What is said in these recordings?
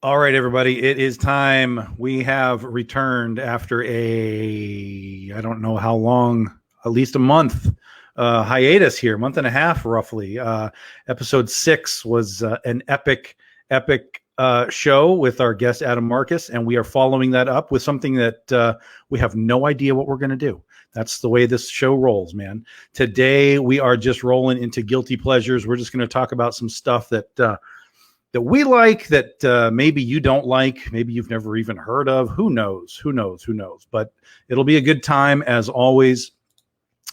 All right, everybody, it is time. We have returned after I don't know how long, at least a month hiatus here, month and a half roughly. Episode 6 was an epic show with our guest Adam Marcus, and we are following that up with something that we have no idea what we're going to do. That's the way this show rolls, man. Today, we are just rolling into guilty pleasures. We're just going to talk about some stuff that we like, that maybe you don't like, maybe you've never even heard of. Who knows? But it'll be a good time as always.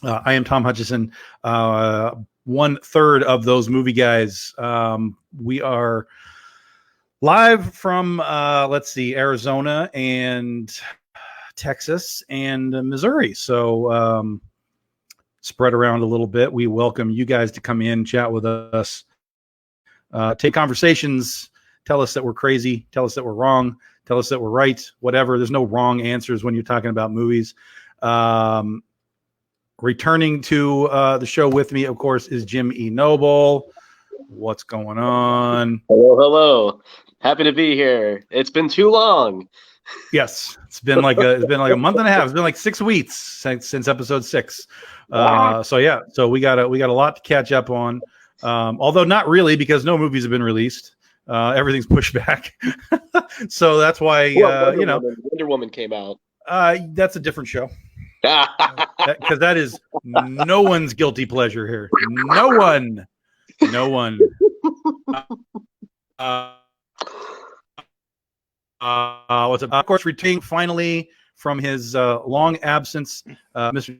I am Tom Hutchison, 1/3 of those movie guys. We are live from, Arizona and Texas and Missouri. So spread around a little bit. We welcome you guys to come in, chat with us. Take conversations, tell us that we're crazy, tell us that we're wrong, tell us that we're right, whatever. There's no wrong answers when you're talking about movies. Returning to the show with me, of course, is Jim E. Noble. What's going on? Hello. Happy to be here. It's been too long. Yes, it's been like a month and a half. It's been like 6 weeks since episode 6. So we got a lot to catch up on. Although not really, because no movies have been released. Everything's pushed back. So that's why, Wonder Woman came out. That's a different show. Because that is no one's guilty pleasure here. No one. Of course, returning finally from his long absence, Mr.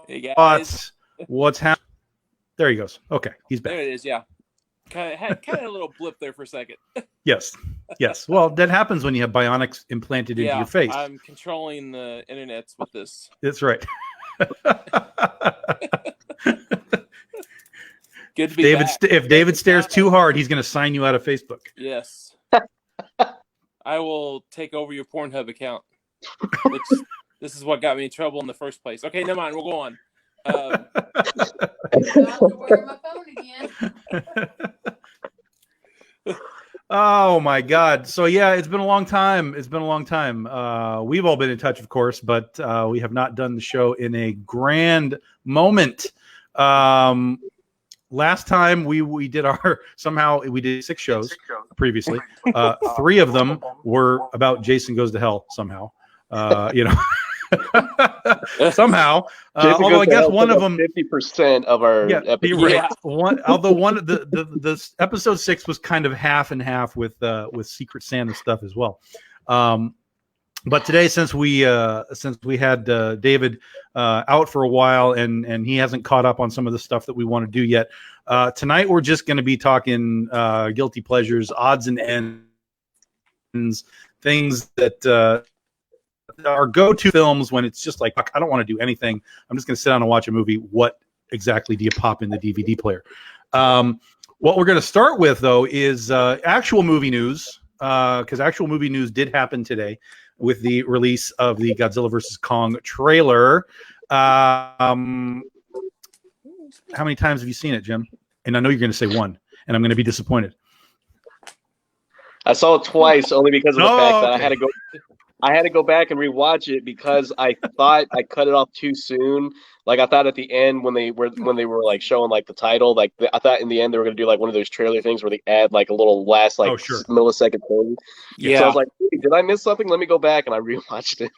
Hey guys. What's happening? There he goes. Okay, he's back. There it is. Yeah, kind of a little blip there for a second. Yes. Well, that happens when you have bionics implanted into your face. I'm controlling the internets with this. That's right. Good to be back. If David stares too hard, he's going to sign you out of Facebook. Yes. I will take over your Pornhub account. This is what got me in trouble in the first place. Okay, never mind. We'll go on. I have to wear my phone again. Oh my God! So yeah, it's been a long time. We've all been in touch, of course, but we have not done the show in a grand moment. Last time we did we did 6 shows previously. 3 of them were about Jason Goes to Hell somehow. Somehow, although I guess one of them 50% of our episodes. Right. Although the episode 6 was kind of half and half with Secret Santa stuff as well. But today, since we had David out for a while and he hasn't caught up on some of the stuff that we want to do yet, tonight we're just going to be talking guilty pleasures, odds and ends, things that are go-to films when it's just like, I don't want to do anything. I'm just going to sit down and watch a movie. What exactly do you pop in the DVD player? What we're going to start with, though, is actual movie news, because actual movie news did happen today with the release of the Godzilla vs. Kong trailer. How many times have you seen it, Jim? And I know you're going to say 1, and I'm going to be disappointed. I saw it twice only because of the fact that I had to go back and rewatch it because I thought I cut it off too soon. Like I thought at the end when they were like showing like the title, like I thought in the end they were gonna do like one of those trailer things where they add like a little last like millisecond thing. Yeah. So I was like, hey, did I miss something? Let me go back, and I rewatched it.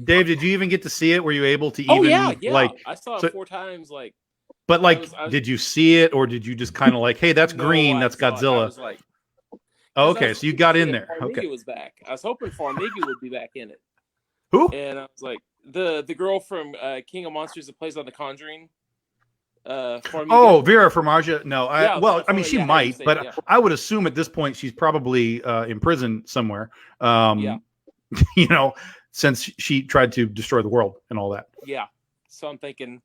Dave, did you even get to see it? Were you able to even? Oh yeah. Like I saw it 4 times. Like, but like, did you see it, or did you just kind of like, hey, that's green, that's Godzilla? I was like, oh, okay, so you got in there. Farmiga was back. I was hoping Farmiga would be back in it. Who? And I was like, the girl from King of Monsters that plays on The Conjuring. Farmiga. Oh, Vera Farmiga. No, she might, but yeah. I would assume at this point she's probably in prison somewhere. Since she tried to destroy the world and all that. Yeah. So I'm thinking.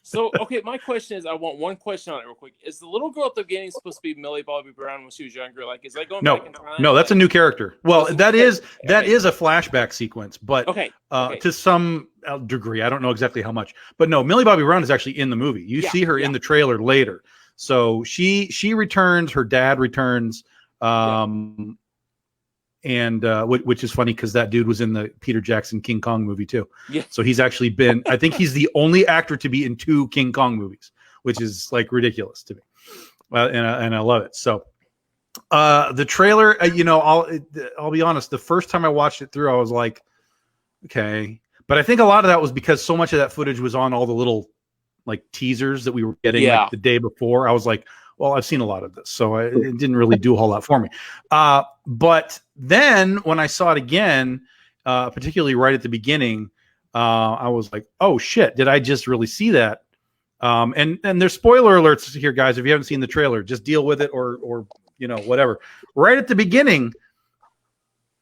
So, okay, my question is, I want one question on it real quick. Is the little girl at the beginning supposed to be Millie Bobby Brown when she was younger? Like, is that going back in time? No, that's a new character. Well, that is a flashback sequence, but to some degree, I don't know exactly how much. But no, Millie Bobby Brown is actually in the movie. You see her in the trailer later. So she returns, her dad returns, and which is funny because that dude was in the Peter Jackson King Kong movie too. Yeah. So he's actually been. I think he's the only actor to be in 2 King Kong movies, which is like ridiculous to me, and I love it. So the trailer, I'll be honest. The first time I watched it through, I was like, okay, but I think a lot of that was because so much of that footage was on all the little like teasers that we were getting like the day before. I was like, well, I've seen a lot of this, so it didn't really do a whole lot for me. But then when I saw it again, particularly right at the beginning, I was like, oh shit, did I just really see that? And there's spoiler alerts here, guys. If you haven't seen the trailer, just deal with it or whatever. Right at the beginning,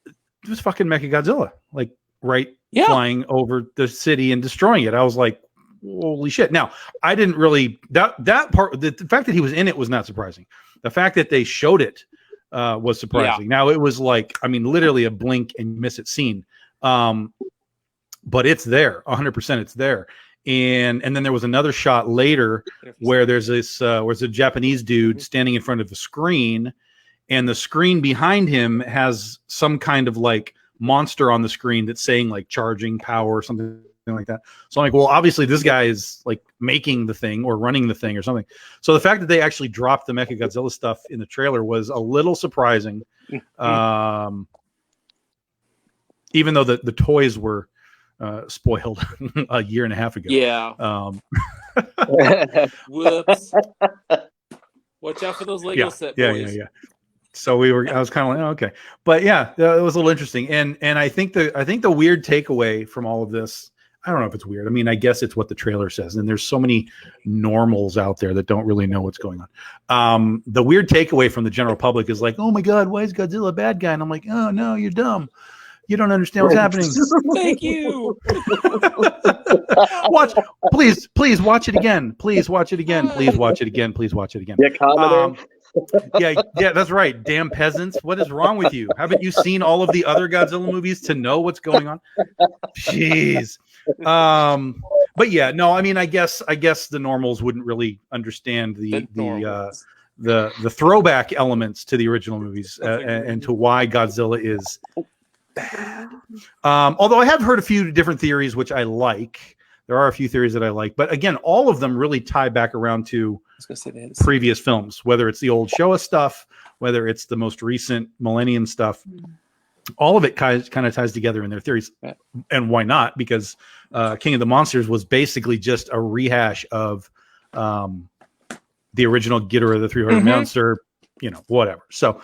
it was fucking Mechagodzilla, like flying over the city and destroying it. I was like, holy shit. Now, I didn't really that part, the fact that he was in it was not surprising. The fact that they showed it was surprising. Now it was like, I mean, literally a blink and miss it scene. But it's there, 100% it's there. And then there was another shot later where there's a Japanese dude standing in front of the screen, and the screen behind him has some kind of like monster on the screen that's saying like charging power or something like that. So I'm like, well, obviously this guy is like making the thing or running the thing or something. So the fact that they actually dropped the Mechagodzilla stuff in the trailer was a little surprising. Even though the toys were spoiled a year and a half ago. Yeah. Whoops. Watch out for those Lego set boys. Yeah. So I was kind of like, oh, okay, but yeah, it was a little interesting. And I think the weird takeaway from all of this, I don't know if it's weird. I mean, I guess it's what the trailer says. And there's so many normals out there that don't really know what's going on. The weird takeaway from the general public is like, oh my God, why is Godzilla a bad guy? And I'm like, oh no, you're dumb. You don't understand what's happening. Thank you. Please watch it again. Please watch it again. Please watch it again. Please watch it again. Yeah, that's right. Damn peasants. What is wrong with you? Haven't you seen all of the other Godzilla movies to know what's going on? Jeez. But yeah, no, I mean, I guess the normals wouldn't really understand the throwback elements to the original movies and to why Godzilla is bad. Although I have heard a few different theories, which I like. There are a few theories that I like, but again, all of them really tie back around to previous films, whether it's the old Showa stuff, whether it's the most recent Millennium stuff. All of it kind of ties together in their theories. And why not? Because King of the Monsters was basically just a rehash of the original Ghidorah, the three-headed monster, whatever. So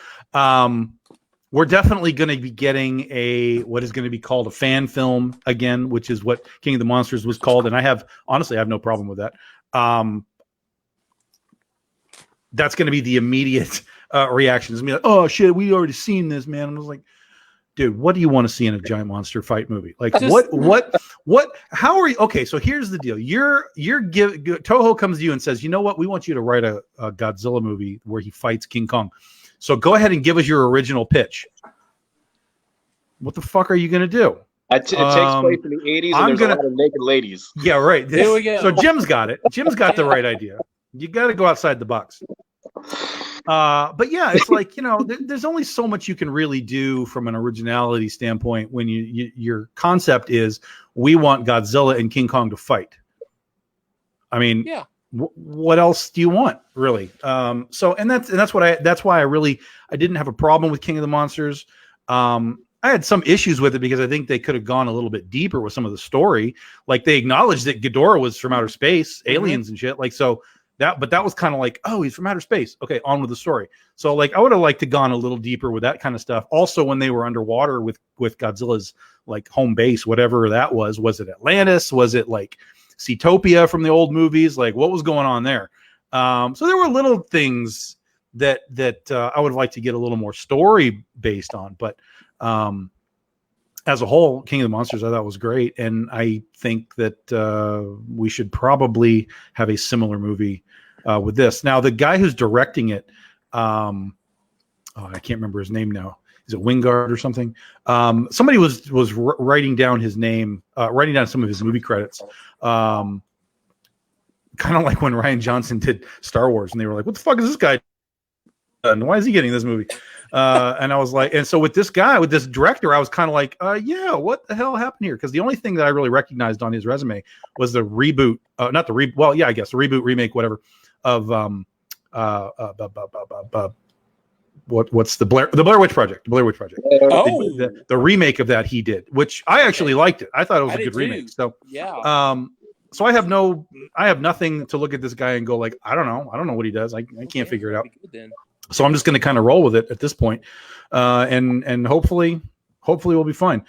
we're definitely going to be getting what is going to be called a fan film again, which is what King of the Monsters was called. And I have no problem with that. That's going to be the immediate reaction. It's going to be like, oh shit, we already seen this, man. And I was like, dude, what do you want to see in a giant monster fight movie? Like how are you? Okay. So here's the deal. Toho comes to you and says, you know what? We want you to write a Godzilla movie where he fights King Kong. So go ahead and give us your original pitch. What the fuck are you going to do? It takes place in the 80s and there's a lot of naked ladies. Yeah, right. There we go. So Jim's got it. Jim's got the right idea. You got to go outside the box. But yeah, it's like, there's only so much you can really do from an originality standpoint when your concept is we want Godzilla and King Kong to fight. I mean, yeah. What else do you want, really? That's why I didn't have a problem with King of the Monsters. I had some issues with it because I think they could have gone a little bit deeper with some of the story. Like they acknowledged that Ghidorah was from outer space, aliens and shit. Like but that was kind of like, oh, he's from outer space. Okay, on with the story. So like I would have liked to gone a little deeper with that kind of stuff. Also, when they were underwater with Godzilla's like home base, whatever that was it Atlantis? Was it like Seatopia from the old movies? Like what was going on there? So there were little things that I would like to get a little more story based on, but as a whole, King of the Monsters I thought was great, and I think that we should probably have a similar movie with this. Now the guy who's directing it, I can't remember his name now. Is it Wingard or something? Somebody was writing down his name, writing down some of his movie credits. Kind kind of like when Rian Johnson did Star Wars, and they were like, "What the fuck is this guy? And why is he getting this movie?" And I was like, and so with this director, I was kind of like, yeah, what the hell happened here? Because the only thing that I really recognized on his resume was the reboot, not the well, yeah, I guess the reboot, remake, whatever, of what's the Blair Witch Project? The Blair Witch Project. Oh. The remake of that he did, which I actually liked it. I thought it was a good remake. So yeah. So I have nothing to look at this guy and go like, I don't know what he does. I can't figure it out. So I'm just going to kind of roll with it at this point, and hopefully we'll be fine.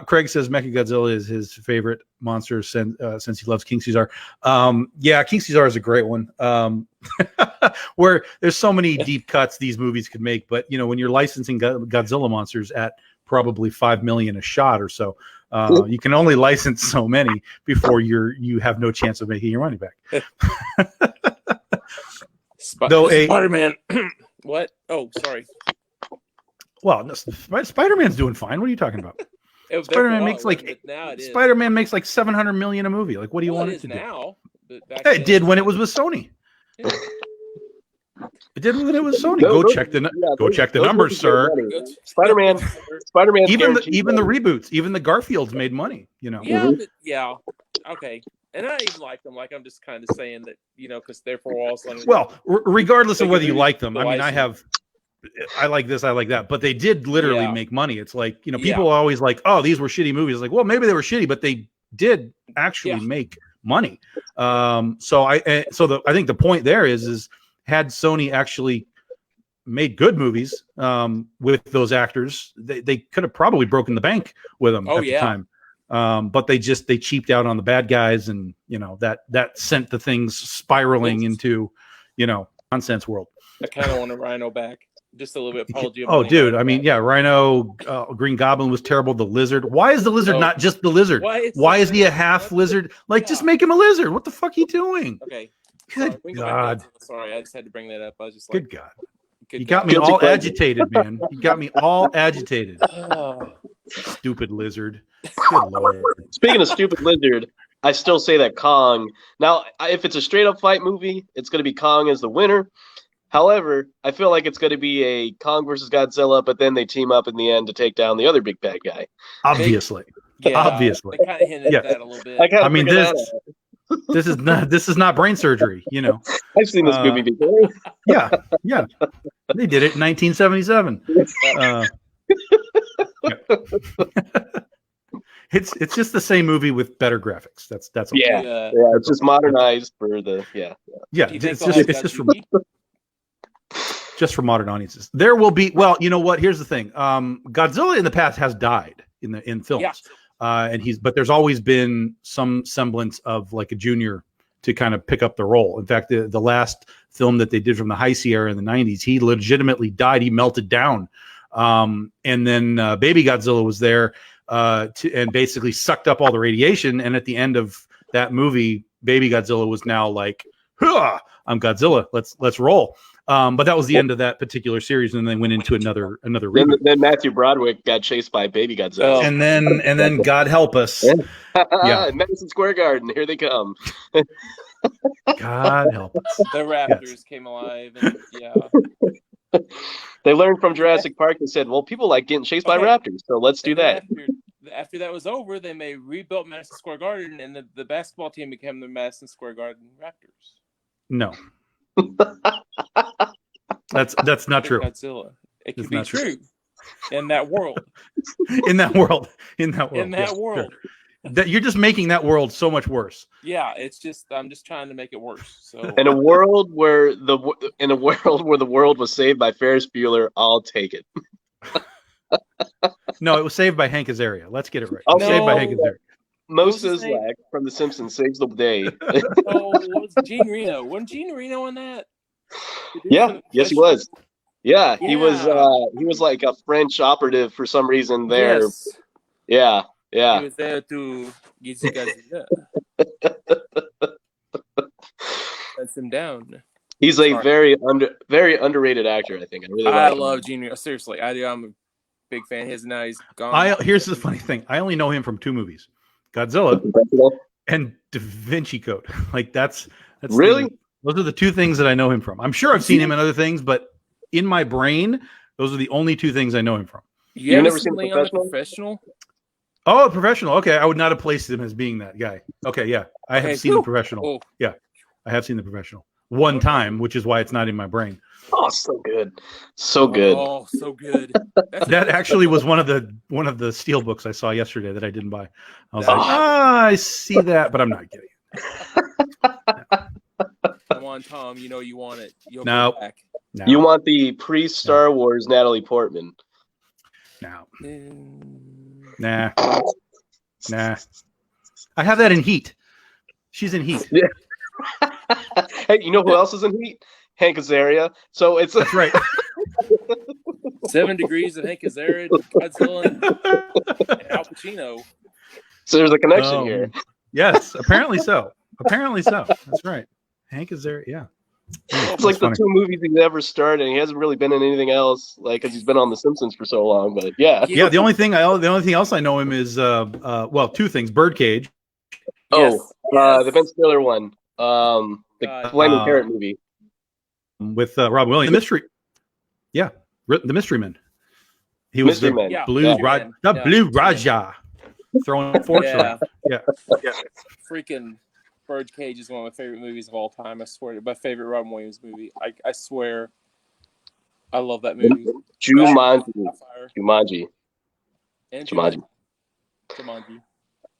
Craig says Mechagodzilla is his favorite monster since he loves King Caesar. Yeah, King Caesar is a great one. Where there's so many deep cuts these movies could make, but when you're licensing Godzilla monsters at probably $5 million a shot or so, you can only license so many before you have no chance of making your money back. Spider-Man. What? Oh, sorry. Well, no, Spider-Man's doing fine. What are you talking about? Spider-Man makes Spider-Man makes like $700 million a movie. Like, what do you want it to now, do? It did when it was with Sony. Yeah. It did when it was Sony. Go check the numbers, sir. Spider-Man. Even the reboots, even the Garfields made money. Yeah, yeah. Okay. And I even like them. Like, I'm just kind of saying that, because therefore also. Well, regardless of whether you like them, I mean, I like this, I like that, but they did literally make money. It's like, people are always like, oh, these were shitty movies. Like, well, maybe they were shitty, but they did actually make money. So I think the point there is had Sony actually made good movies with those actors, they could have probably broken the bank with them at the time. But they cheaped out on the bad guys, and that sent the things spiraling into nonsense world. I kind of want a Rhino back, just a little bit. Paul Giamatti. Oh, dude, I mean, yeah, Rhino, Green Goblin was terrible. The Lizard. Why is the Lizard not just the Lizard? Why is he a half lizard? Like, just make him a lizard. What the fuck are you doing? Okay. Good God. Sorry, I just had to bring that up. I was just like, good God. You got me all agitated, man. You got me all agitated. Stupid lizard. Good Lord. Speaking of stupid lizard, I still say that Kong. Now, if it's a straight up fight movie, it's going to be Kong as the winner. However, I feel like it's going to be a Kong versus Godzilla, but then they team up in the end to take down the other big bad guy. Obviously. Obviously. They kind of hinted at that a little bit. I mean, this is not brain surgery, I've seen this movie before. Yeah. They did it in 1977. It's just the same movie with better graphics. That's all. Yeah. It's just modernized for the it's just for modern audiences. There will be you know what? Here's the thing. Godzilla in the past has died in films. Yeah. But there's always been some semblance of like a junior to kind of pick up the role. In fact, the last film that they did from the High Sierra in the 90s, he legitimately died. He melted down. And then Baby Godzilla was there and basically sucked up all the radiation. And at the end of that movie, Baby Godzilla was now like, I'm Godzilla. Let's roll. But that was the end of that particular series, and then they went into another reboot. Then Matthew Broderick got chased by Baby Godzilla, and then God help us, Madison Square Garden, here they come. God help us. The Raptors came alive, and they learned from Jurassic Park and said, "Well, people like getting chased by raptors, so let's do that." After that was over, they rebuilt Madison Square Garden, and the basketball team became the Madison Square Garden Raptors. No. That's not true. Godzilla. It can be true in that world. In that world. World. That you're just making that world so much worse. Yeah, I'm just trying to make it worse. So in a world where the world was saved by Ferris Bueller, I'll take it. No, it was saved by Hank Azaria. Let's get it right. Saved by Hank Azaria. Moses Lack from The Simpsons saves the day. What's Gene Reno? Wasn't Gene Reno in that? Yeah, yes, he was. Yeah, he was like a French operative for some reason there. Yes. Yeah. He was there to get you guys Sets him down. He's a very underrated actor, I think. I love Gene Reno. Seriously, I do. I'm a big fan of his. Now he's gone. Here's the funny thing. I only know him from two movies. Godzilla and Da Vinci Code. Like that's That's Really? those are the two things that I know him from. I'm sure I've seen him in other things, but in my brain, those are the only two things I know him from. You You've ever never seen seen Leon the Professional? Professional? Oh, a Professional. Okay, I would not have placed him as being that guy. Okay, yeah, I Okay, have seen the whew. Professional. Oh, Yeah, I have seen the Professional one time, which is why it's not in my brain. Oh, so good. So good. Oh, so good. That's a- That actually was one of the steel books I saw yesterday that I didn't buy. I was Oh. like, I see that, but I'm not getting it. Come on, Tom. You know you want it. You'll No. go back. No, You want the pre-Star Wars Natalie Portman. no, Mm. nah. I have that in Heat. She's in Heat. Hey, you know who else is in Heat? Hank Azaria. So it's That's right. 7 Degrees of Hank Azaria, Godzilla, and Al Pacino. so there's a connection Um, here. Yes, apparently so. Apparently so. That's right. Hank is there. Yeah. It's like the two movies he's ever starred in. He hasn't really been in anything else, like because he's been on The Simpsons for so long. But yeah. Yeah. The only thing else I know him is well, two things. Birdcage. Yes. The Ben Stiller one. The God. Flaming Carrot movie. With Rob Williams. The mystery. Yeah, the Mystery Man. He was Mystery the Man. Yeah. Blue Yeah. Raj, Yeah. the Blue Raja, throwing forks around. Yeah. Freaking Birdcage is one of my favorite movies of all time. I swear. My favorite Robin Williams movie. I swear. I love that movie. Jumanji. Fire. Jumanji. And Jumanji. Jumanji.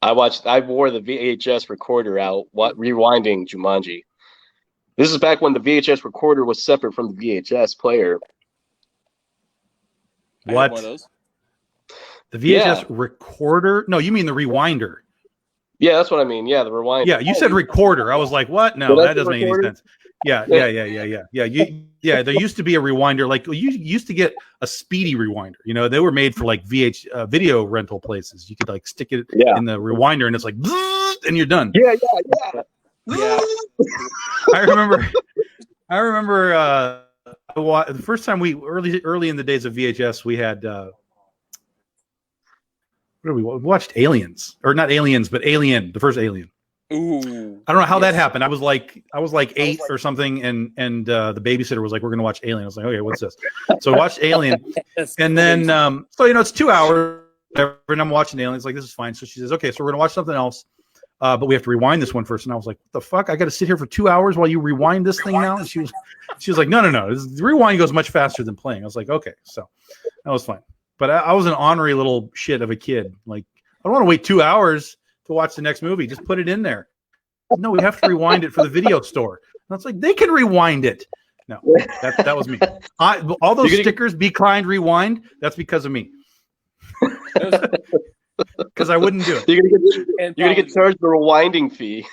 I wore the VHS recorder out, rewinding Jumanji. This is back when the VHS recorder was separate from the VHS player. I had What? one of those. The VHS recorder? No, you mean the rewinder. Yeah, that's what I mean. Yeah, the rewind. Yeah, you said recorder. I was like, what? No, Well, that's that doesn't the make any recorder? sense. Yeah. There used to be a rewinder. Like you used to get a speedy rewinder. You know, they were made for like video rental places. You could like stick it in the rewinder, and it's like, and you're done. Yeah. Yeah. I remember. The first time early in the days of VHS, we had. What did we watched? Aliens, or not Aliens, but Alien, the first Alien. Ooh. I don't know how that happened. I was like 8 or something, and the babysitter was like, "We're going to watch Alien." I was like, "Okay, what's this?" So I watched Alien, and then so it's 2 hours, and I'm watching Alien. It's like, this is fine. So she says, "Okay, so we're going to watch something else, but we have to rewind this one first." And I was like, "What the fuck? I got to sit here for 2 hours while you rewind this thing now?" And she was like, "No. The rewind goes much faster than playing." I was like, "Okay," so that was fine. But I was an ornery little shit of a kid. Like, I don't want to wait 2 hours to watch the next movie. Just put it in there. No, we have to rewind it for the video store. And it's like, they can rewind it. No, that was me. All those stickers, be kind, rewind, that's because of me. Because I wouldn't do it. You're gonna get charged the rewinding fee.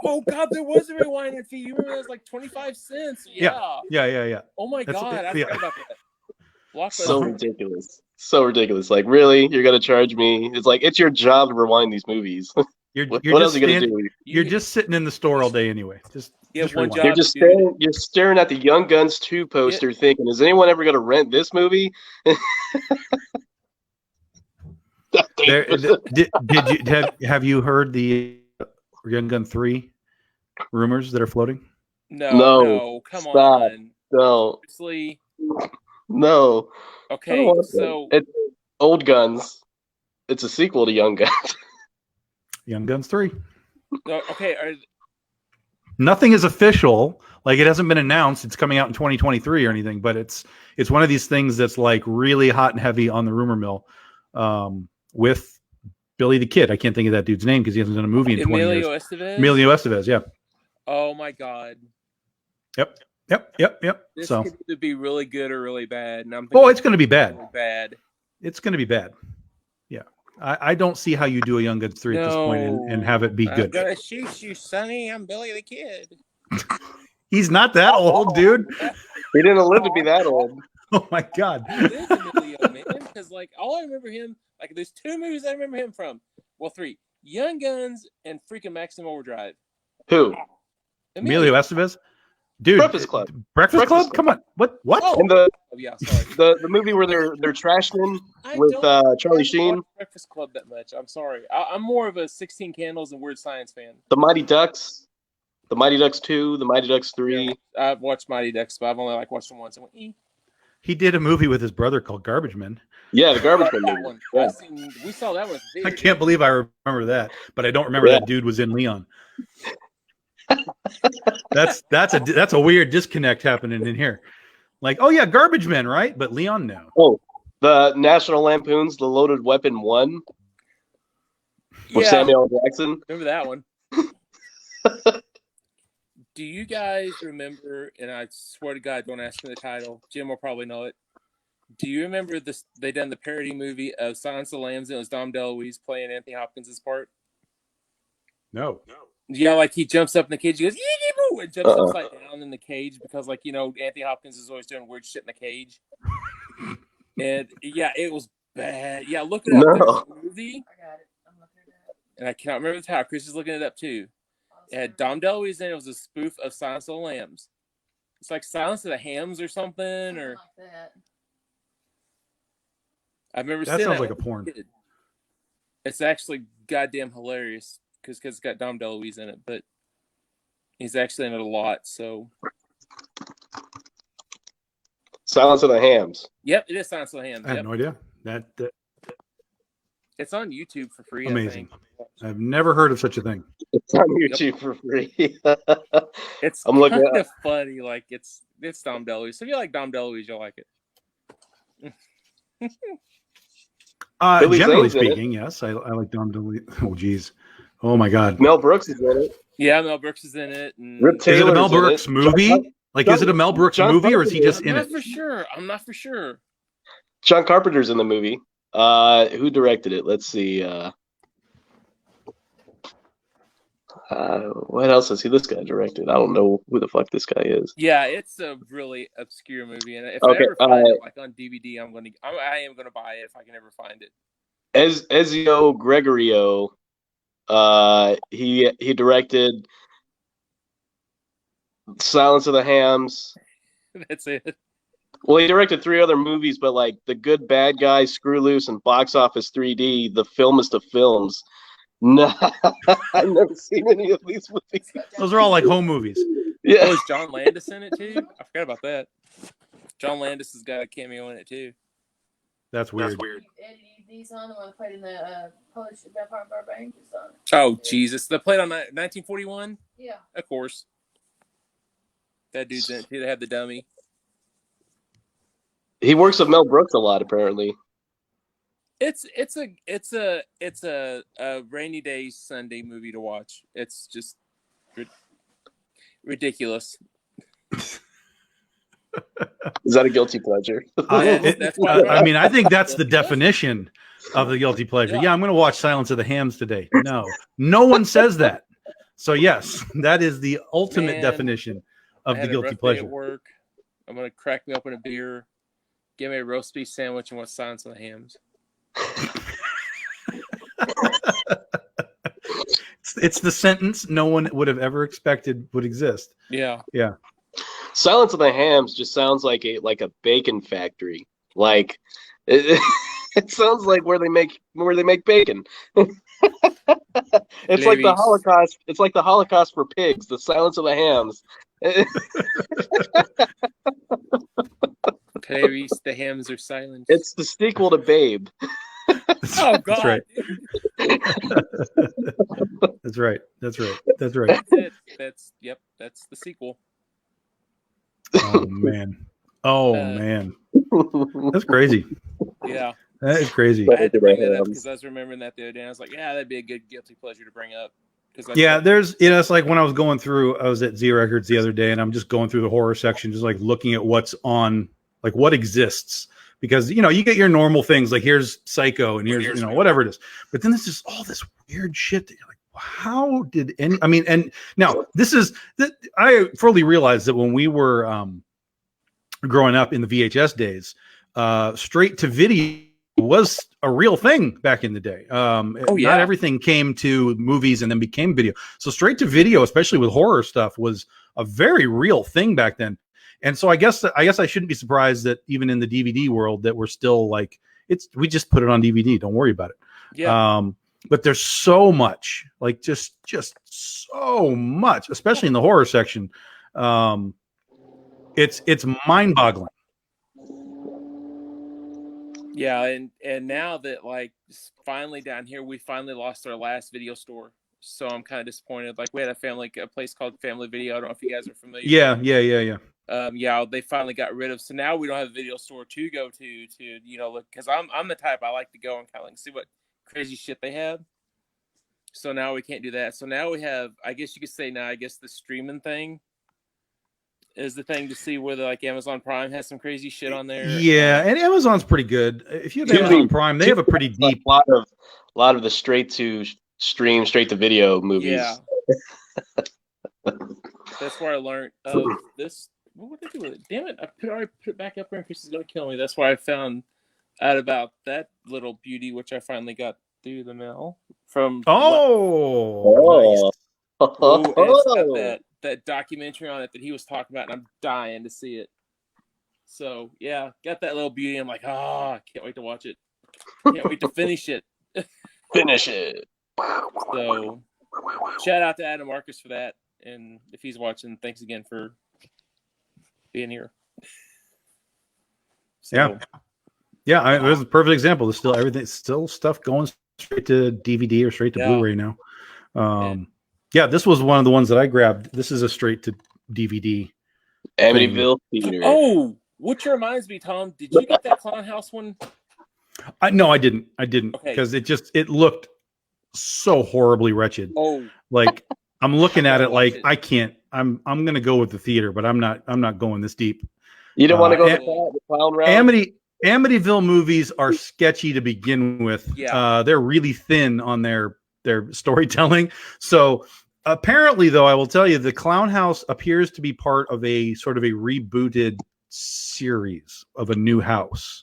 Oh God, there was a rewinding fee. You remember it was like 25 cents. Yeah. That's Oh my God, I forgot about that. So ridiculous. So ridiculous. Like, really? You're gonna charge me? It's like, it's your job to rewind these movies. What else are you gonna do? You're just sitting in the store all day anyway. Just one rewind. job. You're staring at the Young Guns 2 poster, thinking, is anyone ever gonna rent this movie? Have you heard the Young Gun 3 rumors that are floating? No, come stop. on. No. Seriously. No. Okay, so it's Old Guns. It's a sequel to Young Guns. Young Guns 3. Okay. Nothing is official. Like, it hasn't been announced. It's coming out in 2023 or anything, but it's one of these things that's like really hot and heavy on the rumor mill with Billy the Kid. I can't think of that dude's name because he hasn't done a movie in 20 years. Emilio Estevez, yeah. Oh my God. Yep. This So could either be really good or really bad. And I'm thinking it's going to be bad. really bad. It's going to be bad. Yeah. I don't see how you do a Young Guns 3 at this point and have it be I'm good. gonna shoot you, Sonny. I'm Billy the Kid. He's not that old, dude. He didn't live to be that old. Oh my God. It is Emilio, man. Because like all I remember him, like there's 2 movies I remember him from. Well, 3: Young Guns and freaking Maximum Overdrive. Who? Emilio Estevez? Dude. Breakfast Club. Breakfast Club? Come on. What? Oh. And the Sorry. the movie where they're trashing with Charlie Sheen. Breakfast Club that much. I'm sorry. I'm more of a 16 Candles and Weird Science fan. The Mighty Ducks. The Mighty Ducks 2, The Mighty Ducks 3. Yeah, I've watched Mighty Ducks, but I've only watched them once. And went, He did a movie with his brother called Garbage Men. Yeah, the Garbage Man that movie. one. Yeah. We saw that one. I can't believe I remember that, but I don't remember that dude was in Leon. That's a weird disconnect happening in here. Like, oh yeah, Garbage Men, right? But Leon, no. Oh, the National Lampoon's The Loaded Weapon 1 with Samuel L. Jackson. Remember that one? Do you guys remember? And I swear to God, don't ask me the title. Jim will probably know it. Do you remember this? They done the parody movie of Silence of the Lambs, and it was Dom DeLuise playing Anthony Hopkins' part. No. Yeah, like he jumps up in the cage, he goes "Yee-yee-boo," and jumps upside down in the cage because, like, Anthony Hopkins is always doing weird shit in the cage. And yeah, it was bad. Yeah, look it up. There's a movie, I got it. I'm looking at that. and I cannot remember the title. Chris is looking it up too. It had Dom DeLuise in it. It was a spoof of Silence of the Lambs. It's like Silence of the Hams or something, or Like that. I remember That seeing sounds that like a porn. It's actually goddamn hilarious because it's got Dom DeLuise in it, but he's actually in it a lot. So, Silence of the Hams. yep, it is Silence of the Hams. I have Yep. no idea. That It's on YouTube for free. Amazing. I think. I've never heard of such a thing. It's on YouTube for free. It's I'm looking kind at- of funny. Like it's Dom DeLuise. So if you like Dom DeLuise, you'll like it. Billy Generally Zane's in it. speaking, yes, I like Dom DeLuise. Oh, geez. Oh my God. Mel Brooks is in it. Yeah, Mel Brooks is in it. And Rip Is it a Taylor's Mel in it. Brooks movie? Like, is it a Mel Brooks John movie, or is he just I'm in not it? for sure. I'm not for sure. John Carpenter's in the movie. Who directed it? Let's see. What else has this guy directed? I don't know who the fuck this guy is. Yeah, it's a really obscure movie, and if Okay, I ever find it like on DVD, I am gonna buy it if I can ever find it. Ezio Gregorio. He directed Silence of the Hams. That's it. Well, he directed 3 other movies, but like The Good Bad Guy, Screw Loose, and Box Office 3D, the filmest of films. No, I've never seen any of these movies. Those are all like home movies. Oh, Yeah, is John Landis in it too? I forgot about that. John Landis has got a cameo in it too. That's weird. Eddie D's on the one that played in the Polish Barbarian. Oh Jesus! They played on 1941. Yeah. Of course. That dude's in it too. They had the dummy. he works with Mel Brooks a lot, apparently. It's a rainy day Sunday movie to watch. It's just ridiculous. Is that a guilty pleasure? That's why I mean, I think that's the definition of the guilty pleasure. Yeah, I'm going to watch Silence of the Hams today. No one says that. So yes, that is the ultimate Man, definition of I the had a guilty rough day pleasure. at work. I'm gonna crack me open a beer, give me a roast beef sandwich, and watch Silence of the Hams. It's the sentence no one would have ever expected would exist. Yeah. Silence of the Hams just sounds like a bacon factory. Like it sounds like where they make bacon. It's like the Ladies. Holocaust. It's like the Holocaust for pigs. The Silence of the Hams. Clarice, the Hams are silent. It's the sequel to Babe. Oh God. That's right. That's right. That's right. That's right. That's it. That's the sequel. Oh man. Oh man. That's crazy. Yeah. That is crazy. I had to bring that up because I was remembering that the other day. I was like, yeah, that'd be a good guilty pleasure to bring up. Yeah, there's, it's like when I was going through, I was at Z Records the other day, and I'm just going through the horror section, just like looking at what's on, like what exists, because you get your normal things, like here's Psycho and here's whatever it is, but then there's just all this weird shit that you're like, how did any? I mean, and now this is that I fully realized that when we were growing up in the VHS days, straight to video was a real thing back in the day. Not everything came to movies and then became video. So straight to video, especially with horror stuff, was a very real thing back then. And so I guess I shouldn't be surprised that even in the DVD world that we're still like, we just put it on DVD. Don't worry about it. Yeah. but there's so much, like just so much, especially in the horror section. It's mind-boggling. Yeah, and now that like finally down here, we finally lost our last video store. So I'm kind of disappointed. Like we had a place called Family Video. I don't know if you guys are familiar. Yeah. Yeah, they finally got rid of. So now we don't have a video store to go to look, because I'm the type, I like to go and kind of like see what crazy shit they have. So now we can't do that. So now we have, I guess you could say now, I guess the streaming thing is the thing to see whether like Amazon Prime has some crazy shit on there. Yeah, and Amazon's pretty good. If you have Amazon Prime, they have a pretty deep a lot of the straight to stream, straight to video movies. Yeah. That's where I learned this. What did I do with it? Damn it! I already put it back up there, and Chris is gonna kill me. That's why I found out about that little beauty, which I finally got through the mail from. Oh, nice. Ooh, it's got that documentary on it that he was talking about, and I'm dying to see it. So yeah, got that little beauty. I'm like, I can't wait to watch it. Can't wait to finish it. Finish it. So shout out to Adam Marcus for that, and if he's watching, thanks again for being here. So, yeah. There's a perfect example. There's still stuff going straight to DVD or straight to Blu-ray now. Yeah, this was one of the ones that I grabbed. This is a straight to DVD. Amityville Theater. Oh, which reminds me, Tom, did you get that Clown House one? No, I didn't because it looked so horribly wretched. Oh, like I'm looking at it like I can't. I'm gonna go with the theater, but I'm not going this deep. You don't want to go the clown route? Amityville movies are sketchy to begin with. Yeah. They're really thin on their storytelling. So apparently, though, I will tell you, the Clown House appears to be part of a sort of a rebooted series of a new house,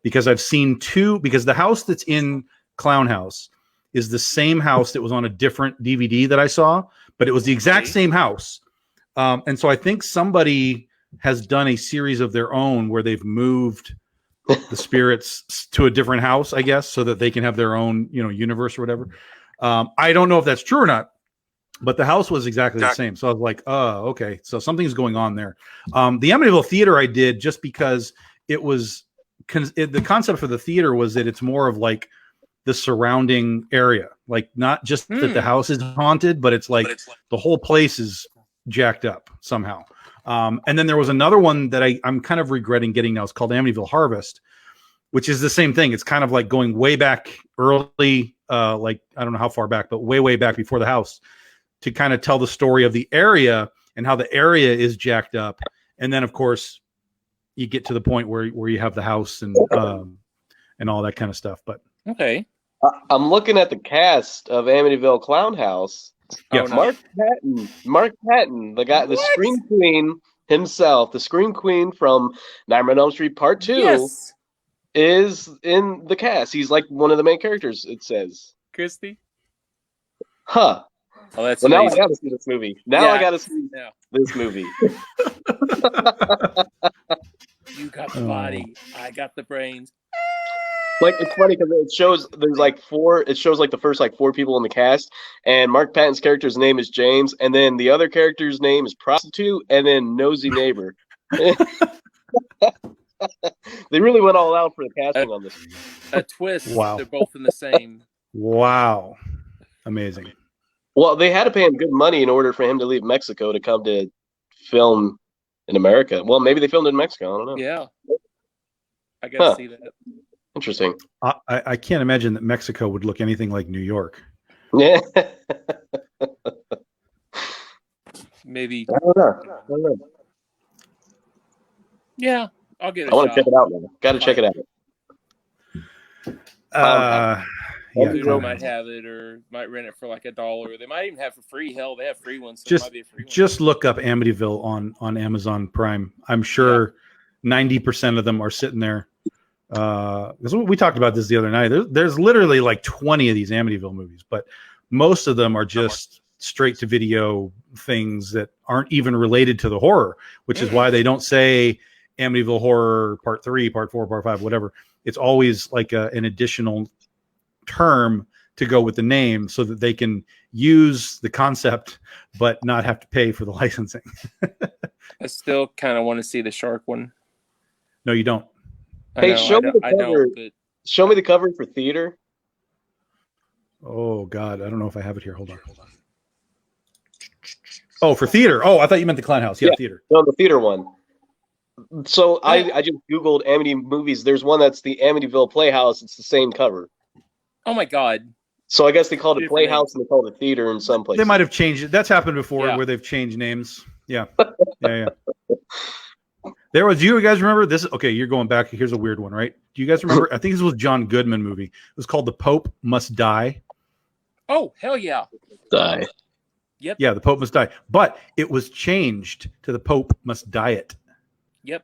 because I've seen two. Because the house that's in Clown House is the same house that was on a different DVD that I saw, but it was the exact same house. And so I think somebody has done a series of their own where they've moved the spirits to a different house, I guess, so that they can have their own, universe or whatever. I don't know if that's true or not, but the house was exactly the same. So I was like, oh, okay. So something's going on there. The Amityville Theater I did just because it was the concept for the theater was that it's more of like the surrounding area, like not just that the house is haunted, but it's like the whole place is jacked up somehow. And then there was another one that I'm kind of regretting getting now. It's called Amityville Harvest, which is the same thing. It's kind of like going way back early, like I don't know how far back, but way back before the house, to kind of tell the story of the area and how the area is jacked up. And then of course you get to the point where you have the house and all that kind of stuff. But okay. I'm looking at the cast of Amityville Clown House. Yeah, Mark Patton, the guy, the Scream Queen himself, the Scream Queen from Nightmare on Elm Street Part 2, is in the cast. He's like one of the main characters, it says. Christy? Huh. Oh, that's well, amazing. now I gotta see this movie. I gotta see this movie. You got the body. I got the brains. Like, it's funny because it shows there's like the first like 4 people in the cast, and Mark Patton's character's name is James, and then the other character's name is Prostitute, and then Nosy Neighbor. They really went all out for the casting on this. A twist. Wow. They're both in the same. Wow. Amazing. Well, they had to pay him good money in order for him to leave Mexico to come to film in America. Well, maybe they filmed in Mexico. I don't know. Yeah. I gotta see that. Interesting. I can't imagine that Mexico would look anything like New York. Yeah. Maybe. I don't know. Yeah, I'll get it. I want to check it out now. Got to check it out. Yeah, Pluto might have it or might rent it for like $1. They might even have it for free. Hell, they have free ones. So it might be a free one. Just look up Amityville on Amazon Prime. I'm sure 90% of them are sitting there. Because we talked about this the other night. There's literally like 20 of these Amityville movies, but most of them are just straight to video things that aren't even related to the horror, which is why they don't say Amityville Horror Part 3, Part 4, Part 5, whatever. It's always like an additional term to go with the name so that they can use the concept but not have to pay for the licensing. I still kind of want to see the shark one. No, you don't. Hey, show me the I cover. don't, but Show me the cover for theater. Oh God, I don't know if I have it here. Hold on. Oh, for theater. Oh, I thought you meant the Clown House. Yeah, Yeah. theater. No, the theater one. So I just Googled Amity movies. There's one that's the Amityville Playhouse. It's the same cover. oh my God. So I guess they called it Different Playhouse and they called it theater in some places. They might have changed it. That's happened before Yeah. where they've changed names. Yeah. Yeah. There was, do you guys remember this? Okay, you're going back. Here's a weird one, right? Do you guys remember? I think this was a John Goodman movie. It was called The Pope Must Die. Oh, hell yeah. Die. Yeah, The Pope Must Die. But it was changed to The Pope Must Diet. Yep.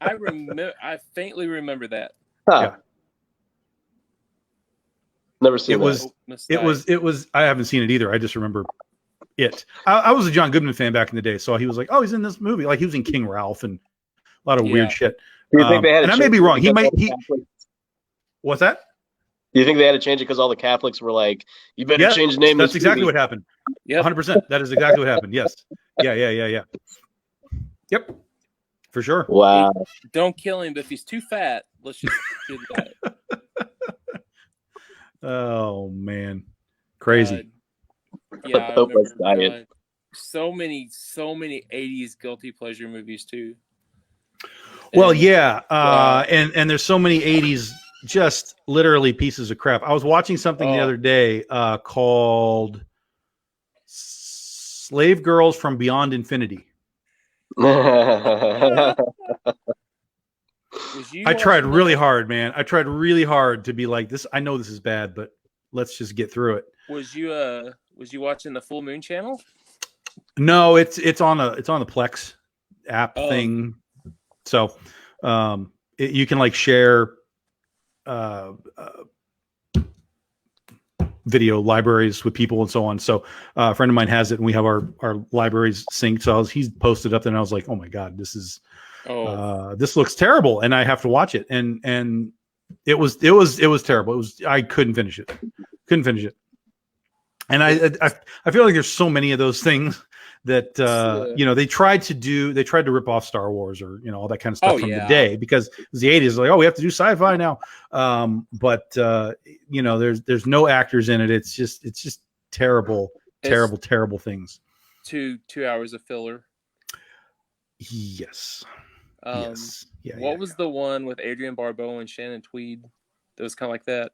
I faintly remember that. Huh. Yeah. Never seen It that. was- It was, I haven't seen it either. I just remember it. I was a John Goodman fan back in the day. So he was like, oh, he's in this movie. Like he was in King Ralph and a lot of Yeah. weird shit. Do you think they had to and I may change be it wrong. He because might, all the he, Catholics- what's that? Do you think they had to change it because all the Catholics were like, "You better Yeah, change the name"? That's exactly what happened. Yep. 100%. That is exactly what happened. Yes. Yeah. Yep. For sure. Wow. Don't kill him, but if he's too fat, let's just do that. Oh man, crazy. Yeah, I Hope that's remember, diet. so many 80s guilty pleasure movies too. Well, And- yeah, Wow. and there's so many '80s just literally pieces of crap. I was watching something the Oh. other day called "Slave Girls from Beyond Infinity." Was you I tried watching really that? hard, man. I tried really hard to be like this. I know this is bad, but let's just get through it. Was you watching the Full Moon channel? No, it's on the Plex app Oh. thing. So you can like share video libraries with people and so on. So a friend of mine has it, and we have our libraries synced. So he's posted up there, and I was like, oh my God, this looks terrible, and I have to watch it. And it was terrible. I couldn't finish it. And I feel like there's so many of those things that they tried to rip off Star Wars or all that kind of stuff from the day, because it was the 80s. Like, oh, we have to do sci-fi now. But there's no actors in it. It's just terrible things. 2 hours of filler. Yes. Um, Yes. Yeah. what was the one with Adrian Barbeau and Shannon Tweed that was kind of like that?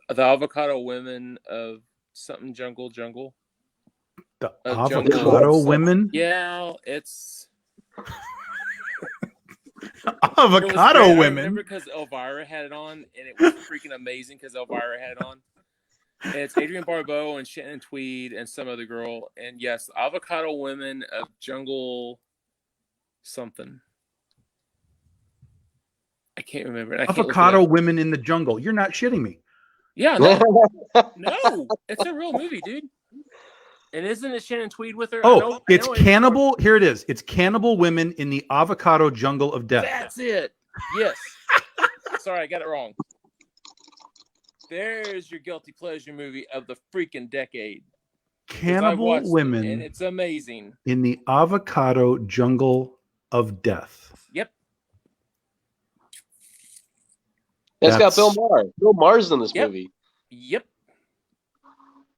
The Avocado Women of something Jungle. the Jungle avocado something. women? Yeah, it's Avocado I women. remember because Elvira had it on, and it was freaking amazing because Elvira had it on. And it's Adrian Barbeau and Shannon Tweed and some other girl. And yes, Avocado Women of Jungle something. I can't remember. I can't look it Avocado up. women in the jungle. You're not shitting me. Yeah, no, it's a real movie, dude. And isn't it Shannon Tweed with her? Oh, I it's know cannibal. Here it is. It's cannibal women in the avocado jungle of death. That's it. Yes. Sorry, I got it wrong. There's your guilty pleasure movie of the freaking decade. 'Cause I've Cannibal watched it, and women it's amazing. in the avocado jungle of death. Yep. It's got That's- Bill Maher. Bill Maher's in this Yep. movie. Yep.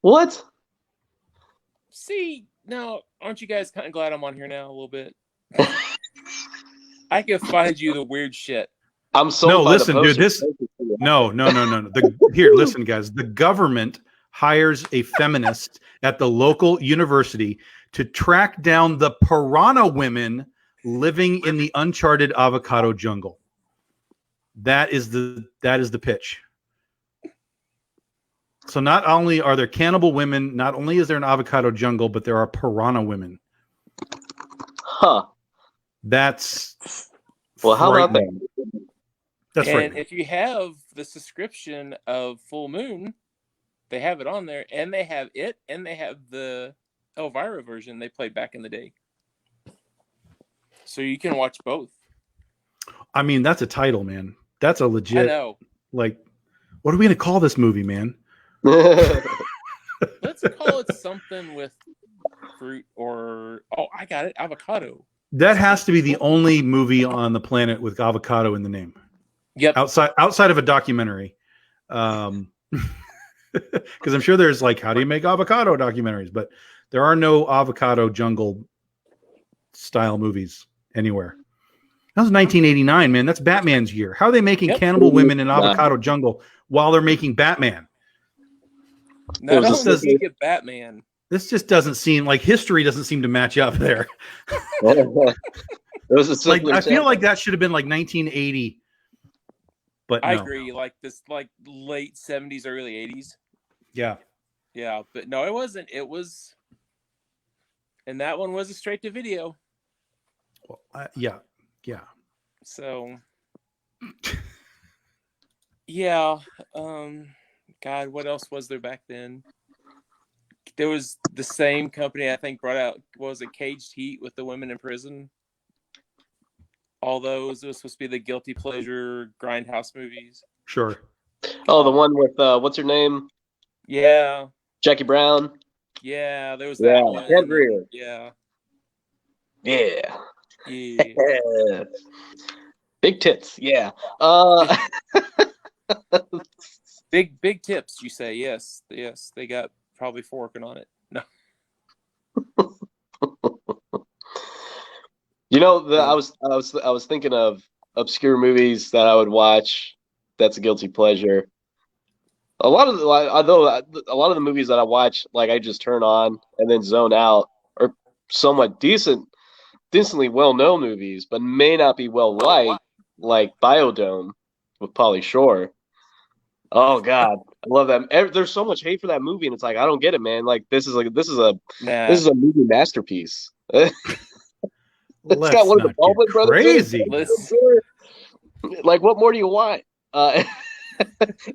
What? See, now, aren't you guys kind of glad I'm on here now a little bit? I can find you the weird shit. I'm sold. No, by the listen, dude, poster. No. Here, listen, guys. The government hires a feminist at the local university to track down the piranha women living in the uncharted avocado jungle. That is the pitch. So not only are there cannibal women, not only is there an avocado jungle, but there are piranha women. Huh. That's Well, how about frightening. that? That's And frightening. if you have the subscription of Full Moon, they have it on there, and they have it, and they have the Elvira version they played back in the day. So you can watch both. I mean, that's a title, man. That's a I legit know. like What are we going to call this movie, man? Let's call it something with fruit or I got it, avocado. That has to be the only movie on the planet with avocado in the name. Yep. Outside of a documentary. Because I'm sure there's like, how do you make avocado documentaries? But there are no avocado jungle style movies anywhere. That was 1989, man. That's Batman's year. How are they making cannibal women in avocado jungle while they're making Batman? Not only did you get Batman. This just doesn't seem like history doesn't seem to match up there. It was Like I feel like that should have been like 1980. But I no. agree, like this, like late 70s, early 80s. Yeah. Yeah, but no, it wasn't. It was, and that one was a straight to video. Well, yeah. So, yeah. God, what else was there back then? There was the same company I think brought out, what was it, Caged Heat with the women in prison. All those, it was supposed to be the guilty pleasure grindhouse movies. Sure. Oh, the one with what's her name? Yeah. Jackie Brown. Yeah, there was that one. Ted Greer. Yeah. Yeah. Yeah. Big tits. Yeah. Big tips, you say? Yes. They got probably 4 working on it. No. You know, I was thinking of obscure movies that I would watch. That's a guilty pleasure. A lot of the movies that I watch, like I just turn on and then zone out, are somewhat decently well-known movies, but may not be well liked, like Biodome with Pauly Shore. Oh God, I love that. There's so much hate for that movie, and it's like I don't get it, man. Like this is a movie masterpiece. It's got one of the Baldwin brothers. Crazy. Like, what more do you want? And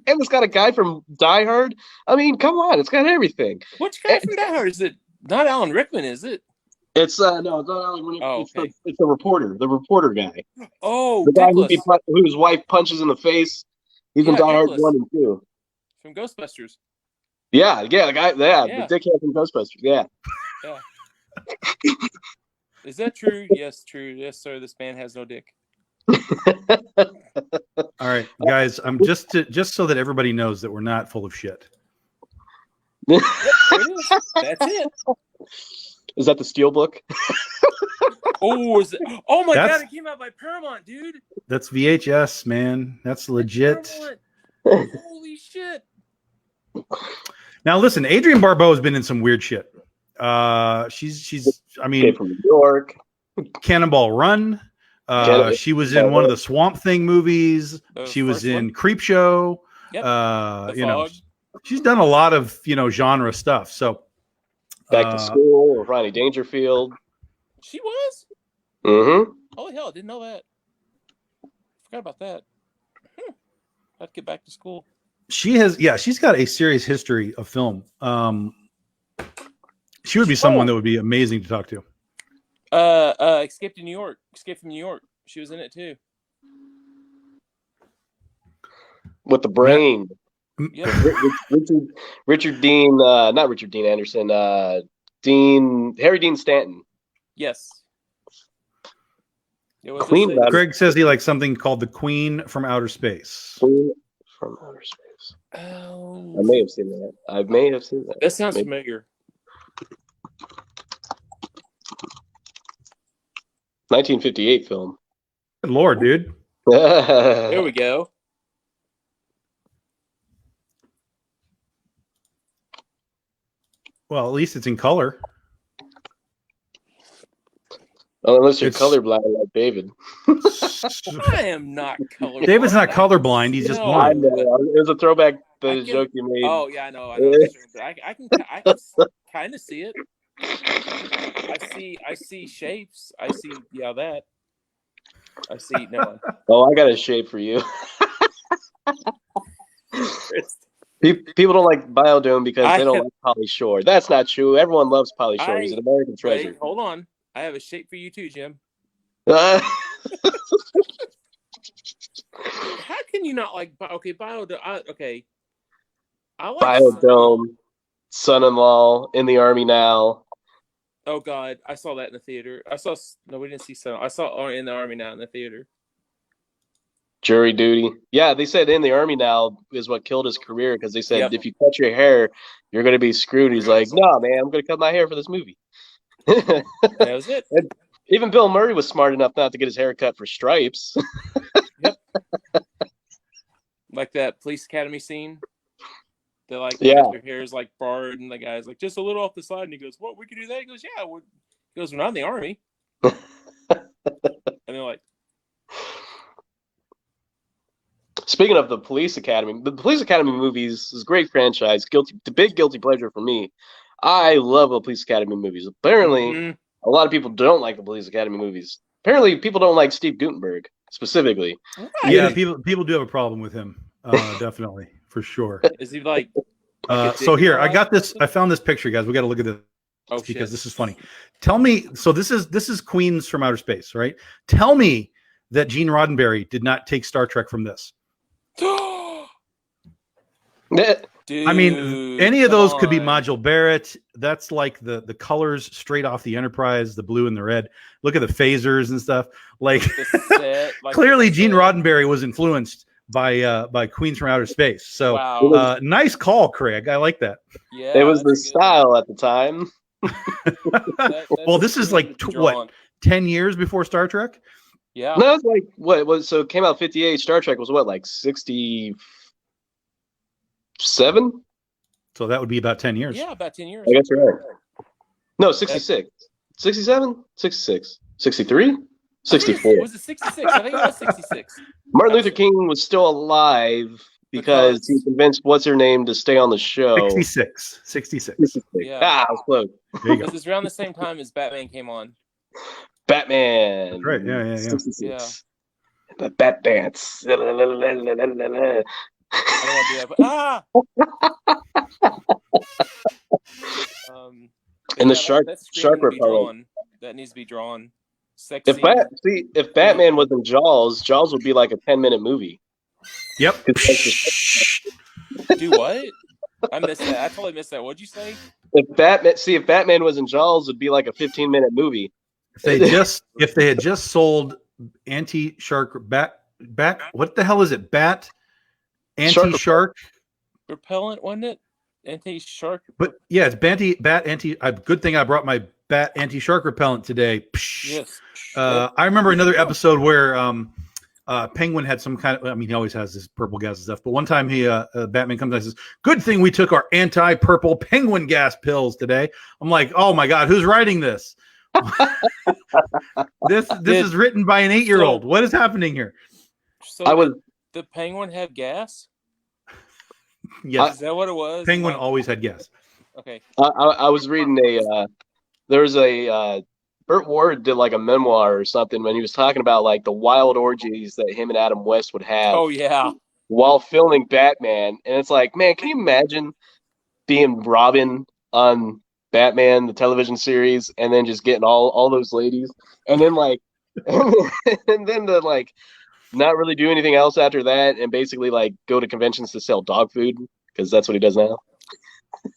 it's got a guy from Die Hard. I mean, come on, it's got everything. Which guy from Die Hard is it? Not Alan Rickman, is it? It's no, it's not Alan Rickman. Oh, okay. It's the reporter guy. Oh, the guy Dickless. whose wife punches in the face. He's in Die Hard 1 and 2. From Ghostbusters. Yeah, the guy. Yeah, the dickhead from Ghostbusters. Yeah. Yeah. Is that true? Yes, true. Yes, sir. This man has no dick. All right, guys. I'm just so that everybody knows that we're not full of shit. Yep, that's it. Is that the Steelbook? Oh, is it? Oh my That's- God! It came out by Paramount, dude. That's VHS, man. That's legit. Paramount. Holy shit! Now listen, Adrienne Barbeau has been in some weird shit. She's. I mean, Came from New York. Cannonball Run. She was in one of the Swamp Thing movies. She was in Creepshow. Yep. You know, she's done a lot of genre stuff. So Back to School with Rodney Dangerfield. She was. Mm-hmm. Holy hell! I didn't know that. Forgot about that. I'd get back to school. she's got a serious history of film. She would be someone that would be amazing to talk to. Escape from New York. She was in it too. With the brain. Yep. Richard Dean, not Richard Dean Anderson, Harry Dean Stanton. Yes. It was Queen. Greg says he likes something called The Queen from Outer Space. Queen from Outer Space. Oh. I may have seen that. That sounds familiar. 1958 film. Good Lord, dude. There we go. Well, at least it's in color. Oh, unless you're It's- colorblind like David. I am not colorblind. David's not colorblind. He's just No. I blind. know. It was a throwback to I the can- joke you made. Oh yeah, I know. I can kind of see it. I see shapes. I see that. I see no. Oh, I got a shape for you. People don't like Biodome because they don't like Pauly Shore. That's not true. Everyone loves Pauly Shore. He's an American treasure. Wait, hold on. I have a shape for you too, Jim. Uh, How can you not like? Okay, okay. I like. Biodome, Son-in-Law, In the Army Now. Oh God, I saw that in the theater. No, we didn't see Son. I saw In the Army Now in the theater. Jury Duty. Yeah, they said In the Army Now is what killed his career because they said Yep. if you cut your hair, you're going to be screwed. He's like, no, man, I'm going to cut my hair for this movie. That was it. Even Bill Murray was smart enough not to get his hair cut for Stripes. Yep. Like that Police Academy scene. They're like, Yeah. their hair is like barred, and the guy's like, just a little off the side, and he goes, "What? We can do that?" He goes, "Yeah." He goes, "We're not in the army." And they're like, Speaking of the Police Academy movies is a great franchise. The big guilty pleasure for me. I love the Police Academy movies. Apparently, a lot of people don't like the Police Academy movies. Apparently, people don't like Steve Guttenberg specifically. Yeah, people do have a problem with him. Definitely, for sure. "Is he like?" So here, I found this picture, guys. We got to look at this because this is funny. Tell me, so this is Queens from Outer Space, right? Tell me that Gene Roddenberry did not take Star Trek from this. Dude, I mean, any of those could be Module Barrett. That's like the colors straight off the Enterprise, the blue and the red. Look at the phasers and stuff. Like, clearly, Gene Roddenberry was influenced by Queens from Outer Space. So, wow. Nice call, Craig. I like that. Yeah, it was the style at the time. Well, this is like what, 10 years before Star Trek? Yeah. No, it's like what it was. So it came out 58. Star Trek was what, like 67? So that would be about 10 years. Yeah, about 10 years. I guess you're right. No, 66. 67? 66. 63? 64. Was it 66? I think it was 66. Martin Luther King was still alive because he convinced what's her name to stay on the show. 66. Yeah. Ah, I was close. There you go. This is around the same time as Batman came on. Batman. That's right. Yeah. 66. The Bat Dance. I don't want to do that, but and the shark repellent. That needs to be drawn. Sexy. If Batman was in Jaws would be like a 10-minute movie. Yep. Do what? I missed that. I totally missed that. What'd you say? If Batman was in Jaws, it'd be like a 15-minute movie. If they had just sold anti-shark bat, what the hell is it? Anti-shark repellent, wasn't it? Anti-shark. But yeah, it's bat anti. Good thing I brought my bat anti-shark repellent today. Yes. I remember another episode where Penguin had some kind of. I mean, he always has this purple gas and stuff. But one time Batman comes and says, "Good thing we took our anti-purple penguin gas pills today." I'm like, "Oh my god, who's writing this?" This is written by an 8-year-old. What is happening here? So the Penguin have gas? Yes. Is that what it was? Penguin always had gas. Okay. I was reading there's a Burt Ward did like a memoir or something when he was talking about like the wild orgies that him and Adam West would have. Oh yeah. While filming Batman, and it's like, man, can you imagine being Robin on Batman, the television series, and then just getting all those ladies, and then like, and then to like not really do anything else after that, and basically like go to conventions to sell dog food because that's what he does now.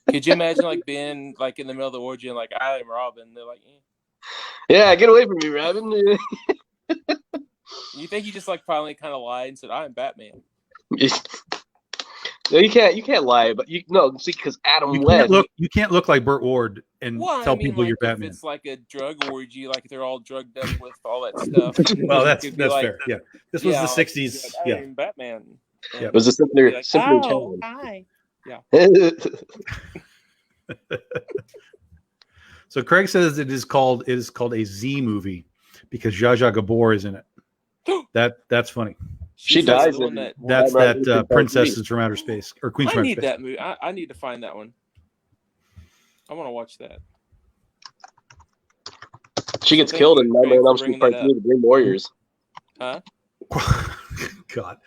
Could you imagine like being like in the middle of the orgy and like I am Robin? They're like, yeah, get away from me, Robin. You think he just like finally kind of lied and said, "I'm Batman"? No, you can't lie, but because Adam West. You can't look like Burt Ward and tell people like, you're Batman. If it's like a drug orgy, like if they're all drugged up with all that stuff. Well, that's fair. Yeah, this was the '60s. Like, yeah, I'm Batman. Yeah. It was a simpler like, challenge. Hi. Yeah. So Craig says it is called a Z movie because Zsa Zsa Gabor is in it. That's funny. She dies in that. That's that Princesses from Outer Space or Queens from Outer Space. I need that movie. I need to find that one. I want to watch that. She gets killed in Nightmare on Elm Street Part 2, The Green Warriors. Huh? God.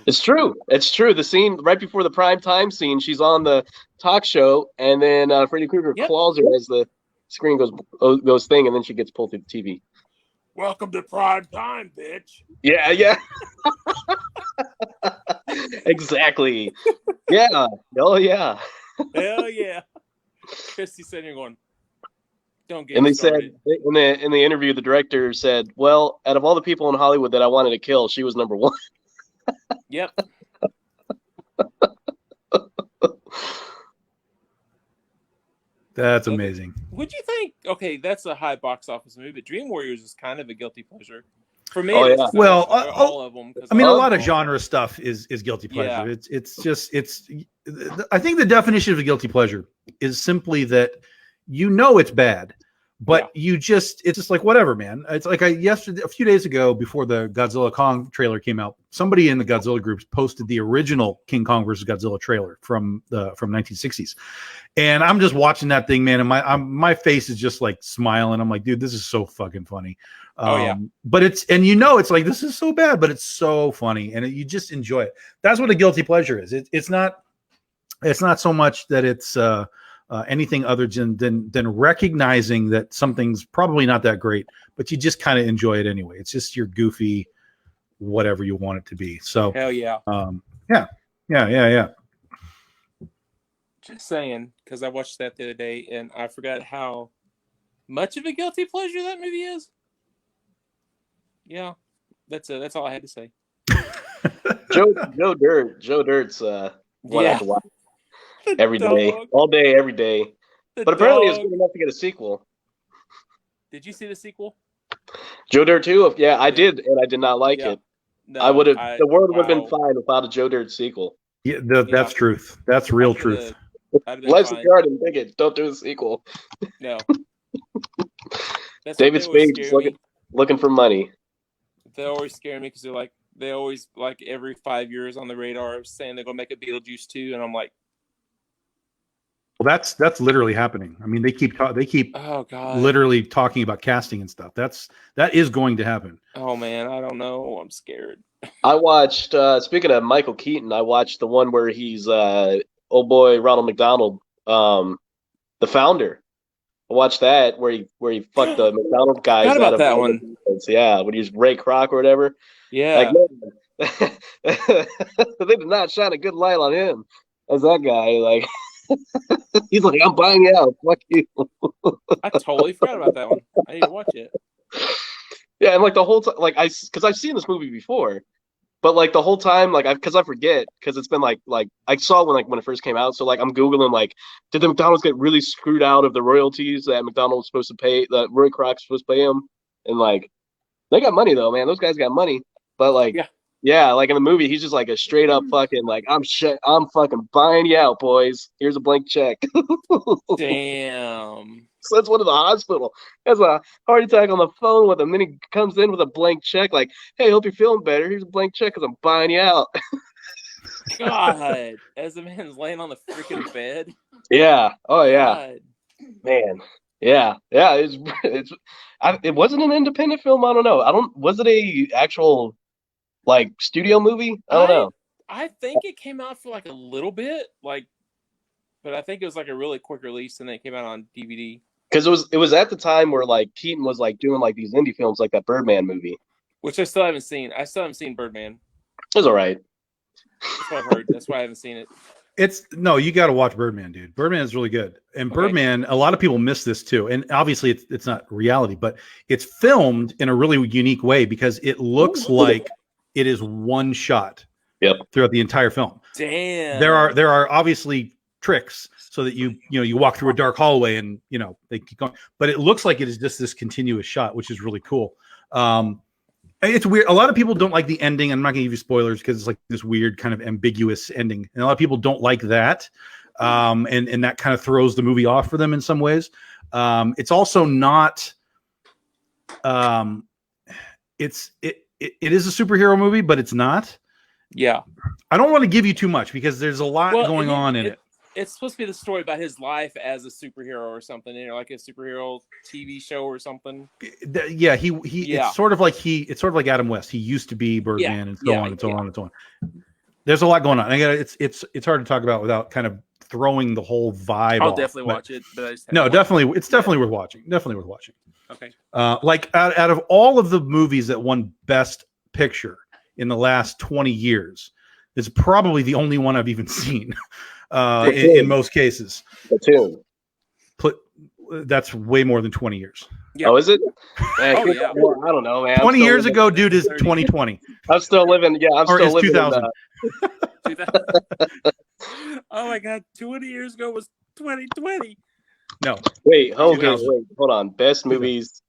It's true. It's true. The scene right before the prime time scene, she's on the talk show, and then Freddy Krueger claws her as the screen goes thing, and then she gets pulled through the TV. Welcome to prime time, bitch. Yeah. Exactly. Yeah. Oh yeah. Hell yeah. Christy's sitting here going, don't get And me they said started. in the interview, the director said, "Well, out of all the people in Hollywood that I wanted to kill, she was number one." Yep. That's amazing. Would you think? Okay, that's a high box office movie, but Dream Warriors is kind of a guilty pleasure for me. Oh, it's yeah. not Well, all of them. I mean, a lot of them. genre stuff is guilty pleasure. Yeah. It's. I think the definition of a guilty pleasure is simply that you know it's bad, but it's just like whatever, man. It's like a few days ago before the Godzilla Kong trailer came out, somebody in the Godzilla groups posted the original King Kong versus Godzilla trailer from 1960s, and I'm just watching that thing, man, and my face is just like smiling. I'm like, dude, this is so fucking funny. But it's like, this is so bad, but it's so funny, and you just enjoy it. That's what a guilty pleasure is. It's not so much that it's anything other than recognizing that something's probably not that great, but you just kind of enjoy it anyway. It's just your goofy, whatever you want it to be. So hell yeah. Yeah. Just saying, because I watched that the other day and I forgot how much of a guilty pleasure that movie is. Yeah, that's all I had to say. Joe Dirt's one I have to watch every day, dog. all day, every day. The But apparently, it's dog. good enough to get a sequel. Did you see the sequel? Joe Dirt 2? Yeah, I did, and I did not like it. No, I would have. The world would have been wow. fine without a Joe Dirt sequel. Yeah, that's truth. That's real truth. Life's a garden, dig it. Don't do a sequel. No. That's David what they always Spade scare me. looking for money. They always scare me because they always like every 5 years on the radar saying they're gonna make a Beetlejuice 2, and I'm like, Well, that's literally happening. I mean, they keep oh god, literally talking about casting and stuff. That is going to happen. oh man, I don't know, I'm scared. I watched. Speaking of Michael Keaton, I watched the one where he's old boy Ronald McDonald, the founder. I watched that where he fucked the McDonald's guys. Forgot about out of that one. Yeah, when he was Ray Kroc or whatever. Yeah, Like, man, they did not shine a good light on him as that guy. Like, he's like, I'm buying you out. Fuck you. I totally forgot about that one. I need to watch it. Yeah, and like the whole time, like because I've seen this movie before, but like the whole time, like because I forget, because it's been like I saw when it first came out, so like I'm googling like, did the McDonald's get really screwed out of the royalties that McDonald's was supposed to pay, that Roy Croc's supposed to pay him, and like they got money though, man. Those guys got money, but like yeah, like in the movie, he's just like a straight up fucking like I'm fucking buying you out, boys. Here's a blank check. Damn. So that's one of the hospital. Has a heart attack on the phone with him. Then he comes in with a blank check, like, "Hey, hope you're feeling better. Here's a blank check because I'm buying you out." God, as the man's laying on the freaking bed. Yeah. Oh yeah. God. Man. Yeah. Yeah. It wasn't an independent film. I don't know. Was it a actual like studio movie? I don't know. I think it came out for like a little bit, like, but I think it was like a really quick release, and then it came out on DVD. Because it was at the time where like Keaton was like doing like these indie films, like that Birdman movie. Which I still haven't seen. I still haven't seen Birdman. It was all right. That's what I've heard. That's why I haven't seen it. You got to watch Birdman, dude. Birdman is really good. And Birdman, a lot of people miss this too. And obviously it's not reality, but it's filmed in a really unique way because it looks like it is one shot throughout the entire film. Damn. There are obviously tricks so that you walk through a dark hallway and they keep going, but it looks like it is just this continuous shot, which is really cool. It's weird. A lot of people don't like the ending. I'm not gonna give you spoilers because it's like this weird kind of ambiguous ending, and a lot of people don't like that, and that kind of throws the movie off for them in some ways. It's also not it is a superhero movie, but it's not. Yeah. I don't want to give you too much because there's a lot going on in it. It's supposed to be the story about his life as a superhero or something, like a superhero TV show or something. Yeah, it's sort of like Adam West. He used to be Birdman and so on and so on and so on. There's a lot going on. It's hard to talk about without kind of throwing the whole vibe. I'll off, definitely but- watch it. But I just No, haven't definitely, it's definitely worth watching. Definitely worth watching. watched it. Like out of all of the movies that won Best Picture in the last 20 years, it's probably the only one I've even seen. In most cases, Platoon. That's way more than 20 years. Yeah. Oh, is it? Man, Oh, yeah. well, I don't know, man. I'm 20 still years living- ago, dude, is 30. 2020. I'm still living. Yeah, I'm Or still it's living. 2000. 2000. Oh my God! 20 years ago was 2020. No, Wait, okay, 2000. wait, hold on. Best movies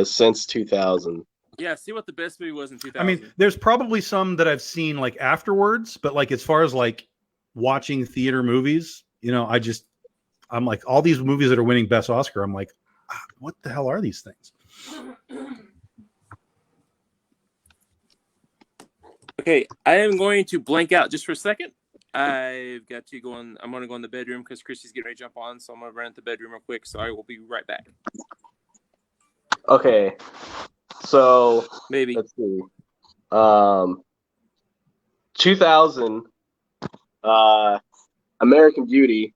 since 2000. Yeah, see what the best movie was in 2000. I mean, there's probably some that I've seen like afterwards, but like as far as like watching theater movies, you know, I'm like all these movies that are winning Best Oscar. I'm like, what the hell are these things? okay, I am going to blank out just for a second. I've got to go on. I'm going to go in the bedroom because Christy's getting ready to jump on, so I'm going to run into the bedroom real quick. So I will be right back. Okay, so Maybe. let's see. 2000. American Beauty.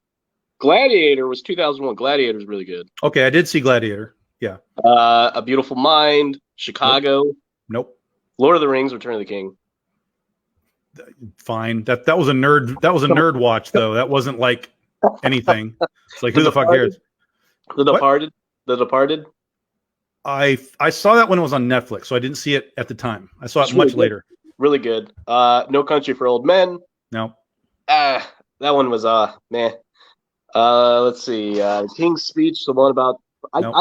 Gladiator was 2001. Gladiator is really good. Okay, I did see Gladiator. Yeah. A Beautiful Mind. Chicago. Nope. Lord of the Rings. Return of the King. Fine. That was a nerd. That was a nerd watch though. That wasn't like anything. It's like who the fuck cares? The Departed. The Departed. I saw that when it was on Netflix, so I didn't see it at the time. I saw it It's much really good. later. Really good. No Country for Old Men. No. That one was meh. Let's see. King's Speech, the one about Nope.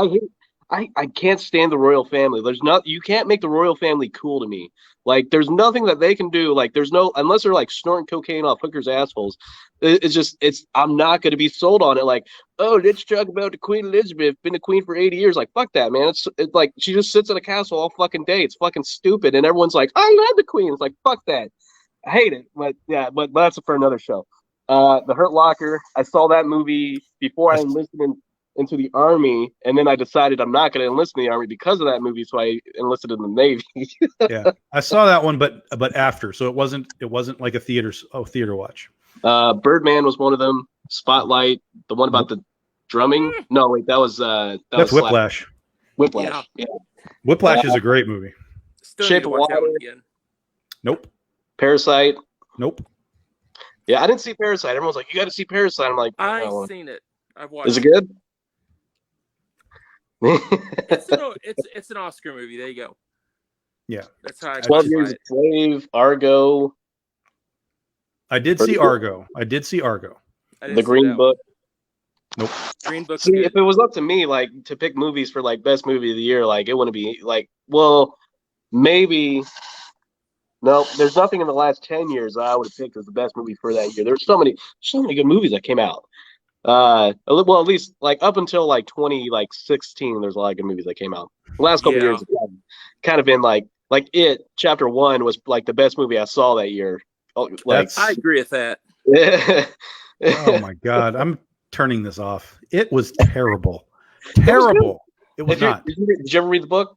I can't stand the royal family. You can't make the royal family cool to me. Like there's nothing that they can do. Like there's no unless they're like snorting cocaine off hookers' assholes. I'm not gonna be sold on it. Like, oh, let's talk about the Queen Elizabeth, been the queen for 80 years. Like, fuck that, man. It's like she just sits in a castle all fucking day. It's fucking stupid. And everyone's like, I love the queen. It's like, fuck that. I hate it. But yeah, but that's for another show. The Hurt Locker. I saw that movie before I enlisted into the Army, and then I decided I'm not going to enlist in the Army because of that movie, so I enlisted in the Navy. Yeah, I saw that one, but after, so it wasn't like a theater watch. Birdman was one of them. Spotlight, the one about the drumming. No, wait, that's That's Whiplash. Whiplash. Yeah. Whiplash is a great movie. Still Shape need to of watch that Water. one again. Nope. Parasite. Nope. Yeah, I didn't see Parasite. Everyone's like, you got to see Parasite. I'm like, I've oh. seen it. I've watched Is it good? It's an Oscar movie. There you go. Yeah. That's how I 12 classify Years a it. Slave, Argo, I did see Argo. I did see Argo. I didn't The see Green that Book. Nope. one. Green Book's See, good. if it was up to me, like to pick movies for like best movie of the year, like it wouldn't be like, well, maybe. No, there's nothing in the last 10 years that I would have picked as the best movie for that year. There's so many good movies that came out. Well, at least like up until like 2016, there's a lot of good movies that came out. The last couple Yeah. years, have kind of been like It Chapter 1 was like the best movie I saw that year. Oh, like, That's- I agree with that. Oh my god, I'm turning this off. It was terrible. Terrible. It was not. Did you ever read the book?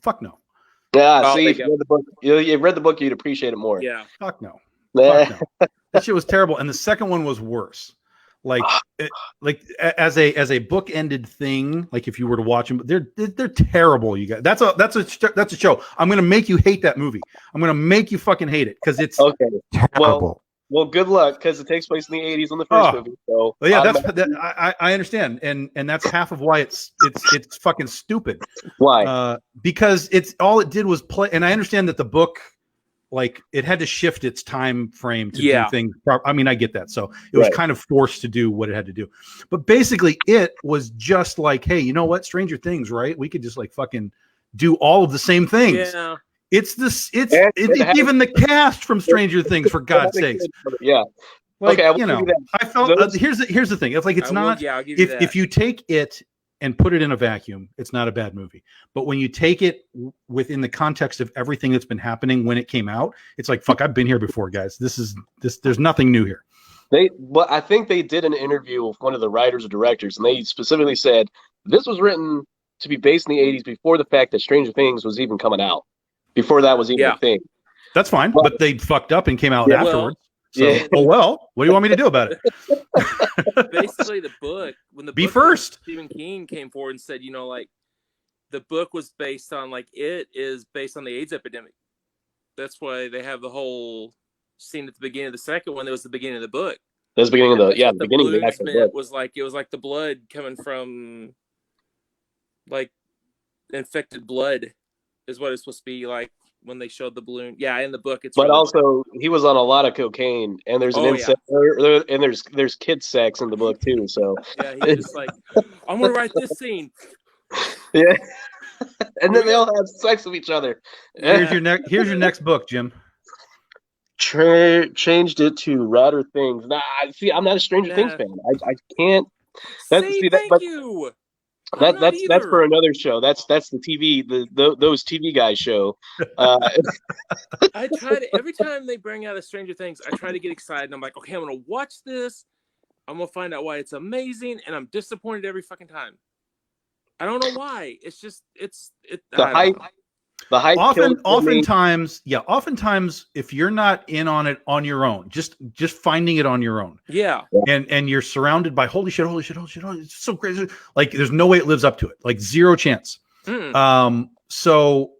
Fuck no. Yeah, Oh, see, there if you you read the book, you read the book, you'd appreciate it more. Yeah. Fuck no. Yeah. Fuck no. That shit was terrible. And the second one was worse. Like, as a book-ended thing, like if you were to watch them, they're terrible. You guys, that's a show. I'm gonna make you hate that movie. I'm gonna make you fucking hate it because it's Okay. terrible. Well, good luck because it takes place in the 80s on the first Oh. movie. So Well, yeah, I understand, and that's half of why it's fucking stupid. why. Because it's all it did was play, and I understand that the book, like, it had to shift its time frame to Yeah. do things. I mean, I get that, so it was Right. kind of forced to do what it had to do. But basically, it was just like, hey, you know what, Stranger Things, right? We could just like fucking do all of the same things. Yeah. It's this. It's And it had- even the cast from Stranger Things, for God's sakes. Yeah. Like, Okay, I will you know, give you that. I felt Those- here's the thing. It's like it's not. Yeah, I'll give you that. If you take it and put it in a vacuum, it's not a bad movie. But when you take it within the context of everything that's been happening when it came out, it's like, fuck, I've been here before, guys. This. There's nothing new here. But I think they did an interview with one of the writers or directors, and they specifically said this was written to be based in the 80s before the fact that Stranger Things was even coming out. Before that was even Yeah. a thing. That's fine. But they fucked up and came out Yeah. afterwards. So, Yeah. oh well, what do you want me to do about it? Basically, the book when the Be book first. Stephen King came forward and said, like the book was based on it is based on the AIDS epidemic. That's why they have the whole scene at the beginning of the second one. That was the beginning of the book. That was the beginning of That's the what beginning of the balloons actual meant book. was it was like the blood coming from infected blood is what it's supposed to be like when they showed the balloon. Yeah, in the book it's But really also, he was on a lot of cocaine, and there's an Oh, incest, and there's kid sex in the book too. So yeah, he's just like, I'm gonna write this scene. yeah, and then they all have sex with each other. Here's your next book, Jim. Changed it to Radder Things. Nah, see, I'm not a Stranger Things fan. I can't. Thank you. That's for another show. That's the TV those TV guys show. I try to every time they bring out a Stranger Things, I try to get excited. And I'm like, okay, I'm gonna watch this. I'm gonna find out why it's amazing, and I'm disappointed every fucking time. I don't know why. It's just The hype. The hype. Oftentimes, if you're not in on it on your own, just finding it on your own. Yeah. And you're surrounded by holy shit, it's so crazy. Like there's no way it lives up to it. Like zero chance. So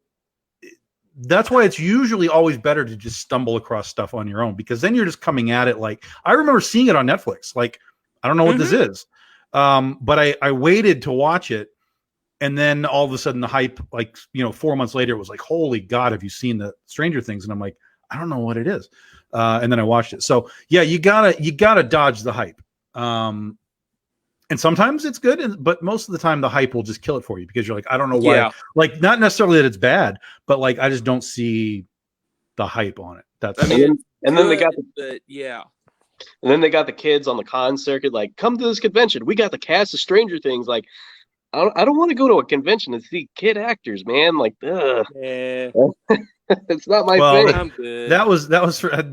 that's why it's usually always better to just stumble across stuff on your own, because then you're just coming at it. Like I remember seeing it on Netflix. Like, I don't know what this is. But I waited to watch it. And then all of a sudden the hype, 4 months later, it was like, holy God, have you seen the Stranger Things? And I'm like, I don't know what it is. And then I watched it. So yeah, you gotta dodge the hype. And sometimes it's good, but most of the time the hype will just kill it for you, because you're like, I don't know why. Yeah. Like, not necessarily that it's bad, but like, I just don't see the hype on it. That's and then they got and then they got the kids on the con circuit, like, come to this convention. We got the cast of Stranger Things. Like, I don't want to go to a convention and see kid actors, man. Like, Yeah. it's not my thing. I'm good. That was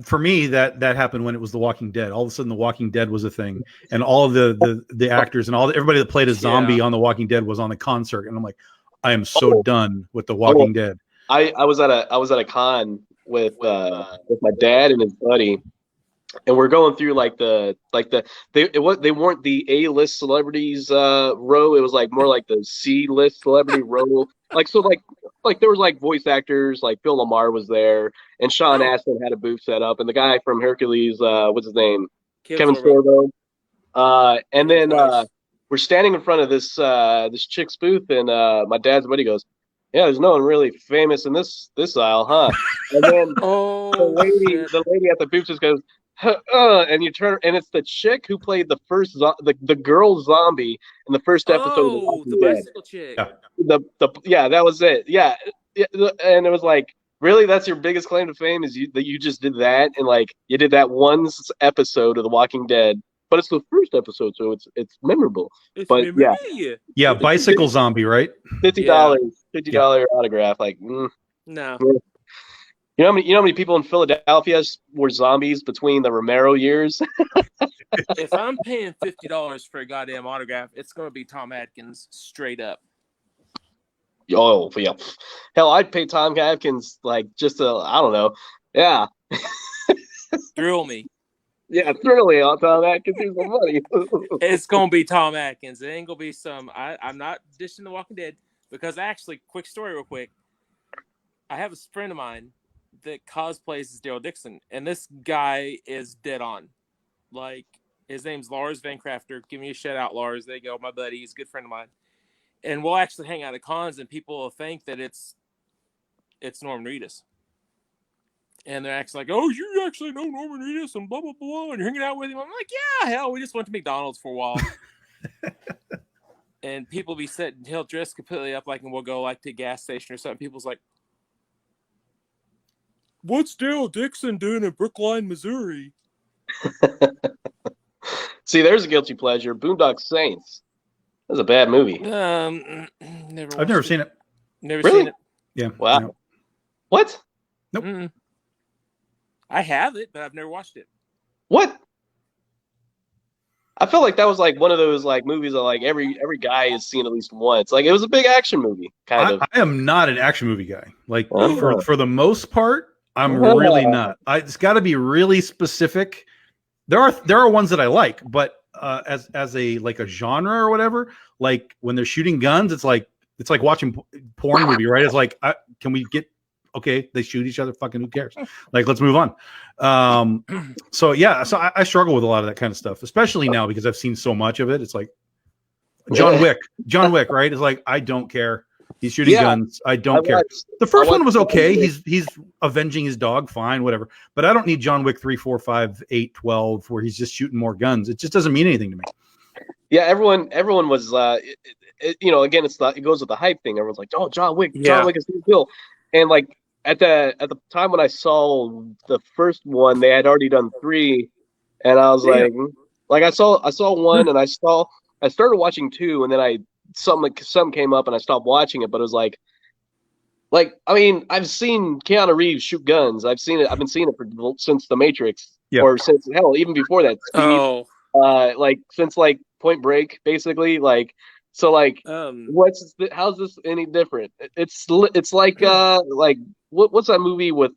for me. That happened when it was The Walking Dead. All of a sudden, The Walking Dead was a thing, and all of the actors and everybody that played a zombie on The Walking Dead was on the concert, and I'm like, I am so done with The Walking Dead. I was at a con with my dad and his buddy, and we're going through they weren't the A-list celebrities row. It was like more like the C-list celebrity row. Like there was like voice actors, like Phil Lamar was there, and Sean Astin had a booth set up, and the guy from Hercules, what's his name? Kevin Sorbo. And then we're standing in front of this chick's booth, and my dad's buddy goes, yeah, there's no one really famous in this aisle, huh? And then the lady at the booth just goes, and you turn, and it's the chick who played the first the girl zombie in the first episode of The Walking Dead. Bicycle chick. Yeah. That was it. Yeah, and it was like, really, that's your biggest claim to fame, is that you just did that, and like you did that one episode of The Walking Dead, but it's the first episod, so it's memorable. Yeah, bicycle zombie, right? $50 autograph, like no. You know how many people in Philadelphia were zombies between the Romero years? If I'm paying $50 for a goddamn autograph, it's going to be Tom Atkins, straight up. Oh, yeah. Hell, I'd pay Tom Atkins, like, just I don't know. Yeah. Thrill me. Yeah, thrill me on Tom Atkins. Here's some money. It's going to be Tom Atkins. It ain't going to be some... I'm not dishing The Walking Dead, because actually, quick story real quick. I have a friend of mine that cosplays as Daryl Dixon, and this guy is dead on. Like, his name's Lars Van Crafter. Give me a shout out, Lars. There you go, my buddy. He's a good friend of mine. And we'll actually hang out at cons, and people will think that it's Norman Reedus. And they're actually like, oh, you actually know Norman Reedus and blah, blah, blah, and you're hanging out with him. I'm like, yeah, hell, we just went to McDonald's for a while. And people be sitting, he'll dress completely up, like, and we'll go, like, to a gas station or something. People's like, what's Daryl Dixon doing in Brookline, Missouri? See, there's a guilty pleasure. Boondock Saints. That's a bad movie. I've never seen it. Never Really? seen it. Yeah. Wow. No. What? Nope. Mm-mm. I have it, but I've never watched it. What? I feel like that was like one of those like movies that like every guy has seen at least once. Like, it was a big action movie, kind of. I am not an action movie guy. Like, Oh. for the most part, I'm really not. It's got to be really specific. There are ones that I like, but as a like a genre or whatever, like when they're shooting guns, it's like watching porn movie, right? It's like, can we get okay? They shoot each other. Fucking who cares? Like, let's move on. So yeah, so I struggle with a lot of that kind of stuff, especially now because I've seen so much of it. It's like John Wick, right? It's like I don't care. He's shooting guns. I don't care. The first one was okay. He's avenging his dog. Fine, whatever. But I don't need John Wick 3, 4, 5, 8, 12, where he's just shooting more guns. It just doesn't mean anything to me. Yeah, everyone was, again, it goes with the hype thing. Everyone's like, oh, John Wick is cool. And like at the time when I saw the first one, they had already done 3, and I was like I saw 1, and I started watching 2, and then something came up and I stopped watching it, but it was like I mean, I've seen Keanu Reeves shoot guns. I've been seeing it since The Matrix, or since even before that. Since like Point Break, basically. Like, so like, how's this any different? It's like what's that movie with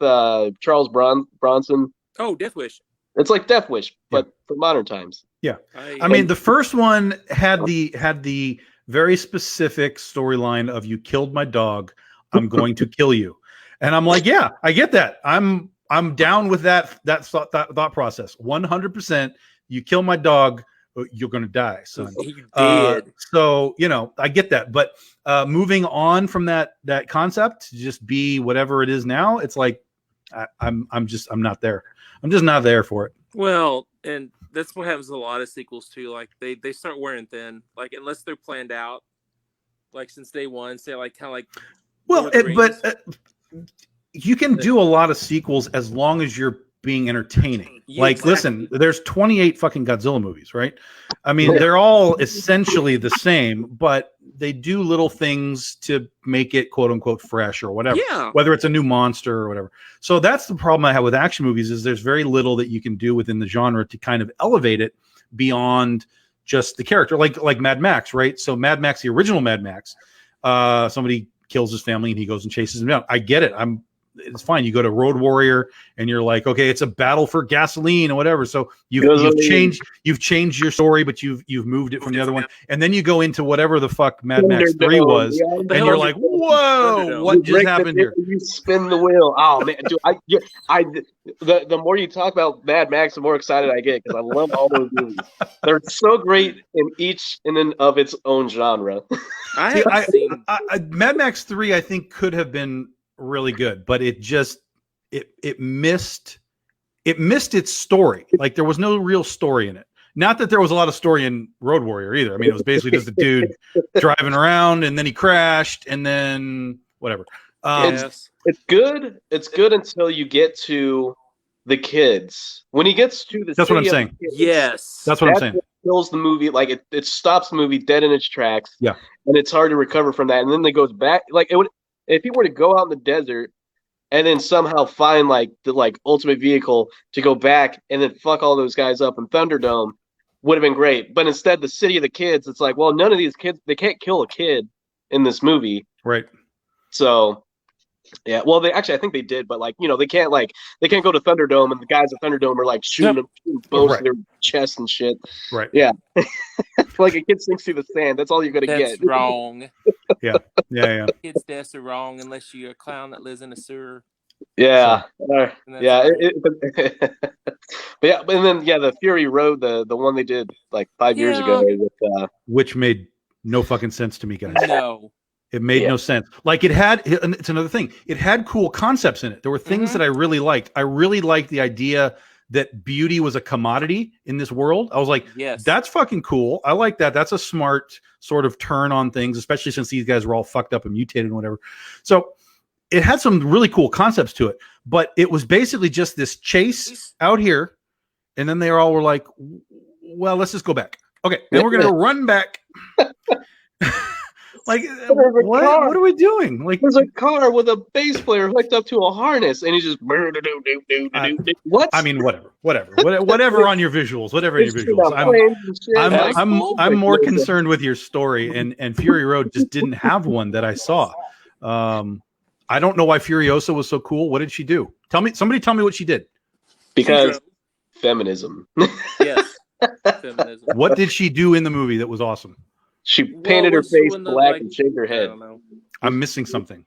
Charles Bronson? Oh, Death Wish. It's like Death Wish, but for modern times. Yeah, I mean, the first one had the very specific storyline of you killed my dog, I'm going to kill you, and I'm like, yeah, I get that. I'm down with that thought process. 100%. You kill my dog, you're going to die, son. You did. So I get that, but moving on from that concept to just be whatever it is now, it's like I'm not there. I'm just not there for it. Well, and that's what happens with a lot of sequels too. Like they start wearing thin, like unless they're planned out, like since day one. Say like kind of like. Well, you can do a lot of sequels as long as you're being entertaining. Yeah, like, exactly. Listen, there's 28 fucking Godzilla movies, right? I mean, they're all essentially the same, but they do little things to make it quote unquote fresh or whatever. Yeah. Whether it's a new monster or whatever. So that's the problem I have with action movies is there's very little that you can do within the genre to kind of elevate it beyond just the character. Like Mad Max, right? So Mad Max, the original Mad Max, somebody kills his family and he goes and chases him down. I get it. It's fine. You go to Road Warrior and you're like, okay, it's a battle for gasoline or whatever. So you've changed your story, but you've moved it from the other one. And then you go into whatever the fuck Mad Max 3 was, and you're like, whoa, what just happened here? You spin the wheel. Oh man, dude, the more you talk about Mad Max, the more excited I get because I love all those movies. They're so great in and of its own genre. Mad Max 3, I think, could have been really good, but it missed its story. Like there was no real story in it. Not that there was a lot of story in Road Warrior either. I mean, it was basically just a dude driving around and then he crashed and then whatever. It's good. It's good until you get to the kids. When he gets to the that's what I'm saying. Yes, that's what I'm saying. What kills the movie. Like it stops the movie dead in its tracks. Yeah, and it's hard to recover from that. And then it goes back. Like it would. If he were to go out in the desert and then somehow find like the ultimate vehicle to go back and then fuck all those guys up in Thunderdome, would have been great. But instead, the city of the kids, it's like, well, none of these kids, they can't kill a kid in this movie, right? So, yeah. Well, I think they did, but they can't go to Thunderdome and the guys at Thunderdome are like shooting both of their chests and shit. Right. Yeah. Like a kid sinks through the sand. That's all you're gonna get. That's wrong. Yeah. Kids' deaths are wrong unless you're a clown that lives in a sewer. Yeah. So, But yeah, and then the Fury Road, the one they did like 5 years ago, with, which made no fucking sense to me, guys. No. It made no sense. Like it's another thing. It had cool concepts in it. There were things that I really liked. I really liked the idea that beauty was a commodity in this world. I was like, yes, that's fucking cool. I like that. That's a smart sort of turn on things, especially since these guys were all fucked up and mutated and whatever. So it had some really cool concepts to it, but it was basically just this chase out here. And then they all were like, well, let's just go back. Okay. Then we're going to run back. Like, what are we doing? Like, there's a car with a bass player hooked up to a harness, and he's just what? I mean, whatever on your visuals, whatever your visuals. I'm more concerned with your story, and Fury Road just didn't have one that I saw. I don't know why Furiosa was so cool. What did she do? Somebody tell me what she did. Because feminism. Yes. Feminism. What did she do in the movie that was awesome? She painted her what's face when the, black like, and shaved her I head. don't know. I'm missing something.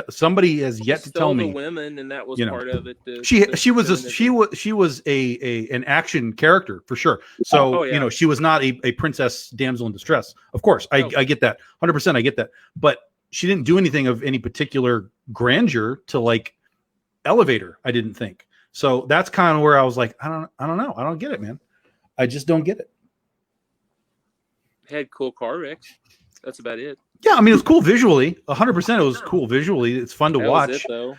Somebody has yet to tell Stole the me. women, and that was you know, part of it. She was an action character for sure. So Oh, yeah. she was not a princess damsel in distress. Of course, I get that 100%. I get that, but she didn't do anything of any particular grandeur to like elevate her. I didn't think so. That's kind of where I was like, I don't know. I don't get it, man. I just don't get it. Had cool car wrecks. That's about it. Yeah, I mean, it was cool visually. 100%, it was cool visually. It's fun to That watch. was it, though.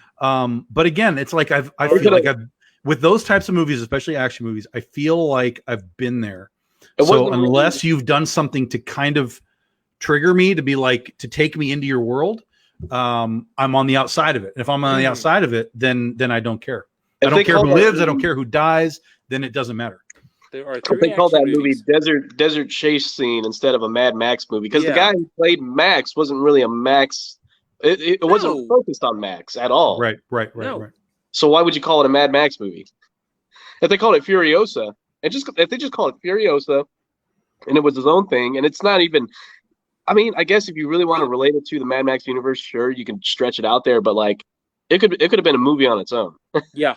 But again, it's like I feel like I've with those types of movies, especially action movies. I feel like I've been there. So unless you've done something to kind of trigger me to be like to take me into your world, I'm on the outside of it. And if I'm on the outside of it, then I don't care. I don't care who lives. I don't care who dies. Then it doesn't matter. There are They call that movie Desert Chase Scene instead of a Mad Max movie because the guy who played Max wasn't really a Max. It wasn't focused on Max at all. Right. So why would you call it a Mad Max movie? If they called it Furiosa, if they just called it Furiosa, and it was his own thing, and it's not even. I mean, I guess if you really want to relate it to the Mad Max universe, sure, you can stretch it out there, but like, it could have been a movie on its own. Yeah.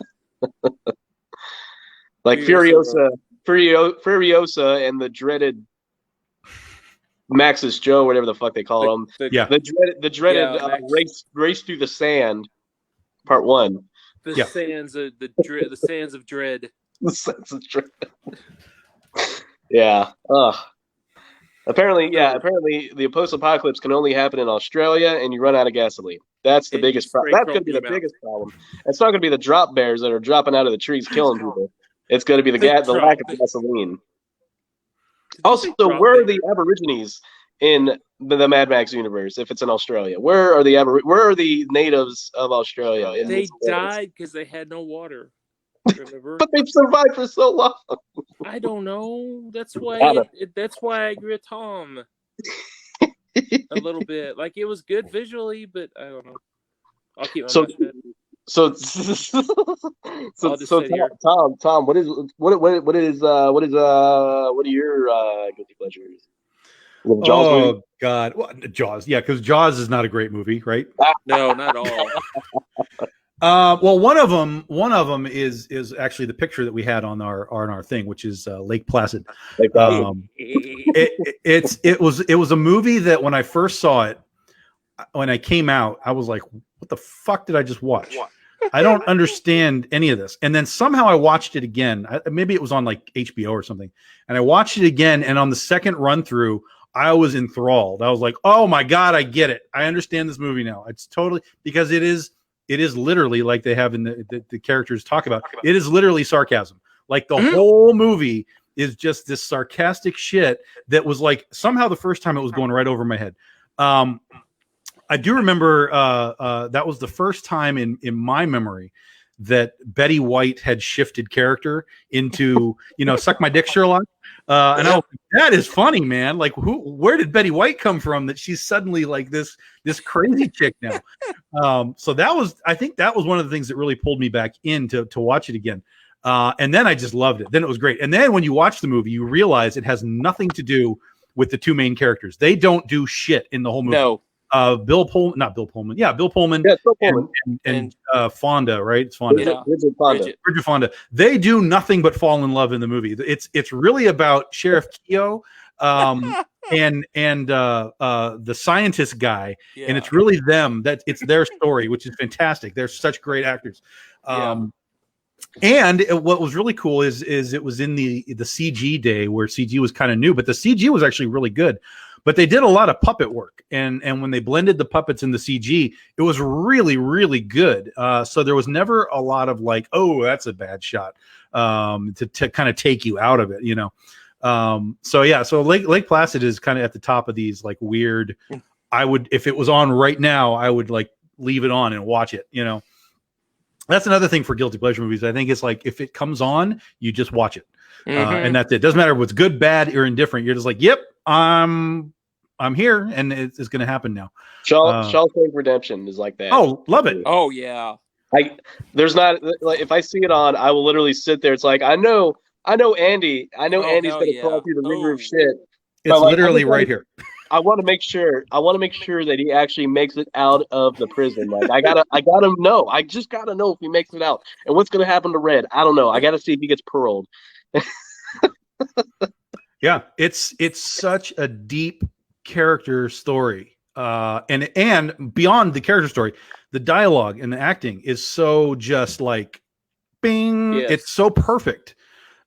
Like Furiosa and the dreaded Max's Joe, whatever the fuck they call him. The dreaded race through the sand, part 1. The sands of the sands of dread. The sands of dread. Yeah. Apparently the post-apocalypse can only happen in Australia, and you run out of gasoline. That's the biggest problem. That's going to be the biggest problem. It's not going to be the drop bears that are dropping out of the trees killing people. It's going to be the lack of gasoline. Also, where are the Aborigines in the Mad Max universe? If it's in Australia, where are the natives of Australia? They died because they had no water. Remember? But they've survived for so long. I don't know. That's why. That's why I agree with Tom. A little bit. Like it was good visually, but I don't know. I'll keep my mouth shut. So Tom, what are your guilty pleasures? Jaws movie? God, Jaws, yeah, because Jaws is not a great movie, right? No, not all. Well, one of them is actually the picture that we had on our thing, which is Lake Placid. It was a movie that when I first saw it, when I came out, I was like, what the fuck did I just watch? I don't understand any of this. And then somehow I watched it again. Maybe it was on like HBO or something. And I watched it again. And on the second run through, I was enthralled. I was like, oh my God, I get it. I understand this movie now. It's totally because it is literally like they have in the characters talk about. It is literally sarcasm. Like the whole movie is just this sarcastic shit that was like somehow the first time it was going right over my head. I do remember that was the first time in my memory that Betty White had shifted character into, suck my dick, Sherlock. And I was like, that is funny, man. Like, where did Betty White come from that she's suddenly like this crazy chick now? So I think that was one of the things that really pulled me back in to watch it again. And then I just loved it. Then it was great. And then when you watch the movie, you realize it has nothing to do with the two main characters. They don't do shit in the whole movie. No. Bill Pullman. Yeah, Bill Pullman. Yeah, Bill Pullman. And Fonda, right? It's Fonda. Bridget Fonda. They do nothing but fall in love in the movie. It's really about Sheriff Keogh and the scientist guy, and it's really them. That it's their story, which is fantastic. They're such great actors. And what was really cool is it was in the CG day where CG was kind of new, but the CG was actually really good. But they did a lot of puppet work, and when they blended the puppets in the CG, it was really, really good. So there was never a lot of like, oh, that's a bad shot, to kind of take you out of it, So Lake Placid is kind of at the top of these like weird. I would, if it was on right now, I would like leave it on and watch it. That's another thing for guilty pleasure movies. I think it's like if it comes on, you just watch it, and that's it. Doesn't matter if it's good, bad, or indifferent. You're just like, yep, I'm here, and it's going to happen now. Shawshank Redemption is like that. Oh, love it. Oh yeah. There's not like if I see it on, I will literally sit there. It's like I know Andy. I know Andy's hell gonna yeah. crawl through the ringer Oh. of shit. It's But, like, literally everybody- right here. I want to make sure. I want to make sure that he actually makes it out of the prison. Like I gotta know. I just gotta know if he makes it out. And what's gonna happen to Red? I don't know. I gotta see if he gets paroled. Yeah, it's such a deep character story, and beyond the character story, the dialogue and the acting is so just like, bing. Yes. It's so perfect.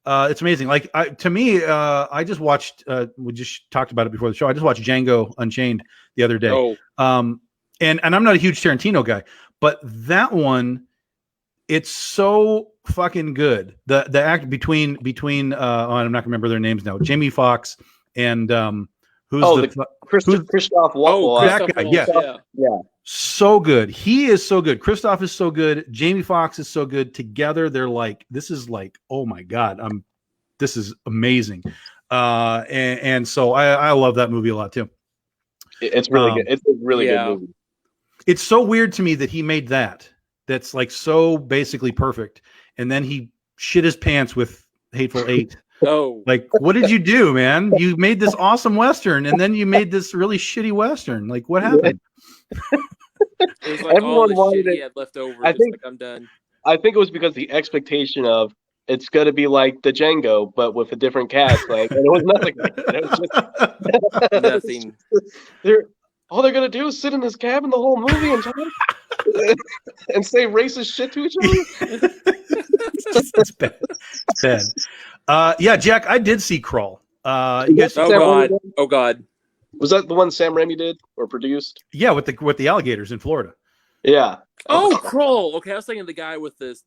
It's amazing. Like to me, I just watched. We just talked about it before the show. I just watched Django Unchained the other day. Oh, And I'm not a huge Tarantino guy, but that one, it's so fucking good. The act between I'm not gonna remember their names now. Jamie Foxx and who's Christoph Waltz. that Christoph guy, Waltz, yeah. Yeah. So good. He is so good. Christoph is so good. Jamie Foxx is so good. Together, they're like, this is like, oh my God, this is amazing. And so I love that movie a lot too. It's really good. It's a really yeah. good movie. It's so weird to me that he made that's like so basically perfect. And then he shit his pants with Hateful Eight. Oh, Like, what did you do, man? You made this awesome Western and then you made this really shitty Western. Like, what happened? it was like all Everyone the wanted shit he it. had left over. I Just think- like, I'm done. I think it was because the expectation of it's gonna be like the Django, but with a different cast. Like, and it was nothing like that. It was just Nothing. all they're gonna do is sit in this cabin the whole movie and talk and say racist shit to each other. It's bad. It's bad. Yeah, Jack, I did see Crawl. You guys, Oh Sam God. Raimi? Oh God. Was that the one Sam Raimi did or produced? yeah, with the alligators in Florida. Yeah. Oh, Kroll. Okay, I was thinking the guy with the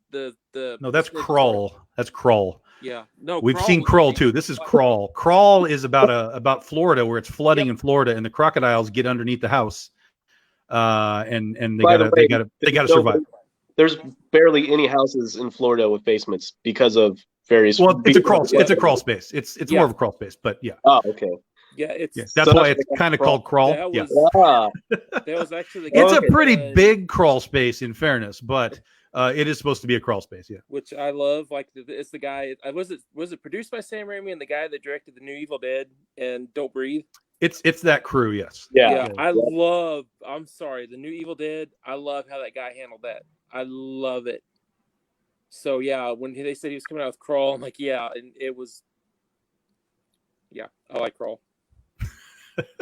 No, that's snake- Crawl. That's Crawl. Yeah. No, We've Kroll seen was Crawl like- too. This is Crawl. Crawl is about Florida, where it's flooding in Florida, and the crocodiles get underneath the house, and they By the gotta way, they gotta so survive. There's barely any houses in Florida with basements because of various. Well, it's a crawl. Yeah. It's a crawl space. It's Yeah. more of a crawl space, but yeah, Oh, okay. Yeah, it's yeah. That's So why that's it's like kind of Crawl. called Crawl. That Yeah, was- Ah, that was actually the guy it's a Okay. pretty that- big crawl space, in fairness, but it is supposed to be a crawl space. Yeah. which I love. Like it's the guy. Was it produced by Sam Raimi and the guy that directed the new Evil Dead and Don't Breathe? It's that crew. Yes. yeah. I love. I'm sorry, the new Evil Dead. I love how that guy handled that. I love it. So yeah, when they said he was coming out with Crawl, I'm like, yeah, and it was. Yeah, I like Crawl.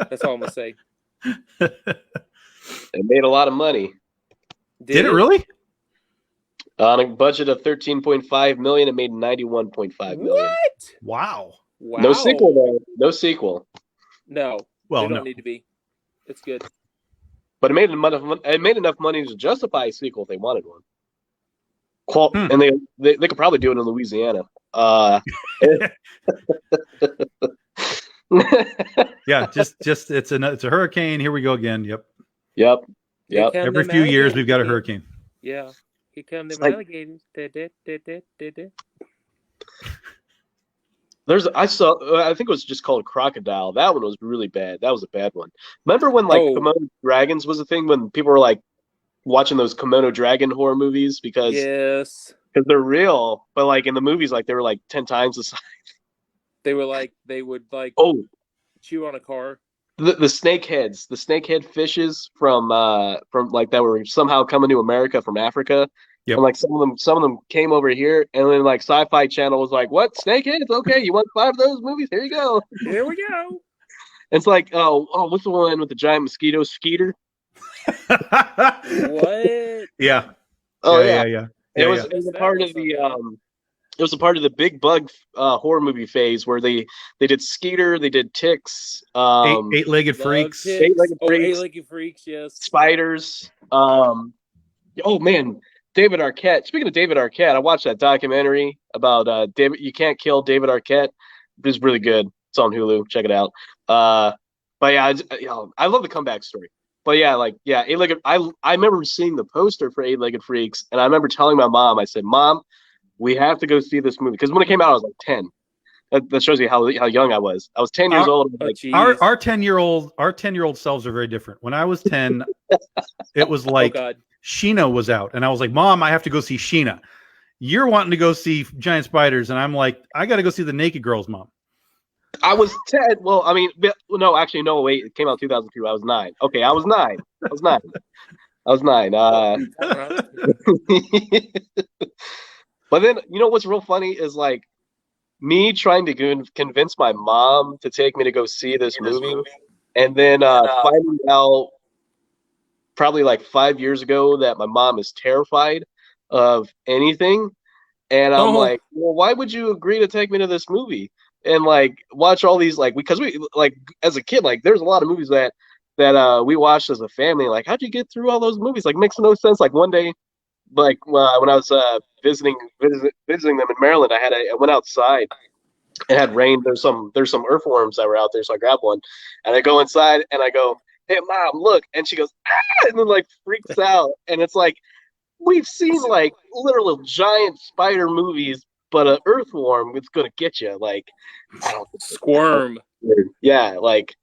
That's all I'm gonna say. It made a lot of money Did it really? on a budget of 13.5 million. It made 91.5 million. What? Wow. Wow. No sequel though. No sequel. No. Well, they don't no. need to be. It's good. But it made enough money to justify a sequel if they wanted one. Hmm. And they could probably do it in Louisiana. Yeah. Just it's a hurricane. Here we go again. Yep. Yep. Here Yep. come Every them few years we've got a alligators. hurricane. Yeah. Here come them It's like- alligators. I think it was just called Crocodile. That one was really bad. That was a bad one. Remember when like Oh. Komodo dragons was a thing when people were like watching those Komodo dragon horror movies because Yes. they're real, but like in the movies like they were like 10 times the size. They would like Oh, chew on a car. the snakeheads, the snakehead fishes from like that were somehow coming to America from Africa. Yep. And like some of them came over here, and then like Sci-Fi Channel was like, "What, snakeheads? Okay, you want 5 of those movies? Here you go." Here we go. It's like, oh, what's the one with the giant mosquito, Skeeter? What? Yeah. Oh yeah. It was yeah. it was a That part was of the so bad. it was a part of the big bug horror movie phase where they did Skeeter, they did ticks, Eight-legged Love freaks. Ticks. Eight-legged freaks. Eight-legged freaks. Yes. spiders. Oh man, David Arquette. Speaking of David Arquette, I watched that documentary about David. You Can't Kill David Arquette. It's really good. It's on Hulu. Check it out. But yeah, I love the comeback story. But yeah, Eight-legged. I remember seeing the poster for Eight-legged Freaks, and I remember telling my mom. I said, "Mom, we have to go see this movie," because when it came out, I was like 10. That shows you how young I was. I was 10 years old. Oh, Like, geez. Our 10-year-old selves are very different. When I was 10, it was like oh God. Sheena was out, and I was like, Mom, I have to go see Sheena. You're wanting to go see Giant Spiders, and I'm like, I got to go see the Naked Girls, Mom. I was 10. Well, I mean, no, actually, no, wait. It came out 2002. I was 9. Okay, I was 9. I was 9. I was 9. But then, you know what's real funny is like me trying to convince my mom to take me to go see this movie, and then finding out probably like 5 years ago that my mom is terrified of anything. And I'm like, well, why would you agree to take me to this movie and like watch all these, like, because we, like, as a kid, like there's a lot of movies that we watched as a family. Like, how'd you get through all those movies? Like, makes no sense. Like one day, like when I was visiting them in Maryland, I went outside. It had rained. There's some earthworms that were out there, so I grabbed one, and I go inside and I go, "Hey, Mom, look!" And she goes, "Ah!" and then like freaks out. And it's like, we've seen like literal giant spider movies, but an earthworm is gonna get you. Like, I don't Squirm. Yeah, like.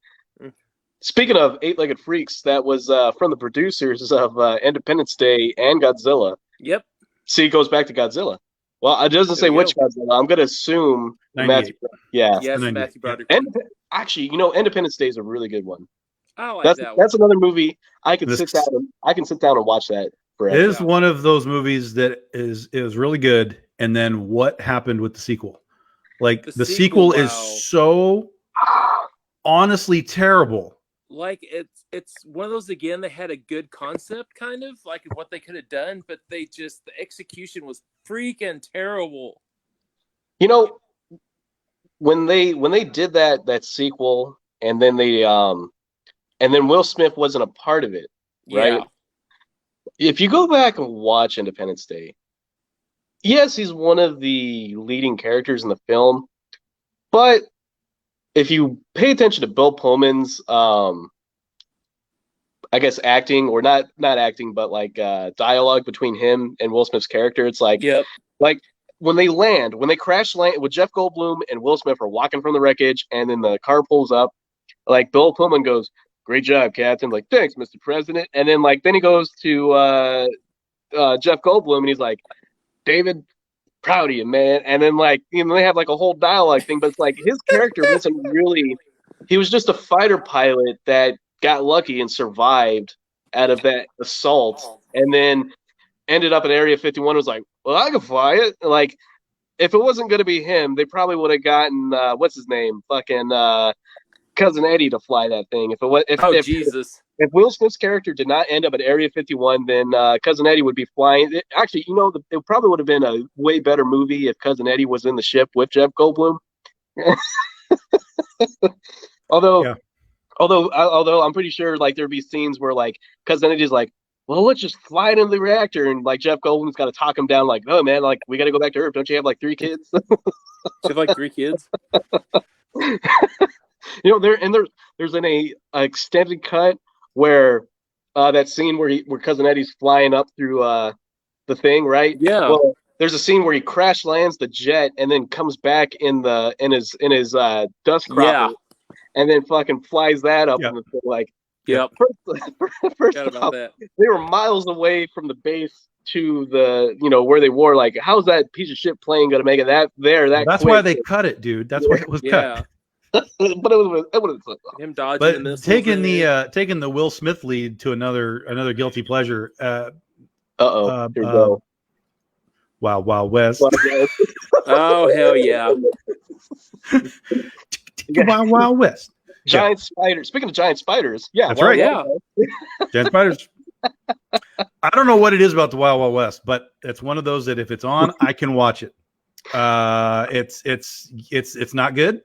Speaking of eight-legged freaks, that was from the producers of Independence Day and Godzilla. Yep. See, it goes back to Godzilla. Well, it doesn't say which Godzilla. I'm going to assume Matthew. Yeah. Yes, Matthew Broderick. And actually, you know, Independence Day is a really good one. I like that one. That's another movie I can sit down and watch that forever. It is one of those movies that is really good. And then what happened with the sequel? Like the sequel is so honestly terrible. Like it's one of those, again, they had a good concept kind of like what they could have done, but the execution was freaking terrible. You know, when they did that sequel, and then Will Smith wasn't a part of it, right? Yeah. If you go back and watch Independence Day, yes, he's one of the leading characters in the film, but if you pay attention to Bill Pullman's, I guess acting, or not acting, but like dialogue between him and Will Smith's character, it's like, like when they crash land with Jeff Goldblum and Will Smith are walking from the wreckage, and then the car pulls up, like Bill Pullman goes, "Great job, Captain." Like, "Thanks, Mr. President." And then then he goes to Jeff Goldblum and he's like, "David, proud of you, man." And then they have like a whole dialogue thing, but it's like his character wasn't really, he was just a fighter pilot that got lucky and survived out of that assault, and then ended up at Area 51, was like, "Well, I can fly it." Like, if it wasn't going to be him, they probably would have gotten what's his name, fucking Cousin Eddie, to fly that thing. Jesus. If Will Smith's character did not end up at Area 51, then Cousin Eddie would be flying. Actually, you know, it probably would have been a way better movie if Cousin Eddie was in the ship with Jeff Goldblum. Although I'm pretty sure like there'd be scenes where like Cousin Eddie's like, "Well, let's just fly it into the reactor," and like Jeff Goldblum's got to talk him down, like, "Oh man, like we got to go back to Earth. Don't you have like 3 kids?" You have like 3 kids. You know, there's an extended cut where that scene where Cousin Eddie's flying up through the thing, right? Yeah. Well, there's a scene where he crash lands the jet and then comes back in his dust cropper, and then fucking flies that up. And it's like, first off, they were miles away from the base to the, you know, where they were. Like, how's that piece of shit plane going to make it that That's quick? why they cut it, dude. That's why it was cut. But it would have him dodging. But taking the Will Smith lead to another guilty pleasure. Here we go. Wild Wild West. Oh hell yeah! Wild Wild West. Giant spiders. Speaking of giant spiders, that's right. Yeah, giant spiders. I don't know what it is about the Wild Wild West, but it's one of those that if it's on, I can watch it. It's not good.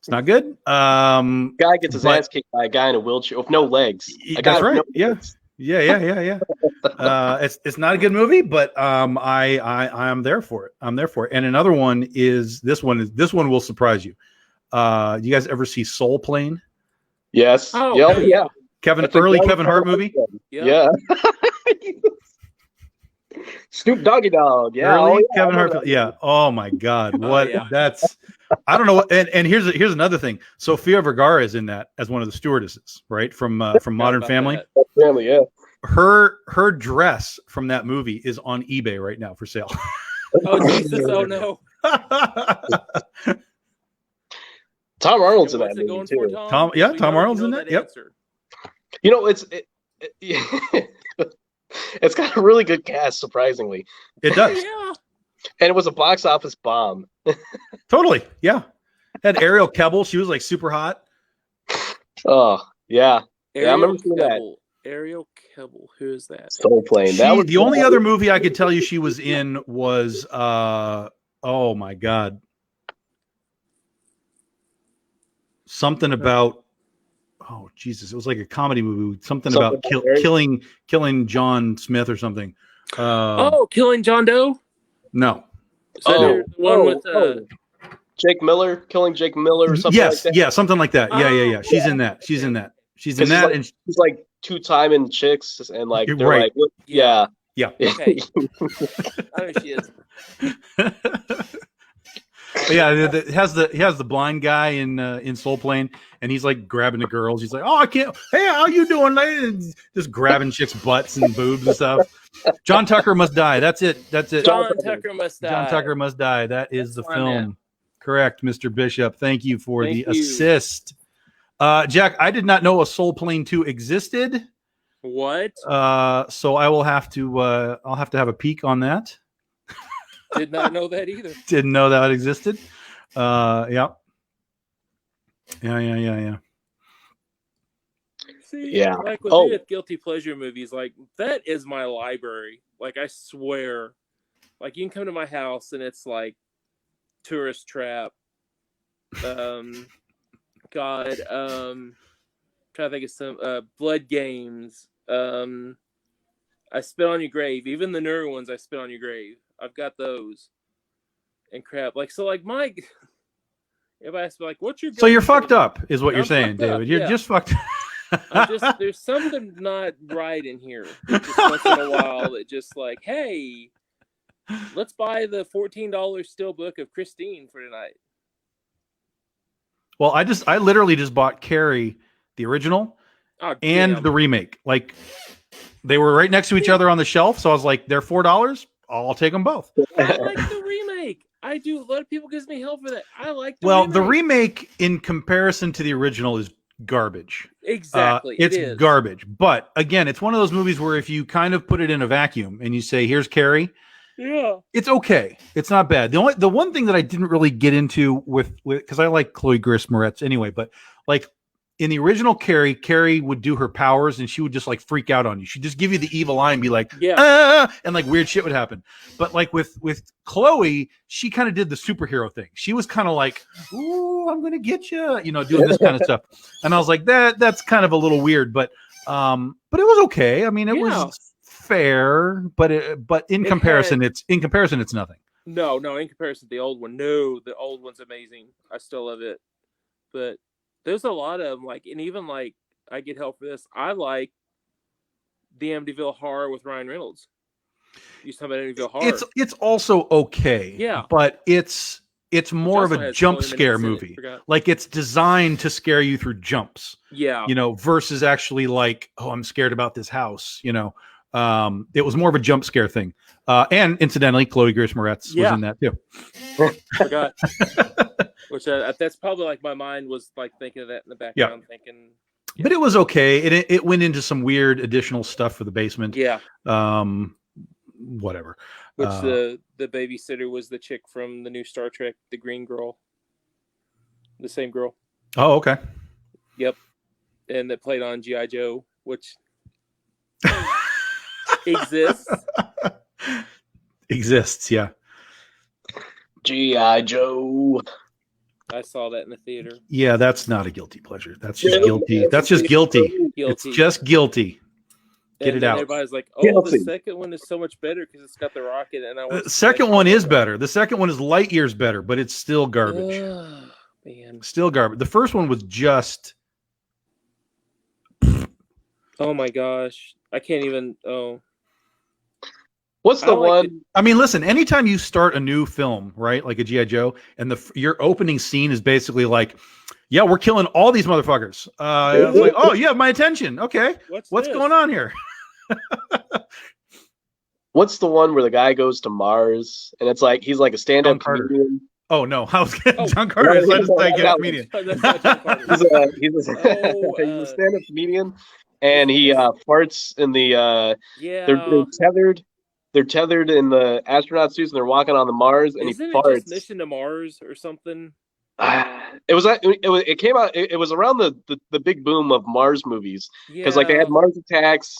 It's not good. Guy gets his ass kicked by a guy in a wheelchair with no legs. That's right. Yeah. It's not a good movie, but I'm there for it. I'm there for it. And another one is this one will surprise you. You guys ever see Soul Plane? Yes. Oh, yeah. Kevin Hart movie? Yeah. Snoop Doggy Dogg. Yeah. Early Kevin Hart. Yeah. Oh my God. What? That's. I don't know. And here's another thing. Sofia Vergara is in that as one of the stewardesses, right? From Modern Family. Family, yeah. her dress from that movie is on eBay right now for sale. Oh Jesus! Oh no! Tom Arnold's in that What's it movie going for, too. Tom? Yeah, We Tom know Arnold's in that that, yep. answer. You know, it's got a really good cast, surprisingly, It does. Yeah. and it was a box office bomb. Totally. Yeah. Had Ariel Kebble. She was like super hot. Oh yeah, Yeah, I remember seeing that. Kebble. Ariel Kebble. Who is that? Soul Plane. That was The only other movie I could tell you she was in was oh my God. Something about Jesus. It was like a comedy movie. Something about killing John Smith or something. Killing John Doe. No. Is that Oh, the one with Jake Miller, killing Jake Miller or something Yes, like that. yeah, something like that. Yeah. She's Oh, in that. She's in that. She's in 'Cause that, she's and She's like two-timing chicks, and like You're they're right. like, what? Yeah. Okay. I know she is. yeah, it has the blind guy in Soul Plane, and he's like grabbing the girls. He's like, "Oh, I can't. Hey, how you doing, lady?" And just grabbing chicks' butts and boobs and stuff. John Tucker Must Die. That's it. John Tucker Must Die. John Tucker Must Die. That is That's the where I'm film. Correct, Mr. Bishop. Thank you for Thank the you. assist. Jack, I did not know a Soul Plane 2 existed. What? So I will have to I'll have to have a peek on that. Did not know that either. Didn't know that existed. Yeah. See, Yeah. Like with Oh. me with guilty pleasure movies, like that is my library. Like I swear, like you can come to my house and it's like Tourist Trap. Trying to think of some Blood Games. I Spit on Your Grave. Even the newer ones, I Spit on Your Grave. I've got those. And crap. Like so like Mike if I ask like what's your So you're guilty fucked pleasure? up, is what you're I'm saying, fucked up, David. You're yeah. just fucked. There's something not right in here. Just once in a while that just like, hey, let's buy the $14 steelbook of Christine for tonight. Well, I literally just bought Carrie, the original, Oh, and damn. the remake. Like they were right next to each other on the shelf, so I was like, they're $4. I'll take them both. I like the remake. I do. A lot of people gives me hell for that. I like the Well, remake. the remake in comparison to the original is garbage. Exactly. It's it is. garbage. But again, it's one of those movies where if you kind of put it in a vacuum and you say, here's Carrie, Yeah. it's okay. It's not bad. The one thing that I didn't really get into with because I like Chloe Grace Moretz anyway, but like in the original Carrie would do her powers and she would just like freak out on you. She'd just give you the evil eye and be like, Yeah. ah, and like weird shit would happen. But like with Chloe, she kind of did the superhero thing. She was kind of like, ooh, I'm gonna get you, doing this kind of stuff. And I was like, that's kind of a little weird, but it was okay. I mean, it was fair, but in comparison, it's nothing. No, in comparison to the old one. No, the old one's amazing. I still love it. But there's a lot of them, like, and even like I get help for this. I like the Amityville Horror with Ryan Reynolds. You talking about Amityville Horror? It's also okay. Yeah. But it's more of also a has jump Chloe scare Moretz in it, movie. forgot. Like it's designed to scare you through jumps. Yeah. Versus actually like, oh, I'm scared about this house. It was more of a jump scare thing. And incidentally, Chloe Grace Moretz was in that too. Forgot. Which that's probably like my mind was like thinking of that in the background, thinking. Yeah. But it was okay. It went into some weird additional stuff for the basement. Yeah. Whatever. Which the babysitter was the chick from the new Star Trek, the green girl. The same girl. Oh, okay. Yep. And that played on G.I. Joe, which Exists, yeah. G.I. Joe. I saw that in the theater. Yeah, that's not a guilty pleasure. That's just guilty. That's just guilty. It's just guilty. Get it out. Everybody's like, "Oh, Guilty. the second one is so much better because it's got the rocket." And I The was second one is better. The second one is light years better, but it's still garbage. Man. Still garbage. The first one was just. Oh my gosh, I can't even. Oh, What's the I like one? I mean, listen. Anytime you start a new film, right, like a GI Joe, and your opening scene is basically like, "Yeah, we're killing all these motherfuckers." It's like, "Oh, you have my attention. Okay, what's this? going on here?" What's the one where the guy goes to Mars and it's like he's like a stand-up John Carter. comedian? Oh no, I was Oh, John Carter is not just like that a one. comedian. That's not John Carter. He's a he's a, Oh, he's a stand-up comedian, and he farts in the. Yeah. They're tethered. They're tethered in the astronaut suits, and they're walking on the Mars, and Isn't he it farts. just Mission to Mars or something? It came out. It was around the big boom of Mars movies because like they had Mars Attacks,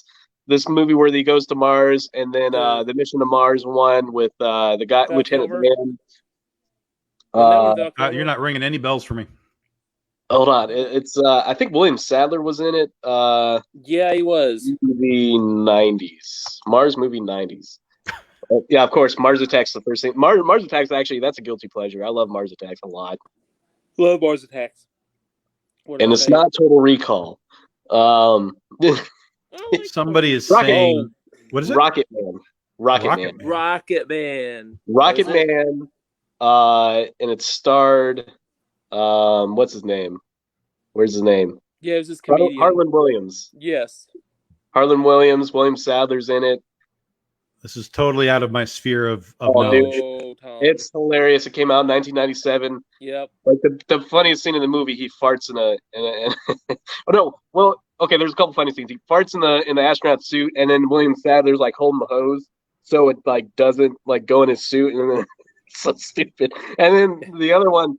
this movie where he goes to Mars, and then the Mission to Mars one with the guy Val Lieutenant Kilmer? Dan. You're not ringing any bells for me. Hold on, it's I think William Sadler was in it. Yeah, he was. Movie 90s, Mars movie 90s. Yeah, of course, Mars Attacks the first thing. Mars Attacks actually that's a guilty pleasure. I love Mars Attacks a lot. Love Mars Attacks. And it's not Total Recall. Somebody is Rocket saying, what is it? Rocket Man. Rocket Man. Rocket Man. And it starred what's his name? Where's his name? Yeah, it was this comedian. Harlan Williams. Yes. Harlan Williams. William Sadler's in it. This is totally out of my sphere of Oh, knowledge. dude. Tom. It's hilarious. It came out in 1997. Yep. Like the funniest scene in the movie, he farts in a oh no, well, okay, there's a couple funny scenes. He farts in the astronaut suit, and then William Sadler's like holding the hose, so it like doesn't like go in his suit, and then it's so stupid. And then the other one,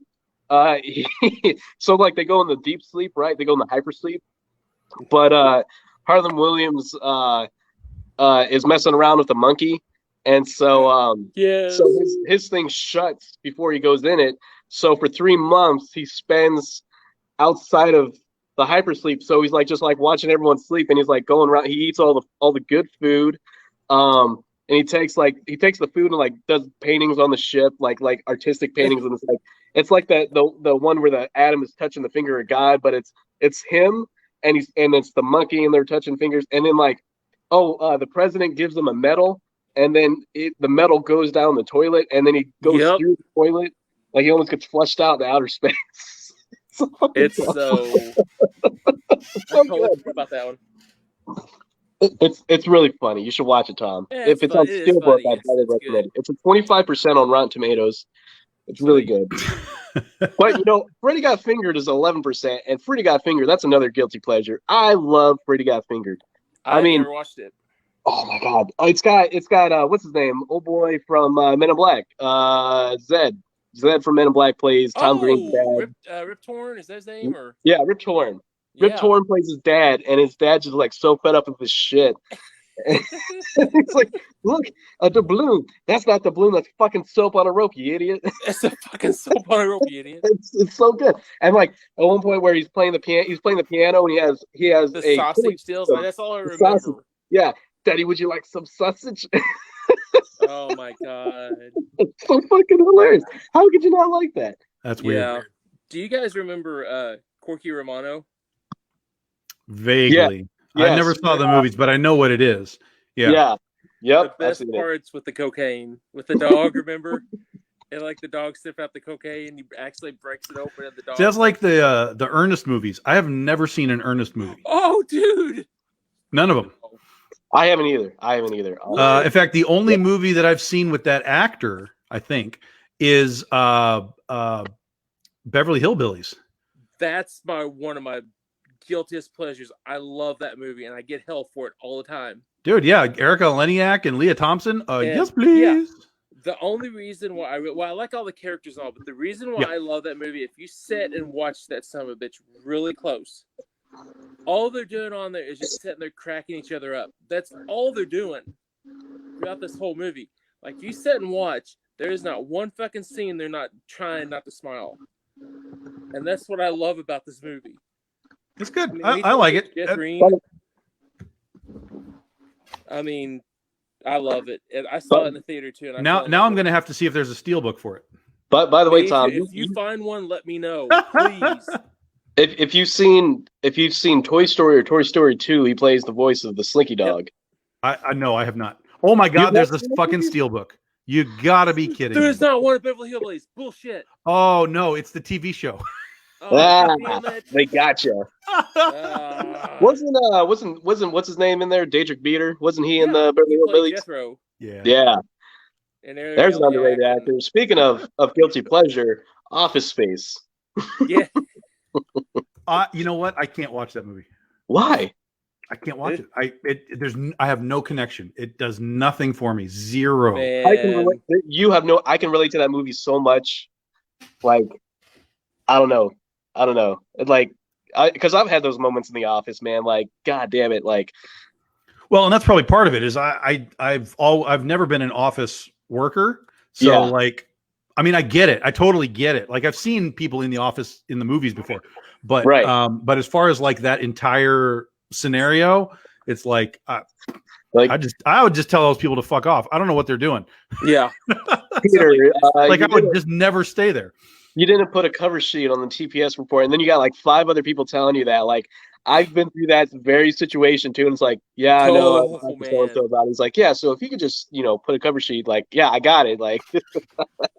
so like they go in the deep sleep, right? They go in the hypersleep, but Harlan Williams is messing around with the monkey. And so, Yes. so his thing shuts before he goes in it. So for 3 months, he spends outside of the hypersleep. So he's like just like watching everyone sleep, and he's like going around. He eats all the good food, and he takes the food and like does paintings on the ship, like artistic paintings, and it's like the one where the atom is touching the finger of God, but it's him and it's the monkey, and they're touching fingers, and then like the president gives him a medal. And then the metal goes down the toilet, and then he goes through the toilet, like he almost gets flushed out into outer space. It's so. I totally forgot about that one. It's really funny. You should watch it, Tom. Yeah, if it's on Steelbook, I'd highly It's recommend it. It's a 25% on Rotten Tomatoes. It's really good. But Freddy Got Fingered is 11%, and Freddy Got Fingered, that's another guilty pleasure. I love Freddy Got Fingered. I mean, never watched it. Oh my God! It's got what's his name? Old boy from Men in Black. Zed. Zed from Men in Black plays Tom Green's dad. Rip Torn, is that his name? Or yeah, Rip Torn. Rip Torn plays his dad, and his dad's just like so fed up with his shit. It's like, look, a doubloon. That's not doubloon. That's fucking soap on a rope, you idiot. It's a fucking soap on a rope, you idiot. It's so good. And like at one point where he's playing the piano, and he has The a sausage stills. That's all I remember. sausage. Yeah. Daddy, would you like some sausage? Oh my God. It's so fucking hilarious. How could you not like that? That's weird. Yeah. Do you guys remember Corky Romano? Vaguely. Yeah. I never saw the movies, but I know what it is. Yeah. Yep. The best parts with the cocaine, with the dog, remember? And like the dog sniffed out the cocaine, and he actually breaks it open, and the dog. That's like the Ernest movies. I have never seen an Ernest movie. Oh, dude. None of them. I haven't either. In fact, the only movie that I've seen with that actor, I think, is Beverly Hillbillies. That's one of my guiltiest pleasures. I love that movie, and I get hell for it all the time. Dude, yeah, Erica Leniak and Leah Thompson. Yes, please. Yeah. The only reason why I like all the characters and all, but the reason why I love that movie, if you sit and watch that son of a bitch really close, all they're doing on there is just sitting there cracking each other up. That's all they're doing throughout this whole movie. Like, if you sit and watch, there is not one fucking scene they're not trying not to smile. And that's what I love about this movie. It's good. I like it. Jeff Green. I mean, I love it. And I saw it in the theater too. And Now I'm going to have to see if there's a steelbook for it. But by the way, Tom, if you find one, let me know, please. If you've seen Toy Story or Toy Story 2, he plays the voice of the Slinky Dog. I know I have not. Oh my God, there's this fucking steelbook. You gotta be kidding. There's not one of Beverly Hillbillies. Bullshit. Oh no, it's the TV show. Ah, damn it. they gotcha. Wasn't what's his name in there? Daedric Beater. Wasn't he in the Beverly he played Hillbillies? Jethro. Yeah. Yeah, And there there's an underrated Eliak actor. Speaking of guilty pleasure, Office Space. Yeah. You know what? I can't watch that movie. Why? I can't watch it. I have no connection. It does nothing for me. Zero. I can Man. relate. I can relate to that movie so much. Like, I don't know. Like, because I've had those moments in the office, man. Like, God damn it. Like, Well, and that's probably part of it. Is I've never been an office worker, so Yeah. like, I mean, I get it. I totally get it. Like, I've seen people in the office in the movies before, but Right. But as far as like that entire scenario, it's like like I would just tell those people to fuck off. I don't know what they're doing. Yeah. Peter, Like, you I would just never stay there. didn't put a cover sheet on the TPS report, and then you got like 5 other people telling you that. Like, I've been through that very situation too, and it's like, yeah, I know. Oh, I talked to man. so-and-so about it. He's like, yeah. So if you could just, put a cover sheet, like, yeah, I got it. Like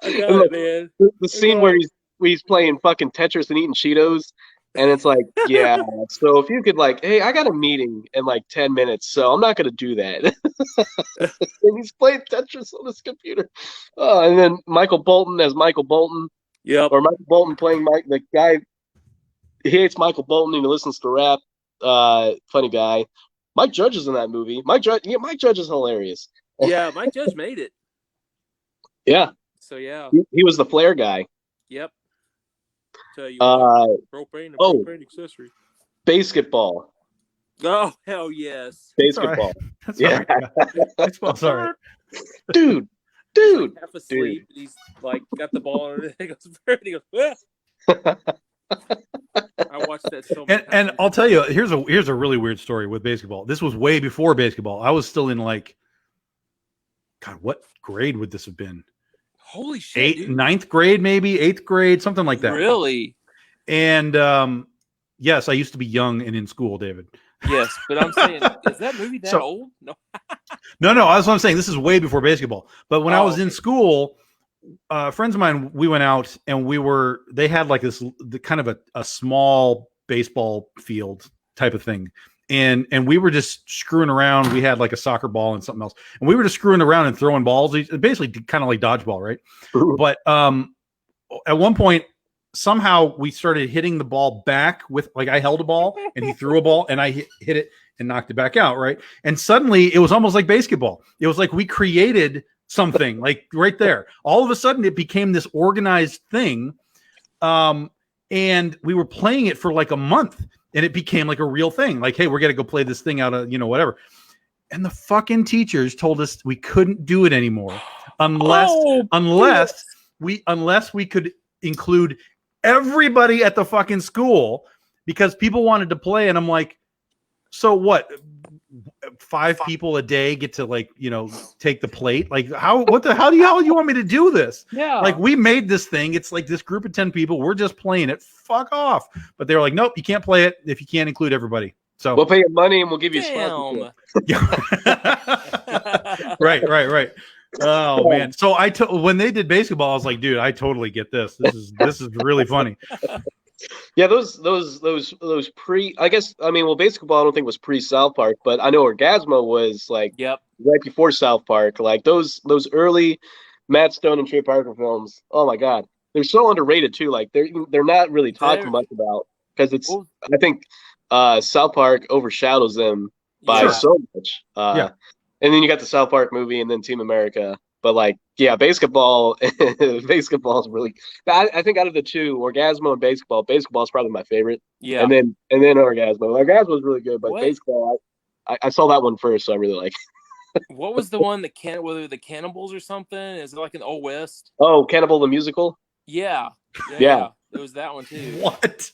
I got it, man. the scene where he's playing fucking Tetris and eating Cheetos, and it's like, yeah. So if you could, like, hey, I got a meeting in like 10 minutes, so I'm not gonna do that. And he's playing Tetris on his computer. Oh, and then Michael Bolton as Michael Bolton, Yep. or Michael Bolton playing the guy. He hates Michael Bolton and he listens to rap. Funny guy. Mike Judge is in that movie. Mike Judge is hilarious. Yeah, Mike Judge made it. Yeah, So yeah. he was the Flair guy. Yep. Tell you what, propane, oh. propane accessory. Basketball. Oh hell yes. Basketball. That's Yeah. all right. Baseball's sorry. Dude. He's like half asleep. And he's like got the ball and he goes, ah. I watched that so many And times. I'll tell you, here's a really weird story with basketball. This was way before basketball. I was still in like, God, what grade would this have been? Holy shit. dude. Ninth grade, maybe 8th grade, something like that. Really? And yes, I used to be young and in school, David. Yes, but I'm saying, is that movie that So- old? No. No, that's what I'm saying. This is way before basketball. But when I was in school, friends of mine, we went out and they had like the kind of a small baseball field type of thing. And we were just screwing around. We had like a soccer ball and something else. And we were just screwing around and throwing balls, basically kind of like dodgeball, right? But at one point, somehow we started hitting the ball back with, like, I held a ball and he threw a ball and I hit it and knocked it back out, right? And suddenly it was almost like basketball. It was like we created something like right there. All of a sudden it became this organized thing. And we were playing it for like a month and it became like a real thing. Like, hey, we're going to go play this thing out of, whatever. And the fucking teachers told us we couldn't do it anymore unless we could include everybody at the fucking school, because people wanted to play. And I'm like, so what? 5 people a day get to, like, take the plate? Like, how the hell do you want me to do this? Yeah. Like, we made this thing. It's like this group of 10 people. We're just playing it. Fuck off. But they were like, nope, you can't play it if you can't include everybody. So We'll pay you money and we'll give you Damn. sponsorship. right. Oh man. So when they did basketball, I was like, dude, I totally get this. This is really funny. Yeah, those pre. I guess, I mean, well, basketball I don't think was pre South Park, but I know Orgasmo was like Yep. right before South Park. Like those early Matt Stone and Trey Parker films. Oh my God, they're so underrated too. Like they're not really talked much about because it's. I think South Park overshadows them by so much. Yeah. And then you got the South Park movie and then Team America. But like, yeah, basketball is really. I think out of the two, Orgasmo and Basketball is probably my favorite. Yeah. And then Orgasmo. Orgasmo is really good, but What? Basketball, I saw that one first, so I really like it. What was the one whether the Cannibals or something? Is it like an Old West? Oh, Cannibal the Musical? Yeah. Yeah. There was that one too. What?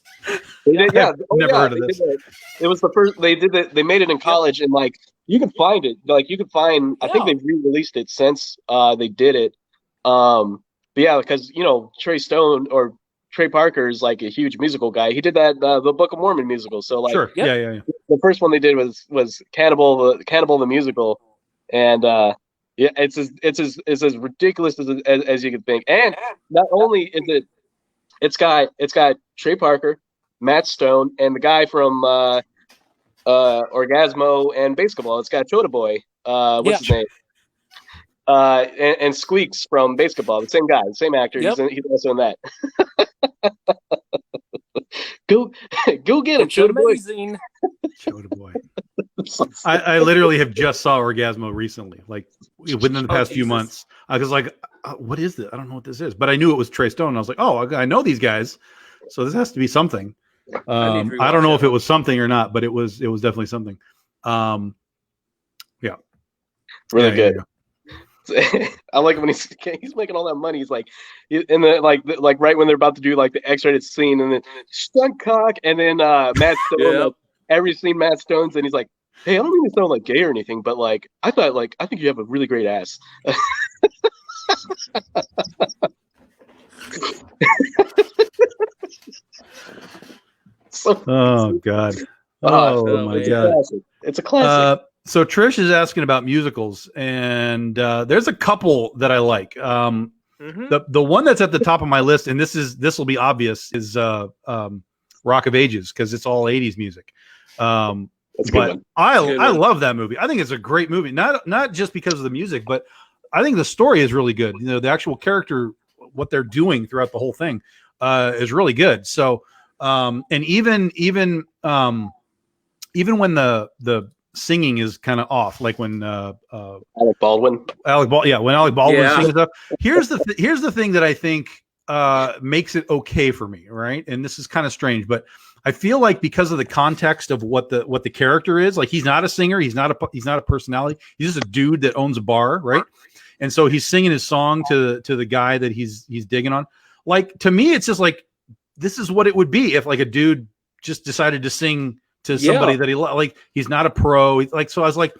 They did, yeah. Never heard of they this. did it. It was the first. They did it. They made it in college, and like you can find it. Like you can find. I think they've re-released it since they did it. But yeah, because Trey Stone or Trey Parker is like a huge musical guy. He did that the Book of Mormon musical. So like, Sure. Yep. Yeah. the first one they did was Cannibal the musical, and yeah, it's as ridiculous as you could think. And not only is it it's got Trey Parker, Matt Stone, and the guy from Orgasmo and Basketball. It's got Chota Boy. What's his name? And Squeaks from Basketball. The same guy, the same actor. Yep. He's also in that. Go get him, It's Chota Boy. amazing. Chota Boy. I literally have just saw Orgasmo recently, like within the past few Jesus. months. I was like, what is this? I don't know what this is, but I knew it was Trey Stone. I was like, oh, I know these guys, so this has to be something. I don't know if it was something or not, but it was definitely something. Really Yeah, good. I like when he's making all that money. He's like, in the like right when they're about to do like the X-rated scene, and then stunt cock, and then Matt Stone. Yep. Like, every scene Matt Stone's, and he's like, "Hey, I don't mean to sound like gay or anything, but like I think you have a really great ass." Oh God. Oh, my it's God. a classic. It's a classic. So Trish is asking about musicals, and there's a couple that I like. The one that's at the top of my list, and this will be obvious, is Rock of Ages, because it's all 80s music. That's a good But one. I love that movie. I think it's a great movie, not just because of the music, but I think the story is really good. You know, the actual character, what they're doing throughout the whole thing, is really good. So, and even when the singing is kind of off, like when Alec Baldwin. when Alec Baldwin Yeah. sings stuff. Here's the thing that I think makes it okay for me, right? And this is kind of strange, but I feel like because of the context of what the character is, like he's not a singer, he's not a personality, he's just a dude that owns a bar, right? And so he's singing his song to the guy that he's digging on. Like, to me, it's just like, this is what it would be if like a dude just decided to sing to somebody that he like. He's not a pro. Like, so I was like,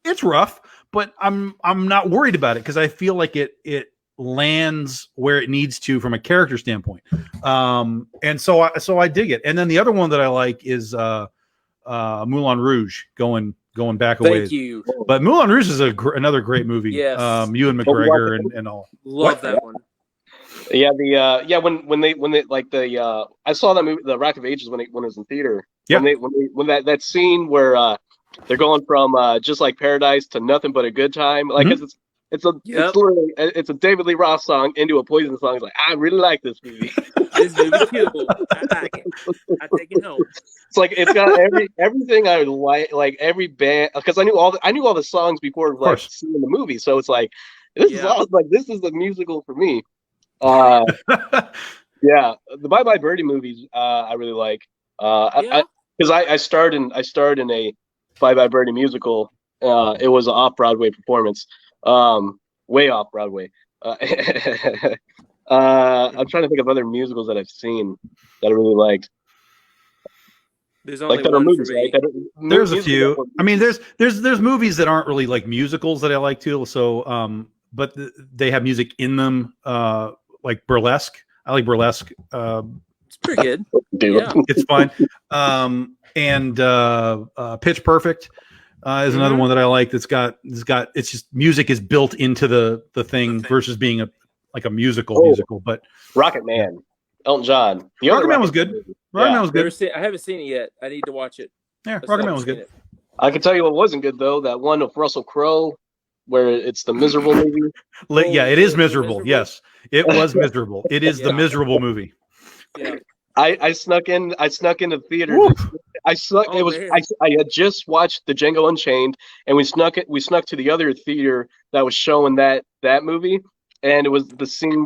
it's rough, but I'm not worried about it because I feel like it lands where it needs to from a character standpoint. And so I dig it. And then the other one that I like is Moulin Rouge, going back a ways. Thank you. But Moulin Rouge is another great movie. Yes. Ewan McGregor and all. Love that one. Yeah, when they like the I saw that movie, The Rock of Ages, when it was in theater. Yeah. When that scene where they're going from Just Like Paradise to Nothing But a Good Time, like it's literally it's a David Lee Roth song into a Poison song. It's like, I really like this movie. This movie cool. I like it. I take it home. It's like it's got everything I like every band, because I knew all the songs before like seeing the movie. So it's like this is the musical for me. Yeah, the Bye Bye Birdie movies I really like. Because I starred in a Bye Bye Birdie musical. It was an off-Broadway performance, way off Broadway. I'm trying to think of other musicals that I've seen that I really liked. There's only Like that are one movies, for me. right? There's a few. I mean, there's movies that aren't really like musicals that I like too. So, but they have music in them, like Burlesque. I like Burlesque. It's pretty good. Dude. Yeah. It's fine. And Pitch Perfect is another one that I like. It's just music is built into the thing versus being a musical. But Rocket Man, Elton John. Rocket Man was good. Rocket Man was good. I haven't seen it yet. I need to watch it. Yeah, Rocket Man was good. I can tell you what wasn't good though. That one with Russell Crowe, where it's the miserable movie. Yeah, it is miserable. Yes, it was miserable. It is the miserable movie. Yeah. I snuck into the theater. Woof. I had just watched the Django Unchained, and we snuck to the other theater that was showing that movie. And it was the scene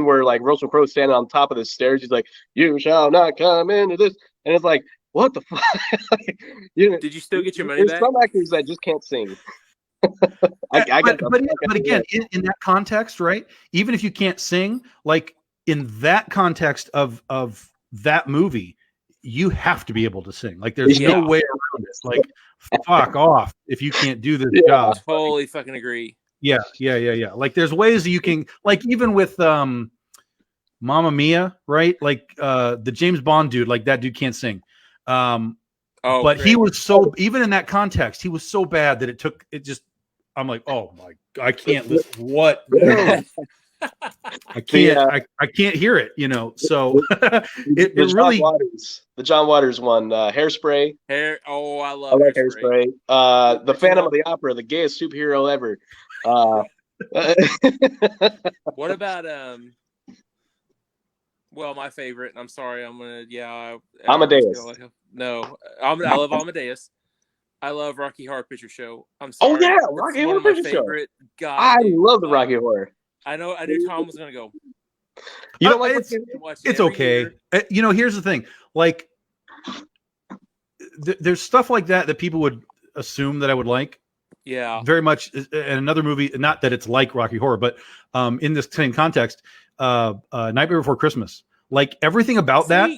where like Russell Crowe's standing on top of the stairs. He's like, "You shall not come into this," and it's like, what the fuck? Did you still get your money there's back? some actors that just can't sing. But again, in that context, right? Even if you can't sing, like in that context of that movie, you have to be able to sing. Like there's no way around it. Like fuck off if you can't do this job. Totally fucking agree. Yeah. Like there's ways that you can, like even with Mamma Mia, right? Like the James Bond dude, like that dude can't sing. But he was so, even in that context, he was so bad that I'm like, oh my, I can't listen. What? No. I can't. I can't hear it. So it really. The John Waters one, Hairspray. I I love like Hairspray. Hairspray. The Phantom of the Opera, the gayest superhero ever. What about well, my favorite. I'm sorry. Amadeus. No, I love Amadeus. I love Rocky Horror Picture Show. I'm sorry. Oh yeah, That's Rocky one Horror of my Picture Show. favorite. God, I dude. love the Rocky Horror. I knew Tom was gonna go. You don't like It's okay. Here's the thing. Like, there's stuff like that people would assume that I would like. Yeah. Very much. And another movie, not that it's like Rocky Horror, but in this same context, Nightmare Before Christmas. Like, everything about that,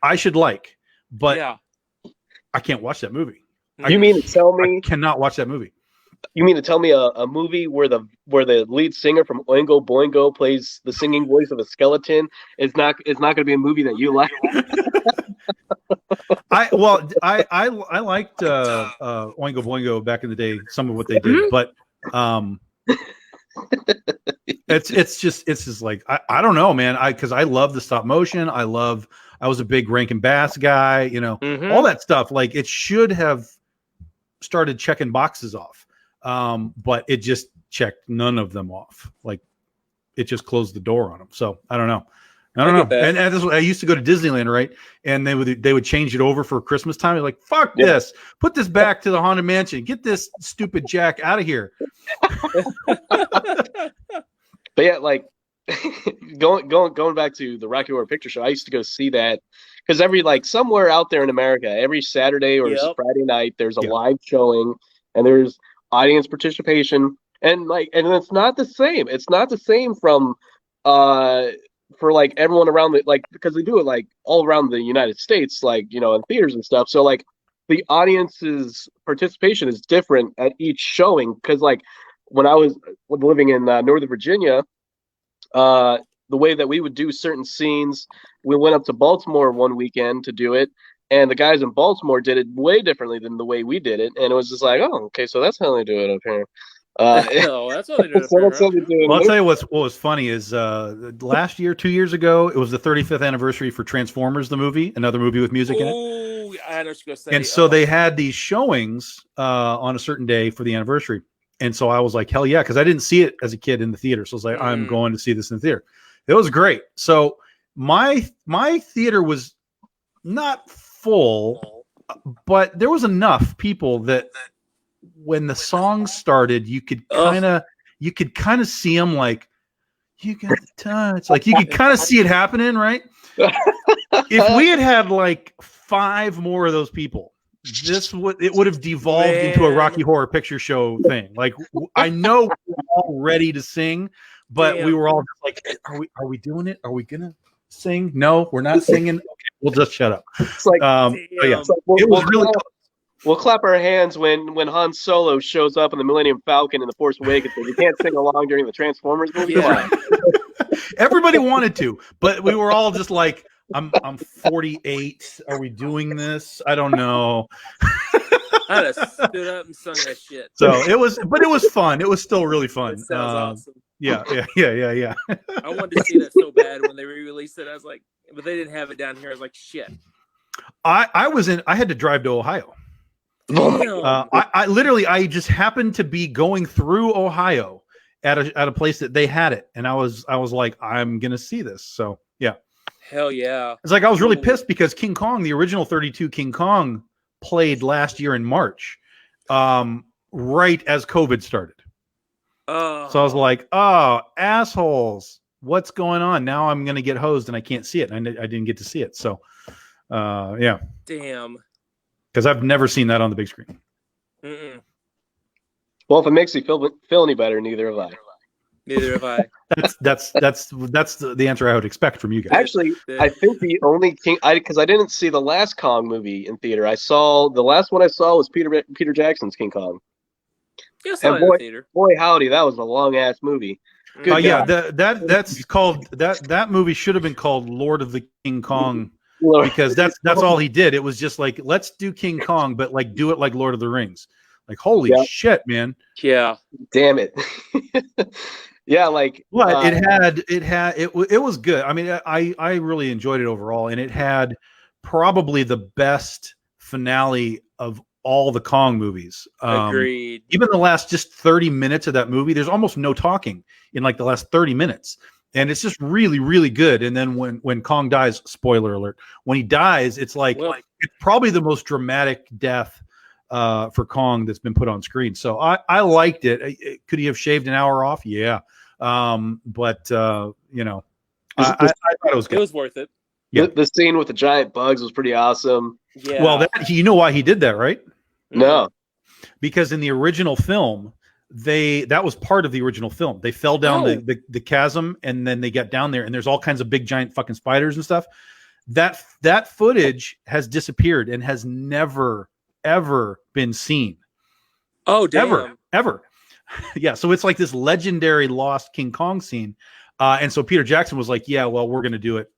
I should like. But yeah. I can't watch that movie. You mean to tell me? I cannot watch that movie. You mean to tell me a movie where the lead singer from Oingo Boingo plays the singing voice of a skeleton is not going to be a movie that you like? I liked Oingo Boingo back in the day. Some of what they did, but it's just like I don't know, man. Because I love the stop motion. I was a big Rankin Bass guy. All that stuff. Like, it should have started checking boxes off. But it just checked none of them off. Like, it just closed the door on them. So I don't know. And this, I used to go to Disneyland, right? And they would change it over for Christmas time. They're like, fuck this. Put this back to the Haunted Mansion. Get this stupid Jack out of here. But yeah, like going back to the Rocky Horror Picture Show, I used to go see that because somewhere out there in America, every Saturday or Friday night, there's a live showing and there's audience participation, and it's not the same. It's not the same from for everyone around because they do it all around the United States, in theaters and stuff. So the audience's participation is different at each showing. Because when I was living in Northern Virginia, the way that we would do certain scenes, we went up to Baltimore one weekend to do it. And the guys in Baltimore did it way differently than the way we did it. And it was just like, oh, okay, so that's how they do it up here. That's what they do up here. Well, I'll tell you what was funny is last year, 2 years ago, it was the 35th anniversary for Transformers, the movie, another movie with music in it. Oh, I know what you're going to say. And so they had these showings on a certain day for the anniversary. And so I was like, hell yeah, because I didn't see it as a kid in the theater. So I was like, I'm going to see this in the theater. It was great. So my theater was not full, but there was enough people that when the song started, you could kind of see them, like, you got the touch, like you could kind of see it happening, right? If we had 5 more of those people, it would have devolved into a Rocky Horror Picture Show thing. Like, I know we're all ready to sing, but we were all just like, are we doing it? Are we gonna sing? No, we're not singing. Okay, we'll just shut up. It's like, it was really. We'll clap our hands when Han Solo shows up in the Millennium Falcon in the Force Awakens. We can't sing along during the Transformers movie. Yeah. Everybody wanted to, but we were all just like, I'm 48. Are we doing this? I don't know. I'd have stood up and sung that shit. So it was fun. It was still really fun. That sounds awesome. Yeah. I wanted to see that so bad when they re-released it. I was like, but they didn't have it down here. I was like, shit. I had to drive to Ohio. I just happened to be going through Ohio at a place that they had it, and I was like, I'm gonna see this. So yeah. Hell yeah. It's like I was really pissed because King Kong, the original 32 King Kong, played last year in March, right as COVID started. So I was like, oh, assholes, what's going on? Now I'm going to get hosed and I can't see it. And I didn't get to see it. So, yeah. Damn. Because I've never seen that on the big screen. Mm-mm. Well, if it makes you feel any better, neither have I. Neither have I. That's the answer I would expect from you guys. Actually, I think the only because I didn't see the last Kong movie in theater. The last one I saw was Peter Jackson's King Kong. Yes, and boy, howdy, that was a long ass movie. Oh yeah, that's called that movie should have been called Lord of the King Kong because that's all he did. It was just like, let's do King Kong, but do it like Lord of the Rings. Like, holy shit, man. Yeah. Damn it. Yeah, like But it was good. I mean, I really enjoyed it overall, and it had probably the best finale of all the Kong movies. Agreed. Even the last just 30 minutes of that movie, there's almost no talking in like the last 30 minutes. And it's just really, really good. And then when Kong dies, spoiler alert, when he dies, it's like it's probably the most dramatic death for Kong that's been put on screen. So I liked it. Could he have shaved an hour off? Yeah. But you know, I thought it was good. It was worth it. Yeah. the scene with the giant bugs was pretty awesome. Yeah. Well, you know why he did that, right? No. Because in the original film, that was part of the original film. They fell down the chasm, and then they got down there, and there's all kinds of big giant fucking spiders and stuff. That footage has disappeared and has never ever been seen. Oh, damn. Ever. Yeah, so it's like this legendary lost King Kong scene. And so Peter Jackson was like, yeah, well, we're going to do it.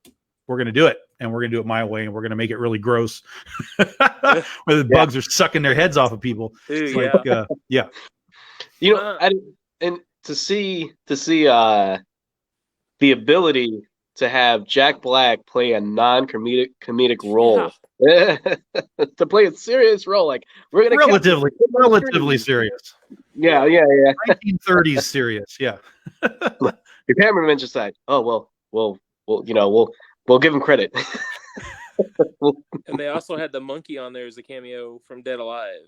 We're going to do it. And we're going to do it my way. And we're going to make it really gross where the bugs are sucking their heads off of people. Dude, Yeah. You know, and to see the ability to have Jack Black play a non-comedic role, to play a serious role, like we're gonna relatively serious. Yeah. 1930s serious. Yeah. Your cameraman just said, "Oh well, you know, we'll give him credit." And they also had the monkey on there as a cameo from Dead Alive.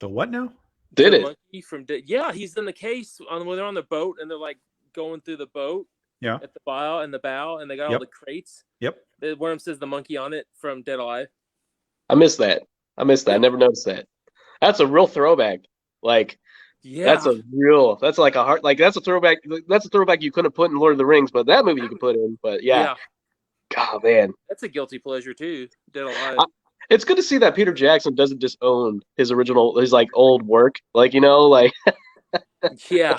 The what now? Did the it? Monkey from yeah, he's in the case when they're on the boat and they're like going through the boat. Yeah. At the bow, and they got all the crates. Yep. One of them says the monkey on it from Dead Alive. I missed that. I never noticed that. That's a real throwback. Like, yeah, that's like a heart. Like that's a throwback. That's a throwback you couldn't put in Lord of the Rings, but that movie you could put in. But yeah. God, man, that's a guilty pleasure too. Dead Alive. It's good to see that Peter Jackson doesn't just own his like old work. Like, you know, like yeah.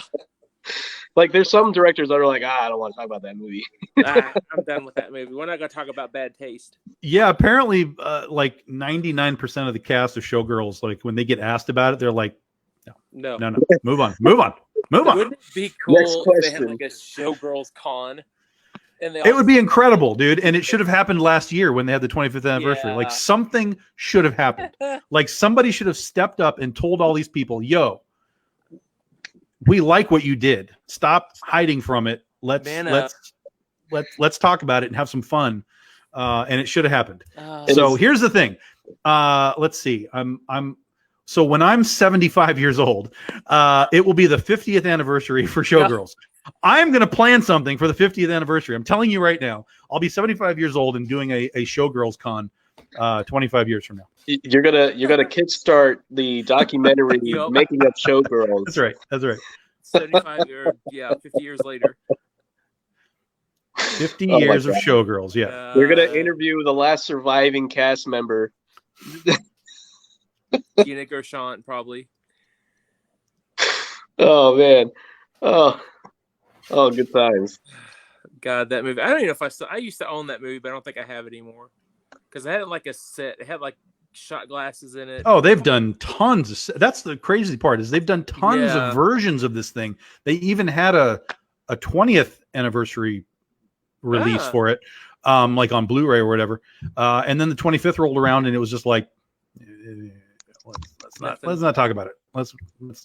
Like there's some directors that are like, I don't want to talk about that movie. I'm done with that movie. We're not going to talk about bad taste. Yeah, apparently, like 99% of the cast of Showgirls, like when they get asked about it, they're like, no, move on. Wouldn't it be cool Next if they had question. like a Showgirls con? And it would be incredible, dude. And it should have happened last year when they had the 25th anniversary. Yeah. Like something should have happened. Like somebody should have stepped up and told all these people, yo, we like what you did. Stop hiding from it. Let's talk about it and have some fun. And it should have happened. So here's the thing. Let's see. So when I'm 75 years old, it will be the 50th anniversary for Showgirls. I'm going to plan something for the 50th anniversary. I'm telling you right now, I'll be 75 years old and doing a Showgirls con 25 years from now. You're gonna kickstart the documentary Making Up Showgirls. That's right. 75 or 50 years later. 50 years of Showgirls. Yeah. You're gonna interview the last surviving cast member. Gina Gershon, probably. Oh man. Oh, good times. God, that movie. I don't even know if I used to own that movie, but I don't think I have it anymore. Because I had like a set. It had like shot glasses in it. Oh, they've done tons. That's the crazy part is they've done tons of versions of this thing. They even had a 20th anniversary release for it, like on Blu-ray or whatever. And then the 25th rolled around, and it was just like, let's not talk about it. Let's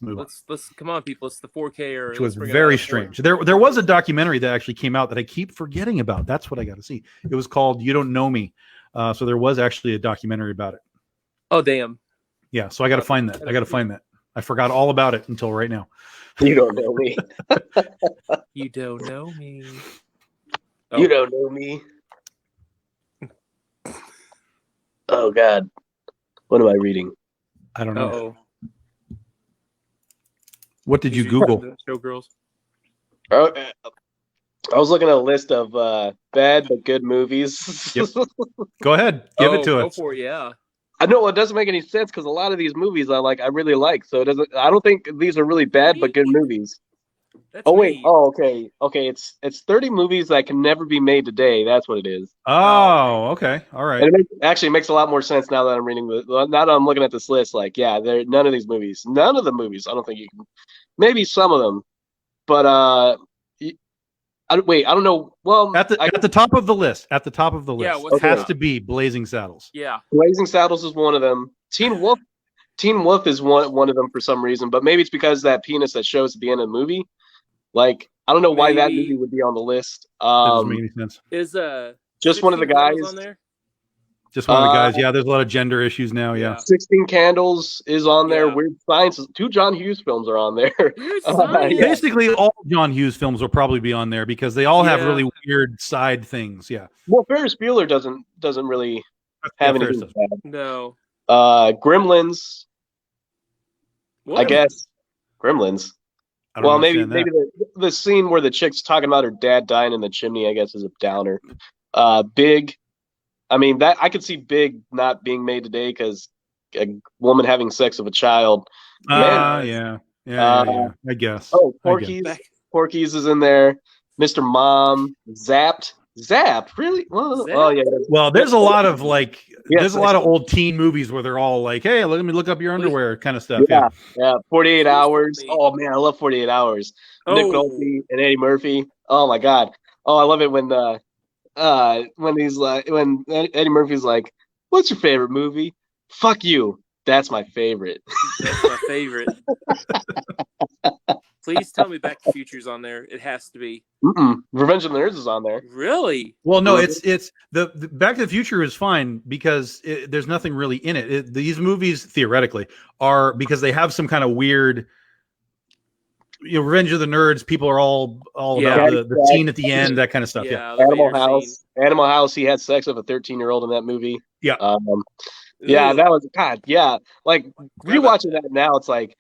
move on. Let's come on, people. It's the 4K or which was very strange. There was a documentary that actually came out that I keep forgetting about. That's what I got to see. It was called "You Don't Know Me." So there was actually a documentary about it. Oh damn! Yeah, so I got to find that. I forgot all about it until right now. You don't know me. You don't know me. You don't know me. Oh God, what am I reading? I don't know. Uh-oh. What did you Google? Showgirls. Oh, I was looking at a list of bad but good movies. Yep. Go ahead, give it to go us. for it, yeah. I know it doesn't make any sense because a lot of these movies I really like. So it doesn't. I don't think these are really bad but good movies. That's wait. me. Oh, okay. It's 30 movies that can never be made today. That's what it is. Oh, okay. All right. And it actually makes a lot more sense now that I'm reading now that I'm looking at this list. Like, yeah, none of the movies. I don't think you can. Maybe some of them, but wait, I don't know. Well, At the top of the list. At the top of the Yeah, list. what's It has that? to be Blazing Saddles. Yeah. Blazing Saddles is one of them. Teen Wolf is one of them for some reason, but maybe it's because that penis that shows at the end of the movie. Like, I don't know why that Maybe. movie would be on the list. That doesn't make any sense. Is Just one of the 16 Candles guys. on there? Just one of the guys. Yeah, there's a lot of gender issues now. Yeah. 16 Candles is on there. Yeah. Weird Science. 2 John Hughes films are on there. Weird Yeah. Science. Basically, all John Hughes films will probably be on there because they all have Yeah. really weird side things. Yeah. Well, Ferris Bueller doesn't really have Yeah, anything Ferris bad. No. Gremlins, What? I guess. Gremlins. I don't Well, maybe understand that. the scene where the chick's talking about her dad dying in the chimney, I guess, is a downer. Big. I mean, that I could see Big not being made today because a woman having sex with a child. Yeah. I guess. Oh, I Porky's. guess. Porky's is in there. Mr. Mom. Zapped. Really? Well, Zapped? oh yeah. Well, there's a lot of like, Yes, there's a lot of old teen movies where they're all like, "Hey, let me look up your underwear," kind of stuff. Yeah. 48 Hours. funny. Oh man, I love 48 Hours. Nick Oh. Nolte and Eddie Murphy. Oh my god. Oh, I love it when he's like when Eddie Murphy's like, "What's your favorite movie?" "Fuck you. That's my favorite." That's my favorite. Please tell me Back to the Future's on there. It has to be. Revenge of the Nerds is on there. Really? Well, no, Really? it's the Back to the Future is fine because there's nothing really in it. These movies theoretically are because they have some kind of weird. Revenge of the Nerds. People are all Yeah. about the scene at the end, that kind of stuff. Yeah. the Animal Vader House. scene. Animal House. He had sex with a 13-year-old in that movie. Yeah. Yeah, Ugh. that was God. Yeah, like rewatching that now, it's like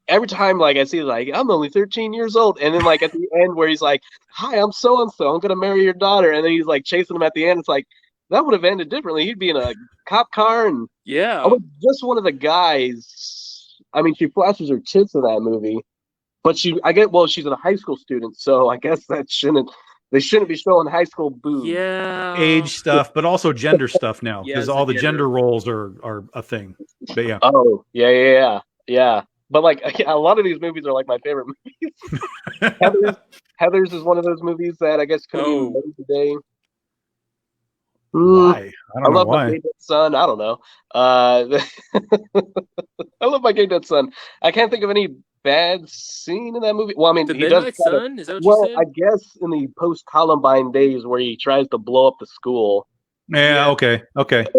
every time like I see like I'm only 13 years old, and then like at the end where he's like, "Hi, I'm so and so. I'm gonna marry your daughter," and then he's like chasing him at the end. It's like that would have ended differently. He'd be in a cop car, and Yeah. I was just one of the guys. I mean, she flashes her tits in that movie, but she's a high school student, so I guess they shouldn't be showing high school boobs. Yeah. Age stuff, but also gender stuff now Yeah, because it's all the the gender. gender roles are a thing. But yeah. Oh, yeah. But like a lot of these movies are like my favorite movies. Heathers is one of those movies that I guess could be Oh. made today. Why? I I don't know love my why. Gay Dead Son. I don't know. I love my Gay Dead Son. I can't think of any bad scene in that movie. Well, I mean, The he does. Midnight Sun? Is that what Well, you said? I guess in the post-Columbine days where he tries to blow up the school Yeah. Yeah. Okay.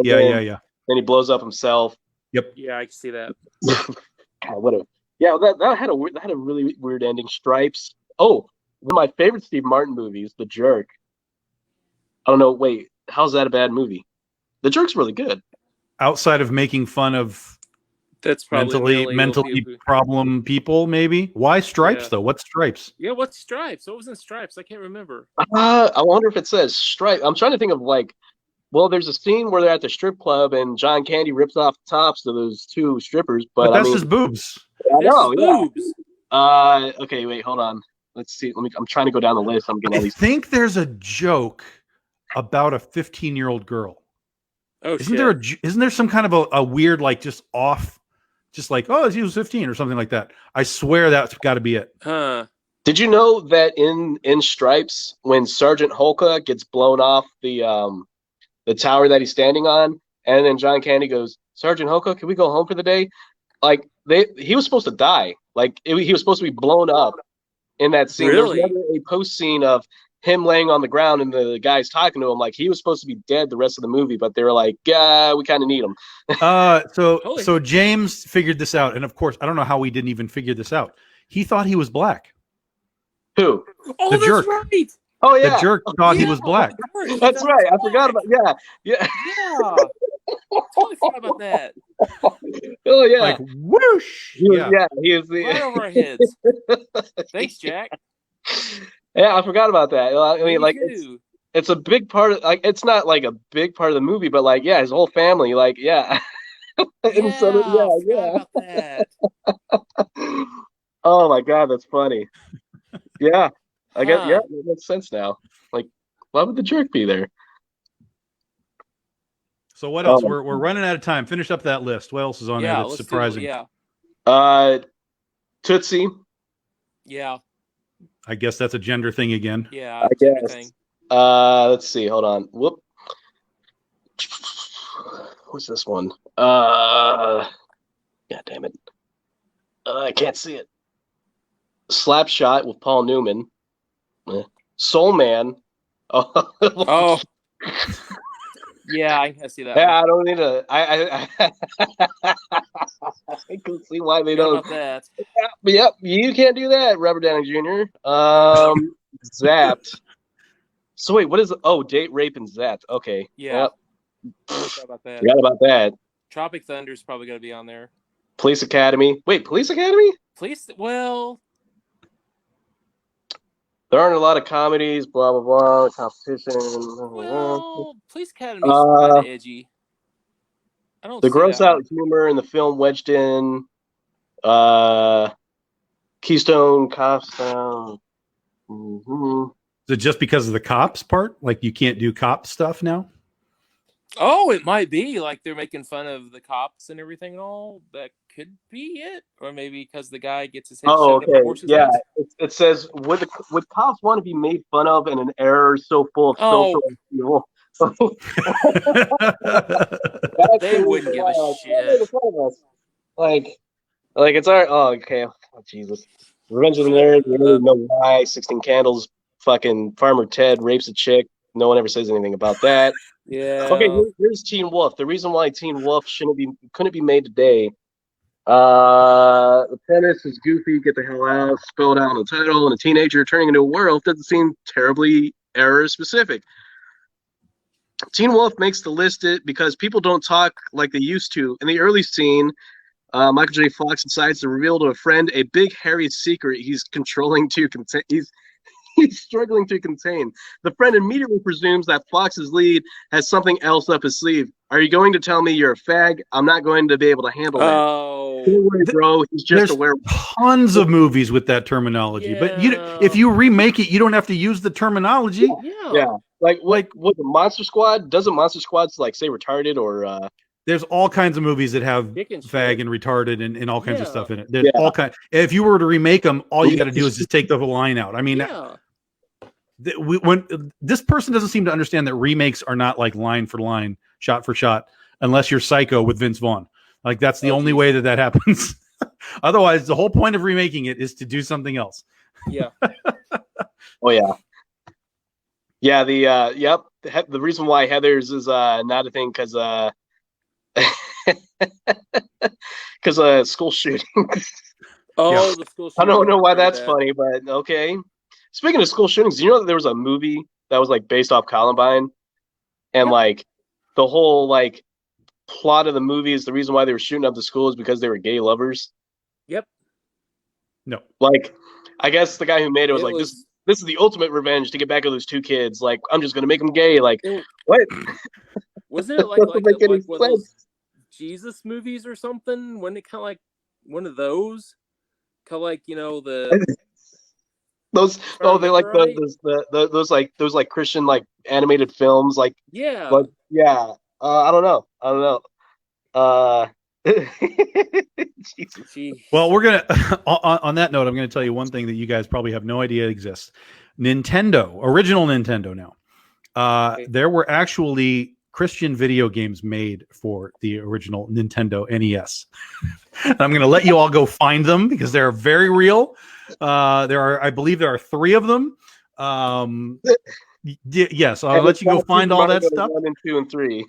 Yeah. and he blows up himself. Yeah, I can see that. God, what a that had a really weird ending. Stripes. Oh, one of my favorite Steve Martin movies, The Jerk. I don't know. Wait, how's that a bad movie? The Jerk's really good. Outside of making fun of That's probably mentally problem people, maybe. Why Stripes Yeah. though? What's Stripes? Yeah, what's Stripes? What was in Stripes? I can't remember. I wonder if it says Stripe. I'm trying to think of like. Well, there's a scene where they're at the strip club and John Candy rips off the tops of those 2 strippers. But That's I mean, just boobs. I know, There's yeah. boobs. Okay, wait, hold on. Let's see. I'm trying to go down the list. I'm getting all I these. think there's a joke about a 15-year-old girl. Oh, Isn't there some kind of a weird like just off, just like he was 15 or something like that? I swear that's got to be it. Huh. Did you know that in Stripes, when Sergeant Holka gets blown off the tower that he's standing on, and then John Candy goes, "Sergeant Holka, can we go home for the day?" Like he was supposed to die. Like he was supposed to be blown up in that scene. Really? There's never a post scene of him laying on the ground and the guys talking to him. Like he was supposed to be dead the rest of the movie, but they were like, "Yeah, we kind of need him." So James figured this out, and of course, I don't know how we didn't even figure this out. He thought he was black. Who? Oh, The that's Jerk. right. Oh yeah, The jerk thought he was black. that's right. I forgot about yeah. Yeah. Totally forgot about that. Oh yeah. Like whoosh. He was, Yeah. He was the. Right over our heads. Thanks, Jack. Yeah, I forgot about that. I mean, Me like too. it's a big part of like it's not like a big part of the movie, but like his whole family, like Yeah, And so, I forgot about that. Oh my god, that's funny. Yeah, I guess Huh. that makes sense now. Like, why would the jerk be there? So what else? Oh. We're running out of time. Finish up that list. What else is on there Yeah, that's let's surprising? do it. Yeah. Tootsie. Yeah. I guess that's a gender thing again. Yeah, I gender guess. thing. Let's see. Hold on. Whoop. What's this one? God damn it. I can't see it. Slapshot with Paul Newman. Soul Man. Oh. Yeah, I can see that. Yeah, I don't need to. I can see why they Forgot don't. about that. Yep, you can't do that, Robert Downey Jr. Zapped. So wait, what is? Oh, Date Rape and Zapped. Okay. Yeah. Yep. Forgot about that. Forgot about that. Tropic Thunder is probably going to be on there. Police Academy. Wait, Police Academy? Police. Well, There aren't a lot of comedies. Blah blah blah. Competition. Police Academy is kind of edgy. I don't. The see gross that out one. humor in the film wedged in. Keystone Cops. Mm-hmm. Is it just because of the cops part? Like you can't do cop stuff now? Oh, it might be like they're making fun of the cops and everything and all. That could be it, or maybe because the guy gets his head Oh, shoved up a okay. horse's Yeah, ass. it says would cops want to be made fun of in an era so full of Oh. social evil? They wouldn't give a shit. Like it's our. Oh, okay. Oh, Jesus. Revenge of the Nerds. We don't know why. 16 Candles. Fucking Farmer Ted rapes a chick. No one ever says anything about that. Yeah. Okay, here's Teen Wolf. The reason why Teen Wolf couldn't be made today. The premise is goofy, get the hell out, spelled out on the title, and a teenager turning into a werewolf doesn't seem terribly error specific. Teen Wolf makes the list because people don't talk like they used to. In the early scene, Michael J. Fox decides to reveal to a friend a big hairy secret he's controlling to contain. He's struggling to contain. The friend immediately presumes that Fox's lead has something else up his sleeve. Are you going to tell me you're a fag? I'm not going to be able to handle that. Oh. Don't worry, bro. He's just There's a werewolf. tons of movies with that terminology, but if you remake it, you don't have to use the terminology. Yeah. Like what the Monster Squad? Doesn't Monster Squad like say retarded or There's all kinds of movies that have Dick and fag shit. and retarded and all kinds of Yeah. stuff in it. There's all kind. If you were to remake them, all you got to do is just take the whole line out. I mean, Yeah. when this person doesn't seem to understand that remakes are not like line for line, shot for shot, unless you're Psycho with Vince Vaughn. Like that's the only way that happens. Otherwise, the whole point of remaking it is to do something else. Yeah. Oh yeah. Yeah, the reason why Heathers is not a thing because school shooting. Oh, Yeah. the school I don't shooting. know why Heard that's that. funny, but okay. Speaking of school shootings, do you know that there was a movie that was like based off Columbine, and Yep. like the whole like plot of the movie is the reason why they were shooting up the school is because they were gay lovers. Yep. No. Like, I guess the guy who made it was It like, was- this is the ultimate revenge to get back at those two kids. Like, I'm just gonna make them gay. Like, It- what? Wasn't it like Doesn't make any one of those sense. Jesus movies or something? Wasn't it kind of like one of those? Kind of like the Those they like Right. those like Christian like animated films like yeah. but yeah. I don't know. Jesus. Gee. Well, we're gonna on that note, I'm gonna tell you one thing that you guys probably have no idea exists. Nintendo, original Nintendo now. Okay. There were actually Christian video games made for the original Nintendo NES. And I'm gonna let you all go find them because they're very real. I believe there are 3 of them. Yes, I'll let you go find all that stuff. 1 and 2 and 3.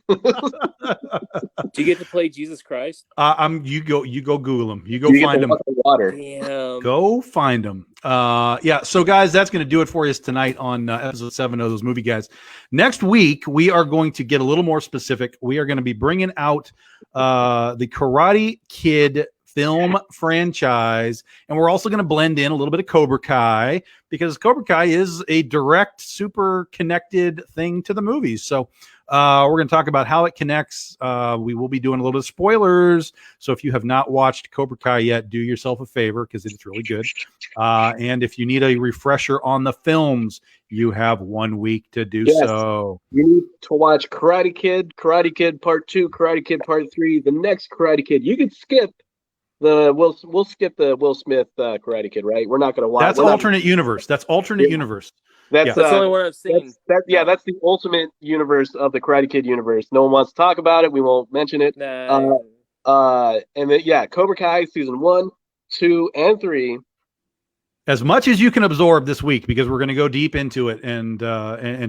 Do you get to play Jesus Christ? You go Google them. You go You get find to them. walk on water. Damn. Go find them. Yeah. So, guys, that's going to do it for us tonight on episode 7 of Those Movie Guys. Next week, we are going to get a little more specific. We are going to be bringing out the Karate Kid film franchise, and we're also going to blend in a little bit of Cobra Kai because Cobra Kai is a direct, super connected thing to the movies. So, we're going to talk about how it connects. We will be doing a little bit of spoilers. So if you have not watched Cobra Kai yet, do yourself a favor because it's really good. And if you need a refresher on the films, you have 1 week to do Yes. so. You need to watch Karate Kid Part 2, Karate Kid Part 3, the next Karate Kid. You could skip we'll skip the Will Smith Karate Kid, right? We're not going to watch. That's alternate universe. That's alternate universe. That's Yeah. That's the only one I've seen. that's the ultimate universe of the Karate Kid universe. No one wants to talk about it. We won't mention it. Nah. And then Cobra Kai season 1, 2, and 3. As much as you can absorb this week, because we're going to go deep into it and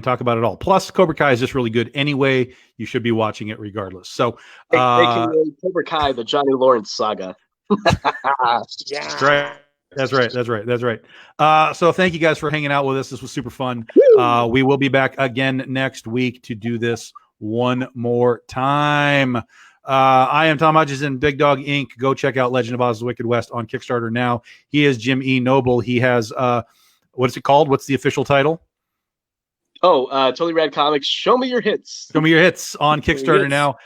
talk about it all. Plus, Cobra Kai is just really good anyway. You should be watching it regardless. So, AKA Cobra Kai, the Johnny Lawrence saga. Yeah. That's right. So thank you guys for hanging out with us. This was super fun. We will be back again next week to do this one more time. I am Tom Hutchison, Big Dog Inc. Go check out Legend of Oz: The Wicked West on Kickstarter now. He is Jim E. Noble. He has what's it called? What's the official title? Totally Rad Comics. Show me your hits. Show me your hits on Kickstarter now.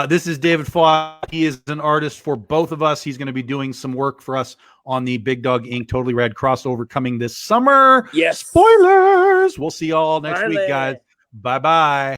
This is David Foss. He is an artist for both of us. He's going to be doing some work for us on the Big Dog Inc. Totally Rad crossover coming this summer. Yes. Spoilers. We'll see y'all next week, Spoilers. guys. Bye-bye.